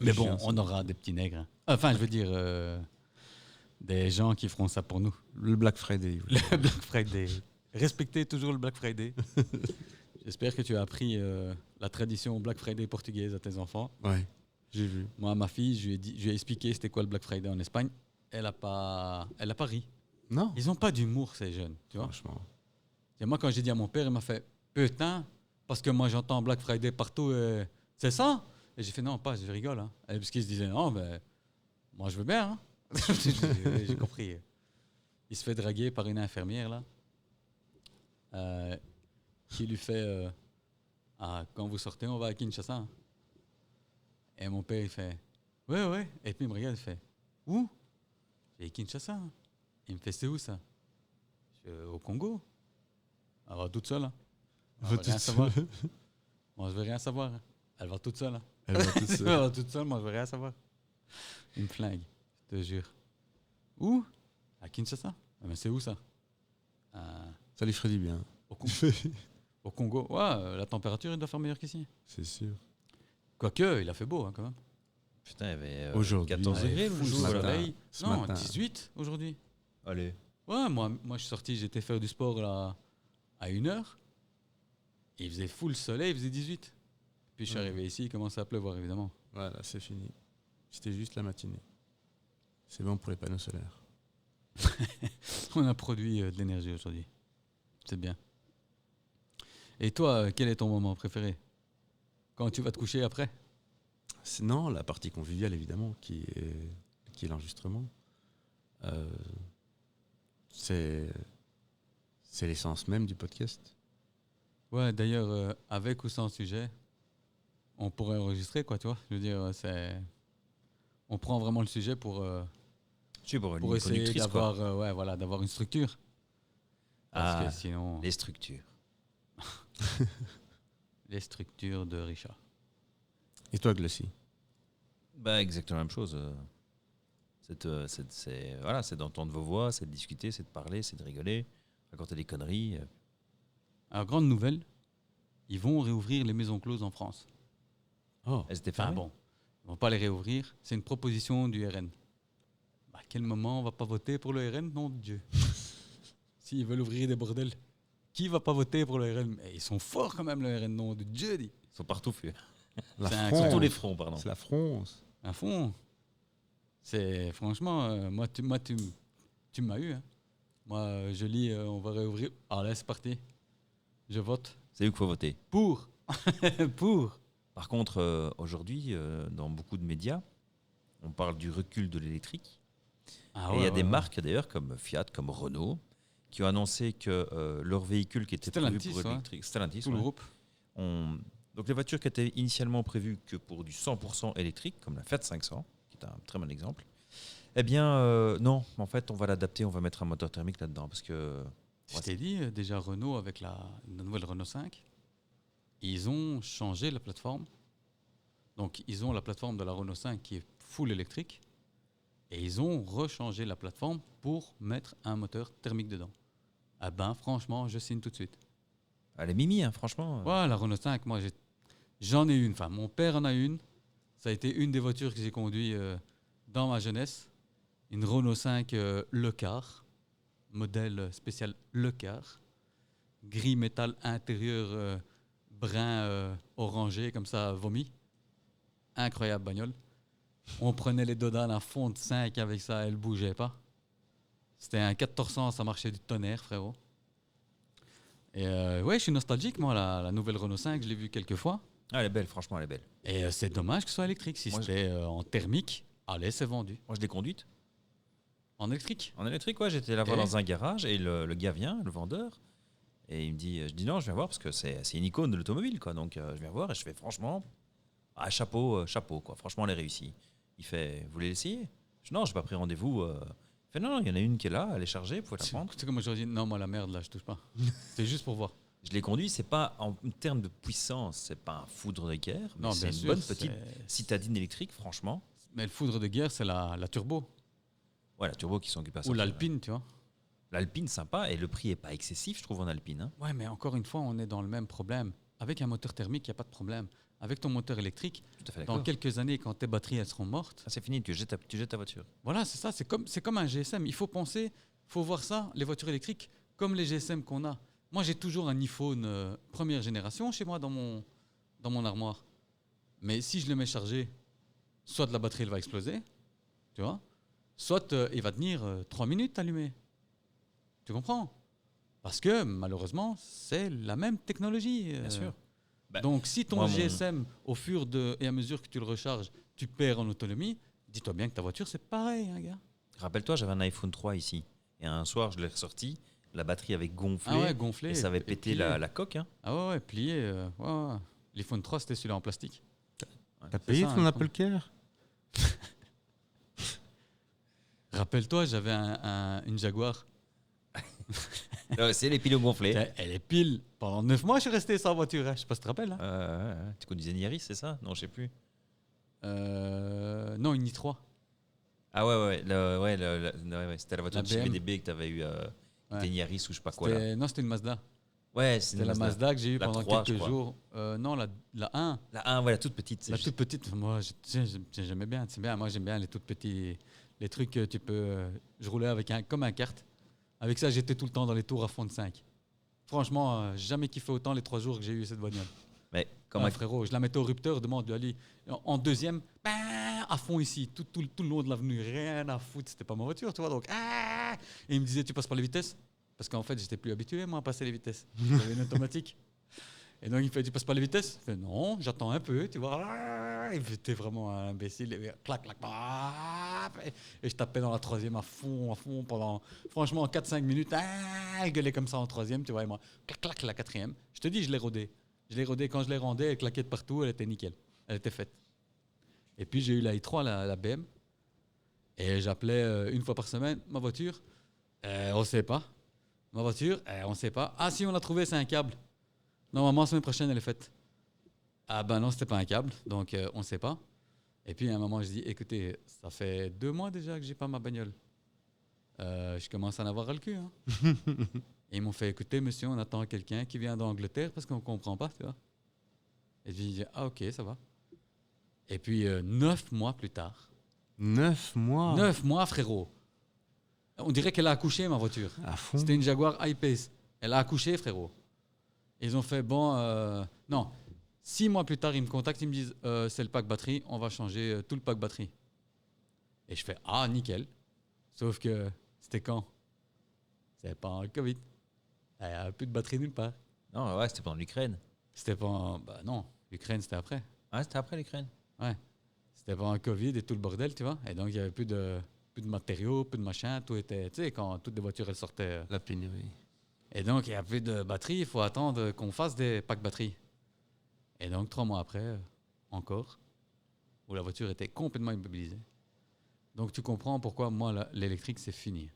Mais bon, on aura des petits nègres. Hein. Enfin, je veux dire, des gens qui feront ça pour nous. Le Black Friday. oui. Le Black Friday. Respectez toujours le Black Friday. J'espère que tu as appris la tradition Black Friday portugaise à tes enfants. Ouais, j'ai vu. Moi, à ma fille, je lui ai expliqué c'était quoi le Black Friday en Espagne. Elle a pas ri. Non, Ils ont pas d'humour, ces jeunes, tu vois. franchement. Et moi, quand j'ai dit à mon père, il m'a fait putain, parce que moi j'entends Black Friday partout. C'est ça? Et j'ai fait non, pas, je rigole. Hein. Et parce qu'il se disait non, mais moi je veux bien. Hein. J'ai compris. Il se fait draguer par une infirmière là, qui lui fait quand vous sortez, on va à Kinshasa. Hein. Et mon père il fait ouais. Et puis il me regarde, il fait où? J'ai dit Kinshasa. Hein. Il me fait c'est où ça? Je fais, au Congo. Elle va toute seule. Hein. Elle va rien savoir. Moi je veux rien savoir. Hein. Elle va toute seule. Hein. Elle va tout Elle seul. va toute seule, moi je veux rien savoir. Une flingue, je te jure. Où? À Kinshasa. Ah, mais c'est où ça? Ça lui ferait du bien, Au, au Congo. Ouais, la température, il doit faire meilleure qu'ici. c'est sûr. Quoique, il a fait beau hein, quand même. Putain, il y avait Aujourd'hui. 14 Ouais, degrés full le jour. matin. soleil. Ce Non, matin. 18 aujourd'hui. Allez. Ouais, moi je suis sorti, j'étais faire du sport là, à 1h. Et il faisait full soleil, il faisait 18. Puis je suis arrivé ici, il commençait à pleuvoir évidemment. Voilà, c'est fini. C'était juste la matinée. C'est bon pour les panneaux solaires. On a produit de l'énergie aujourd'hui. C'est bien. Et toi, quel est ton moment préféré? Quand tu vas te coucher après? Non, la partie conviviale, évidemment, qui est l'enregistrement. C'est l'essence même du podcast. Ouais, d'ailleurs, avec ou sans sujet, on pourrait enregistrer, quoi, tu vois. Je veux dire, on prend vraiment le sujet pour Tu es pour une essayer productrice, quoi. d'avoir d'avoir une structure. Parce que sinon, Les structures. les structures de Richard. Et toi, Glossy? Bah, exactement la même chose. Voilà, c'est d'entendre vos voix, c'est de discuter, c'est de parler, c'est de rigoler, raconter des conneries. Alors, grande nouvelle, ils vont réouvrir les maisons closes en France. Oh, Elles étaient Enfin fermées. bon, ils vont pas les réouvrir. C'est une proposition du RN. Bah, à quel moment on va pas voter pour le RN? Non de Dieu. S'ils veulent ouvrir des bordels, qui va pas voter pour le RN? Mais ils sont forts quand même, le RN, non de Dieu. Dit. Ils sont partout faits. la c'est un- France. Sur tous les fronts, pardon. C'est la France. À fond. C'est franchement, tu m'as eu. Hein. Moi, je lis, on va réouvrir. Ah là, c'est parti. Je vote C'est eux qu'il faut voter. pour. Pour. Par contre, aujourd'hui, dans beaucoup de médias, on parle du recul de l'électrique. Ah Et il y a des marques, d'ailleurs, comme Fiat, comme Renault, qui ont annoncé que leur véhicule qui était prévu Stellantis, pour ouais. électrique, Stellantis, Tout le ouais. groupe. Donc les voitures qui étaient initialement prévues que pour du 100% électrique, comme la Fiat 500, qui est un très bon exemple, eh bien non, en fait on va l'adapter, on va mettre un moteur thermique là-dedans parce que Je t'ai dit, déjà Renault avec la nouvelle Renault 5, ils ont changé la plateforme. Donc ils ont la plateforme de la Renault 5 qui est full électrique et ils ont rechangé la plateforme pour mettre un moteur thermique dedans. Ah ben franchement, je signe tout de suite. elle est mimi, hein, franchement. Ouais, la Renault 5, moi j'en ai une. Enfin, mon père en a une. Ça a été une des voitures que j'ai conduit dans ma jeunesse. Une Renault 5 Le Car, modèle spécial Le Car. Gris métal intérieur brun orangé, comme ça, vomi. Incroyable bagnole. On prenait les dodans à fond de 5 avec ça, elle bougeait pas. C'était un 1400, ça marchait du tonnerre, frérot. Et ouais, je suis nostalgique, moi, la nouvelle Renault 5, je l'ai vue quelques fois. Ah, elle est belle, franchement, elle est belle. Et c'est dommage que ce soit électrique. Si Moi, c'était en thermique, allez, c'est vendu. Moi, je l'ai conduite. En électrique. En électrique, ouais, j'étais là-bas Et dans un garage et le gars vient, le vendeur, et il me dit, je dis non, je viens voir parce que c'est une icône de l'automobile, quoi. Donc je viens voir et je fais franchement, chapeau, quoi. Franchement, elle est réussie. Il fait, vous voulez l'essayer? Je dis non, j'ai pas pris rendez-vous. Il fait non, il y en a une qui est là, elle est chargée, vous pouvez la Tu prendre. sais comment j'aurais dit, non, moi, la merde, là, je touche pas. C'est juste pour voir. Je l'ai conduit, c'est pas en termes de puissance, c'est pas un foudre de guerre, mais Non, c'est bien une sûr, bonne petite c'est- citadine électrique, franchement. Mais le foudre de guerre, c'est la turbo. Ouais, la turbo qui sont occupés à Ou sortir. l'Alpine, tu vois. L'Alpine, sympa, et le prix est pas excessif, je trouve, en Alpine. Hein. Ouais, mais encore une fois, on est dans le même problème. Avec un moteur thermique, il n'y a pas de problème. Avec ton moteur électrique, Tout à fait dans d'accord. quelques années, quand tes batteries elles seront mortes, Ah, c'est fini, tu jettes ta voiture. voilà, c'est ça. C'est comme un GSM. Il faut penser, faut voir ça, les voitures électriques, comme les GSM qu'on a. Moi, j'ai toujours un iPhone première génération chez moi dans mon armoire. Mais si je le mets chargé, soit la batterie elle va exploser, tu vois, soit il va tenir 3 minutes allumé. Tu comprends? Parce que malheureusement, c'est la même technologie. Bien sûr. Bah, Donc si ton moi, mon- GSM, au fur et à mesure que tu le recharges, tu perds en autonomie, dis-toi bien que ta voiture, c'est pareil, hein, gars. Rappelle-toi, j'avais un iPhone 3 ici. Et un soir, je l'ai ressorti, la batterie avait gonflé. Ah ouais, gonflé. Et ça avait pété plié. la coque. Hein. Ah ouais, plié. Ouais, ouais. L'iPhone 3, c'était celui-là en plastique. T'as payé ça, ton hein, Apple Care? Rappelle-toi, j'avais une Jaguar. C'est les pilotes gonflés. Elle est pile. Pendant 9 mois, je suis resté sans voiture. Hein. Je sais pas si tu te rappelles. Hein. Tu conduisais une Yaris, c'est ça? Non, je sais plus. Non, une i3. Ah ouais, c'était la voiture La de chez BM. VDB que tu avais eu. Ouais. C'était une Yaris ou je sais pas quoi. Là. Non, c'était une Mazda. Ouais, C'était la Mazda que j'ai eue La pendant 3, je quelques crois. jours. Non, la 1. La 1, ouais, la toute petite. c'est La juste- toute petite, moi, j'aimais bien. C'est bien. Moi, j'aime bien les toutes petits. Les trucs que tu peux. Je roulais avec comme un kart. Avec ça, j'étais tout le temps dans les tours à fond de 5. Franchement, j'ai jamais kiffé autant les 3 jours que j'ai eu cette bagnole. Mais comme Ah, un- frérot, je la mettais au rupteur, demande Ali. En deuxième, à fond ici, tout le long de l'avenue, rien à foutre. C'était pas ma voiture, tu vois. Donc, et il me disait, tu passes pas les vitesses? Parce qu'en fait, j'étais plus habitué, moi, à passer les vitesses. J'avais une automatique. Et donc, il fait, tu passes pas les vitesses? Je fais, non, j'attends un peu, tu vois. Il fait, t'es vraiment un imbécile. Et clac, clac, et je tapais dans la troisième à fond, pendant, franchement, 4-5 minutes. Il gueulait comme ça en troisième, tu vois. Et moi, clac, clac, la quatrième. Je te dis, je l'ai rodé. Quand je l'ai rendée, elle claquait de partout, elle était nickel. Elle était faite. Et puis, j'ai eu la i3, la BM. Et j'appelais une fois par semaine ma voiture. On sait pas. Ma voiture, on sait pas. Ah, si, on l'a trouvé, c'est un câble. Normalement, la semaine prochaine, elle est faite. Ah ben non, c'était pas un câble, donc on sait pas. Et puis à un moment, je dis, écoutez, ça fait 2 mois déjà que j'ai pas ma bagnole. Je commence à en avoir ras le cul. Hein. Et ils m'ont fait, écoutez, monsieur, on attend quelqu'un qui vient d'Angleterre parce qu'on ne comprend pas, tu vois. Et je dis, ah ok, ça va. Et puis 9 mois plus tard, 9 mois 9 mois, frérot. On dirait qu'elle a accouché, ma voiture. à fond. C'était une Jaguar I-Pace. Elle a accouché, frérot. Et ils ont fait, bon, non. 6 mois plus tard, ils me contactent, ils me disent, c'est le pack batterie, on va changer tout le pack batterie. Et je fais, ah, nickel. Sauf que, c'était quand? C'était pendant le Covid. Il n'y avait plus de batterie nulle part. Non, ouais, c'était pendant l'Ukraine. C'était pendant, bah non, l'Ukraine, c'était après. Ah, c'était après l'Ukraine. Ouais. C'était pendant le Covid et tout le bordel, tu vois. Et donc, il n'y avait plus de matériaux, plus de machin. Tout était, tu sais, quand toutes les voitures, elles sortaient. La pénurie. Et donc, il n'y a plus de batterie. Il faut attendre qu'on fasse des packs batterie. Et donc, 3 mois après, encore, où la voiture était complètement immobilisée. Donc, tu comprends pourquoi, moi, l'électrique, c'est fini.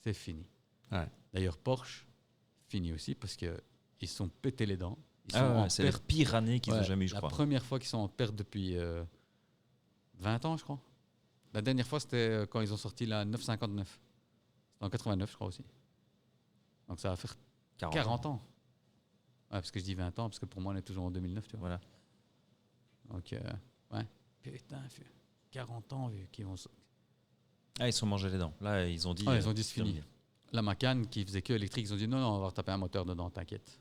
C'est fini. Ouais. D'ailleurs, Porsche, fini aussi, parce qu'ils se sont pété les dents. Ils sont Ah, en ouais, c'est la perte. pire année qu'ils Ouais, ont jamais eu, je la crois. première fois qu'ils sont en perte depuis 20 ans, je crois. La dernière fois, c'était quand ils ont sorti la 959. C'était en 89, je crois aussi. Donc ça va faire 40 ans. Ouais, parce que je dis 20 ans, parce que pour moi, on est toujours en 2009, tu vois. Voilà. Donc, ouais. Putain, 40 ans, vu qu'ils vont... Ah, ils se sont mangés les dents. Là, ils ont dit. Ah, ils ont dit, c'est fini. terminé. La Macan, qui faisait que électrique, ils ont dit, non, on va retaper un moteur dedans, t'inquiète.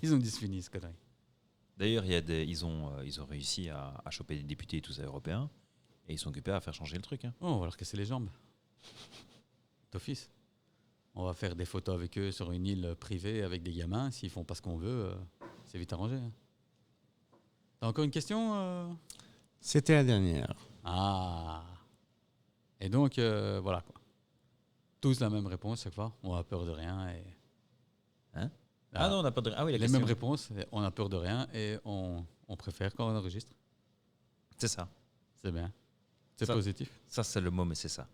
Ils ont dit, c'est fini, ce connerie. D'ailleurs, ils ont réussi à choper des députés et tout ça européens. Et ils sont occupés à faire changer le truc. Hein. Oh, on va leur casser les jambes. D'office. On va faire des photos avec eux sur une île privée avec des gamins. S'ils font pas ce qu'on veut, c'est vite arrangé. Hein. T'as encore une question C'était la dernière. Ah. Et donc, voilà quoi. Tous la même réponse chaque fois. On a peur de rien. Et... Hein? Ah non, on n'a pas de. Ah oui, la les question. mêmes réponses. On a peur de rien et on préfère quand on enregistre. C'est ça. C'est bien. C'est Ça- positif. Ça, c'est le mot, mais c'est ça.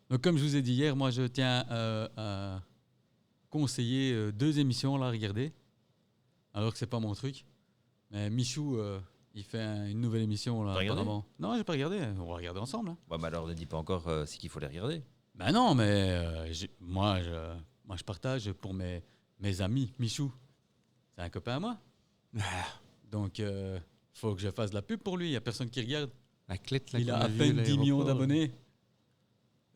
Donc, comme je vous ai dit hier, moi, je tiens à conseiller 2 émissions là, à regarder. Alors que c'est pas mon truc. Mais Michou, il fait une nouvelle émission là, T'as regardé apparemment. Non, j'ai pas regardé. On va regarder ensemble. Hein. Ouais, mais alors ne dis pas encore c'est qu'il faut les regarder. Ben non, mais moi, je partage pour mes amis. Michou, c'est un copain à moi. Donc, faut que je fasse de la pub pour lui. Il n'y a personne qui regarde. La clette, là, Il qu'on a à vu peine à 10 millions l'aéroport. d'abonnés.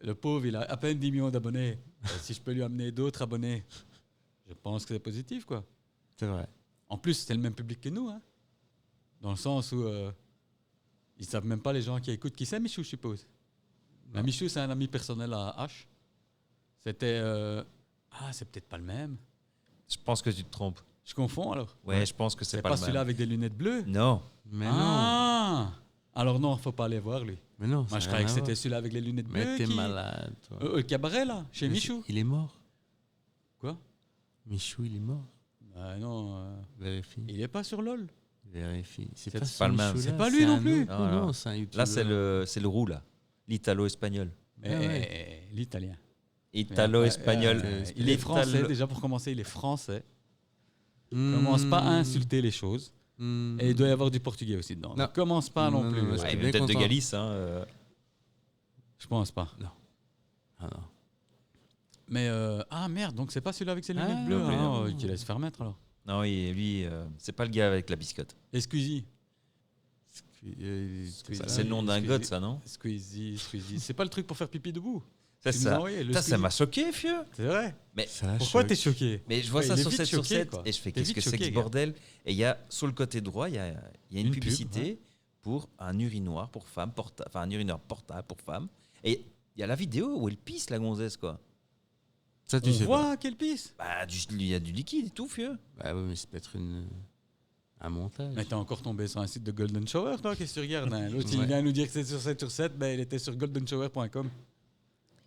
Le pauvre, il a à peine 10 millions d'abonnés. Si je peux lui amener d'autres abonnés, je pense que c'est positif, quoi. C'est vrai. En plus, c'est le même public que nous, hein. Dans le sens où ils savent même pas les gens qui écoutent qui c'est Michou, je suppose. Mais Michou, c'est un ami personnel à H. C'était... c'est peut-être pas le même. Je pense que tu te trompes. Je confonds, alors. Ouais, je pense que c'est C'est pas, pas le celui-là même. avec des lunettes bleues. Non. Mais Ah alors non, faut pas aller voir, lui. non. Mais non. Moi, ça je a croyais rien que à c'était celui-là avec les lunettes voir. bleues. Mais t'es qui- malade, toi. Le cabaret, là, chez Mais Michou. Il est mort. Quoi? Michou, il est mort. Non, Vérifie. il est pas sur LOL. Vérifie. C'est pas, pas ce le même. Michou-là, C'est pas lui non un plus. autre. Non, non. Non, c'est un YouTuber. Là, c'est le roux, là. L'italo-espagnol. Mais l'italien. Italo-espagnol. Il est français, déjà pour commencer, il est français. Commence pas à insulter les choses. Et il doit y avoir du portugais aussi dedans. Non. Donc, commence pas non, Non, plus. non, Ouais, je il suis est bien peut-être de content. Galice. Hein, Je pense pas. Ah non. Mais merde, donc c'est pas celui-là avec ses lunettes Ah, bleues. non plus, Alors, non. qu'il laisse faire mettre alors. Non, lui, c'est pas le gars avec la biscotte. Et Squeezie. C'est le nom d'un god, ça, non? Squeezie. C'est pas le truc pour faire pipi debout. C'est Tu nous as ça. envoyé, le Putain, ça Squeezie. m'a choqué, fieu. C'est vrai. Pourquoi t'es choqué? Mais je vois Ouais, ça il est sur vite 7 sur choqué, 7 quoi. et je fais T'es qu'est-ce vite que c'est que choqué, ce gars. bordel? Et il y a sur le côté droit, il y a une Une publicité pour un urinoir pour femmes, enfin un urinoir portable pour femmes. Et il y a la vidéo où elle pisse la gonzesse, quoi. Ça, tu On sais pas. voit quelle pisse. Bah, il y a du liquide et tout, fieu. Bah oui, mais c'est peut-être un montage. Mais t'es encore tombé sur un site de Golden Shower, toi, qu'est-ce que tu regardes hein? L'autre, il Ouais. vient nous dire que c'est sur 7 sur 7, ben, il était sur goldenshower.com.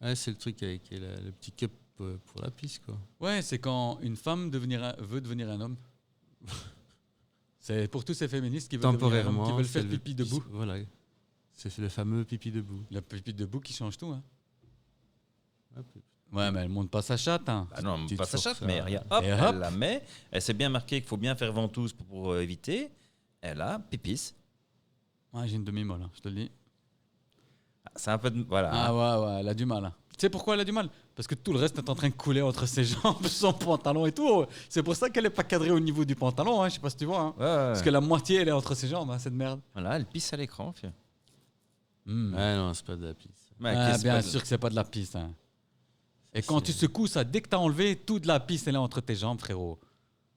Ouais, c'est le truc avec le petit cup pour la pisse, quoi. Ouais, c'est quand une femme veut devenir un homme. C'est pour tous ces féministes qui veulent devenir un homme, Temporairement. qui veulent c'est faire le pipi debout. Voilà. C'est le fameux pipi debout. Le pipi debout qui change tout. Hein. Hop. Ouais, mais elle monte pas sa chatte. Hein. Bah non, Petite pas sa force, chatte, mais ça. regarde, hop, Et elle hop. la met. Elle s'est bien marqué qu'il faut bien faire ventouse pour éviter. Elle a pipisse. Ouais, j'ai une demi-molle, hein, je te le dis. C'est un peu de... Voilà. Ah ouais, elle a du mal. Hein. Tu sais pourquoi elle a du mal? Parce que tout le reste est en train de couler entre ses jambes, son pantalon et tout. C'est pour ça qu'elle est pas cadrée au niveau du pantalon, hein, je sais pas si tu vois. Hein. Ouais, ouais, Parce que la moitié, elle est entre ses jambes, hein, cette merde. Voilà, elle pisse à l'écran. Fille. Ouais, non, c'est pas de la pisse. Ouais, Ah, qu'est-ce bien pas de- sûr que c'est pas de la piste. Hein. Et quand tu C'est- secoues ça, dès que t'as enlevé, toute la piste, elle est entre tes jambes, frérot.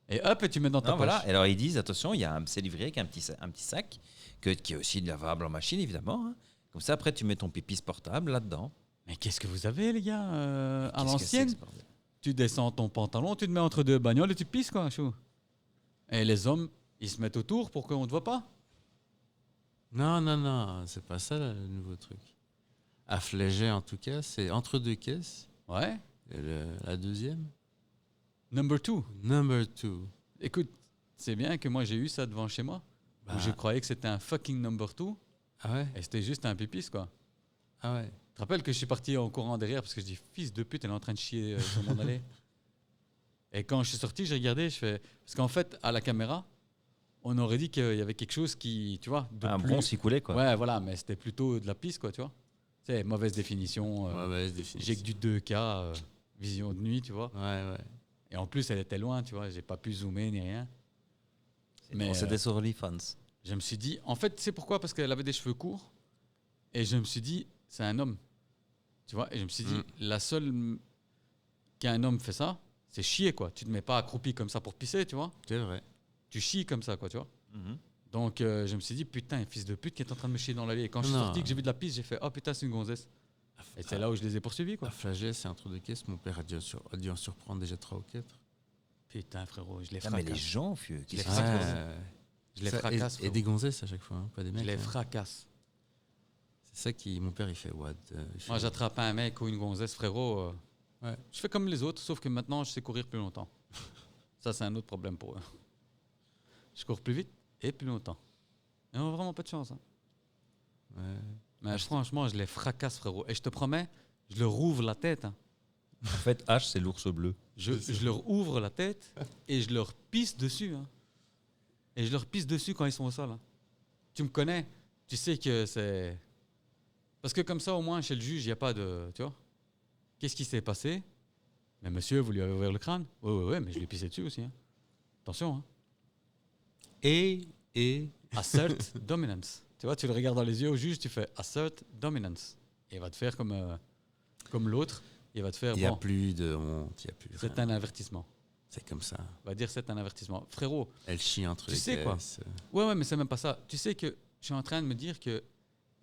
Et hop, et tu mets dans ta Non, poche. voilà. Et alors ils disent, attention, c'est livré avec un petit sac qui est aussi lavable en machine, évidemment. Hein. Comme ça, après, tu mets ton pipis portable là-dedans. Mais qu'est-ce que vous avez, les gars à Qu'est-ce que l'ancienne, c'est que ce bordel? tu descends ton pantalon, tu te mets entre deux bagnoles et tu pisses, quoi, chou. Et les hommes, ils se mettent autour pour qu'on ne te voit pas. Non, c'est pas ça le nouveau truc. À Flégé, en tout cas, c'est entre deux caisses. Ouais. Et la deuxième, Number 2. number 2. Écoute, c'est bien que moi j'ai eu ça devant chez moi. Bah. Où je croyais que c'était un fucking number 2 Ah ouais? et c'était juste un pipis, quoi. Ah ouais. Tu te rappelles que je suis parti en courant derrière parce que je dis fils de pute, elle est en train de chier sur mon allée. Et quand je suis sorti, j'ai regardé, je fais. Parce qu'en fait, à la caméra, on aurait dit qu'il y avait quelque chose qui, tu vois, de Un plus- bronze qui coulait, quoi. Ouais, voilà, mais c'était plutôt de la piste, quoi, tu vois. C'est mauvaise définition. Mauvaise définition. J'ai que du 2K, vision de nuit, tu vois. Ouais. Et en plus, elle était loin, tu vois. J'ai pas pu zoomer ni rien. Mais c'était sur OnlyFans. Je me suis dit, en fait, tu sais pourquoi? Parce qu'elle avait des cheveux courts. Et je me suis dit, c'est un homme. Tu vois? Et je me suis dit, la seule qu'un homme fait ça, c'est chier, quoi. Tu te mets pas accroupi comme ça pour pisser, tu vois? C'est vrai. Tu chies comme ça, quoi, tu vois? Mhm. Donc, je me suis dit, putain, un fils de pute qui est en train de me chier dans l'allée. Et quand je suis Non. sorti, que j'ai vu de la piste, j'ai fait, oh putain, c'est une gonzesse. Et c'est là où je les ai poursuivis, quoi. À Flagey, c'est entre deux caisses. Mon père a dû en surprendre déjà 3 ou 4. Putain, frérot, je les Ah, mais les fracasse. gens, vieux, qu'est-ce Les que c'est que ça fracasse. Je les fracasse, Et frérot. des gonzesses à chaque fois, hein, pas des Je mecs. les hein. fracasse. C'est ça qui. Mon père, il fait what il fait- Moi, j'attrape un mec ou une gonzesse, frérot. Ouais. Je fais comme les autres, sauf que maintenant, je sais courir plus longtemps. Ça, c'est un autre problème pour eux. Je cours plus vite et plus longtemps. Ils n'ont vraiment pas de chance. Hein. Ouais. Mais franchement, je les fracasse, frérot. Et je te promets, je leur ouvre la tête. Hein. En fait, H, c'est l'ours bleu. Je leur ouvre la tête et je leur pisse dessus. Hein. Et je leur pisse dessus quand ils sont au sol. Hein. Tu me connais, tu sais que c'est... Parce que comme ça, au moins, chez le juge, il n'y a pas de... Tu vois? Qu'est-ce qui s'est passé? Mais monsieur, vous lui avez ouvert le crâne? Oui, mais je lui ai pissé dessus aussi. Hein. Attention. Hein. Et. Assert dominance. Tu vois, tu le regardes dans les yeux au juge, tu fais assert dominance. Et il va te faire comme l'autre. Il va te faire, Il n'y a bon, plus de honte, il n'y a plus c'est rien. un avertissement. C'est comme ça. Il va dire c'est un avertissement. Frérot, Elle chie entre Tu les sais quoi? caisses. ouais, mais c'est même pas ça. Tu sais que je suis en train de me dire qu'il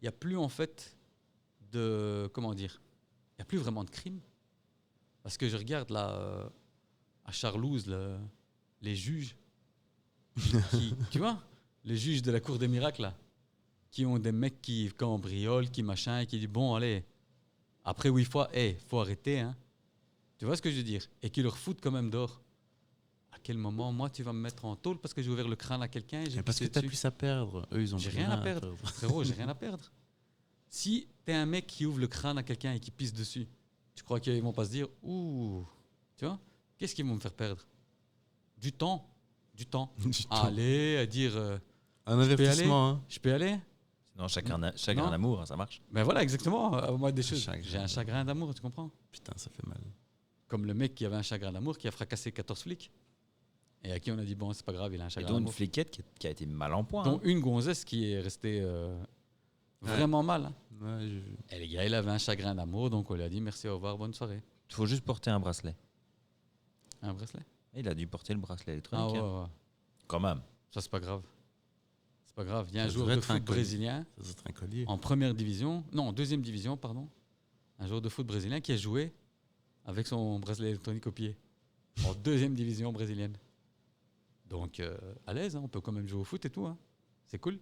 n'y a plus en fait de... Comment dire? Il n'y a plus vraiment de crime. Parce que je regarde là, à Charlouse, les juges, tu vois? Les juges de la Cour des miracles, là, qui ont des mecs qui cambriolent, qui machin, et qui disent, bon, allez, après 8 fois, faut arrêter, hein. Tu vois ce que je veux dire? Et qui leur foutent quand même dehors. À quel moment, moi, tu vas me mettre en tôle parce que j'ai ouvert le crâne à quelqu'un et j'ai Mais parce que pissé t'as dessus? plus à perdre. Eux, ils ont J'ai plus rien à perdre. Frérot, j'ai rien à perdre. Si t'es un mec qui ouvre le crâne à quelqu'un et qui pisse dessus, tu crois qu'ils vont pas se dire, ouh, tu vois, qu'est-ce qu'ils vont me faire perdre? Du temps. Du temps. Allez, à dire, Un avertissement, hein. je peux y aller? Non, chagrin Non. d'amour, hein, ça marche. Ben voilà, exactement. Moi, des choses. Chagrin. J'ai un chagrin d'amour, tu comprends? Putain, ça fait mal. Comme le mec qui avait un chagrin d'amour qui a fracassé 14 flics. Et à qui on a dit, bon, c'est pas grave, il a un Et chagrin donc une d'amour. fliquette qui a été mal en point. Dont hein. une gonzesse qui est restée vraiment mal. Hein. Ouais, j'ai vu. Et les gars, il avait un chagrin d'amour, donc on lui a dit merci, au revoir, bonne soirée. Il faut juste porter un bracelet. Un bracelet? Et il a dû porter le bracelet Ah électronique. ouais, hein. ouais. Quand même. Ça, c'est pas grave. C'est pas grave. Il y a un Ça joueur devrait de être un foot collier. brésilien Ça doit être un collier. en première division, non, en deuxième division, pardon. Un joueur de foot brésilien qui a joué avec son bracelet électronique au pied. En deuxième division brésilienne. Donc, à l'aise, hein, on peut quand même jouer au foot et tout. Hein. C'est cool.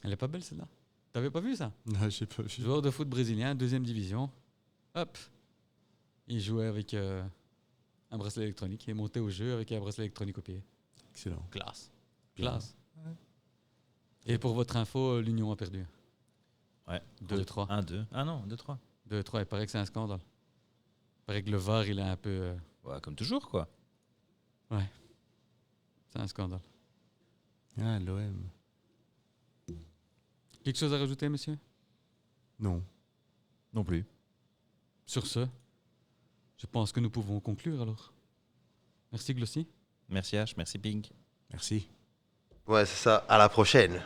Elle est pas belle, celle-là. T'avais pas vu ça? Non, j'ai pas vu. Joueur de foot brésilien, deuxième division. Hop. Il jouait avec un bracelet électronique. Il est monté au jeu avec un bracelet électronique au pied. Excellent. Classe. Bien. Classe. Et pour votre info, l'Union a perdu. Ouais. 2-3. 1-2. Ah non, 2-3. 2-3, il paraît que c'est un scandale. Il paraît que le VAR, il est un peu... Ouais, comme toujours, quoi. c'est un scandale. Ah, l'OM. Quelque chose à rajouter, monsieur? Non. Non plus. Sur ce, je pense que nous pouvons conclure alors. Merci Glossy. Merci H, merci Pink. Merci. Ouais, c'est ça. À la prochaine.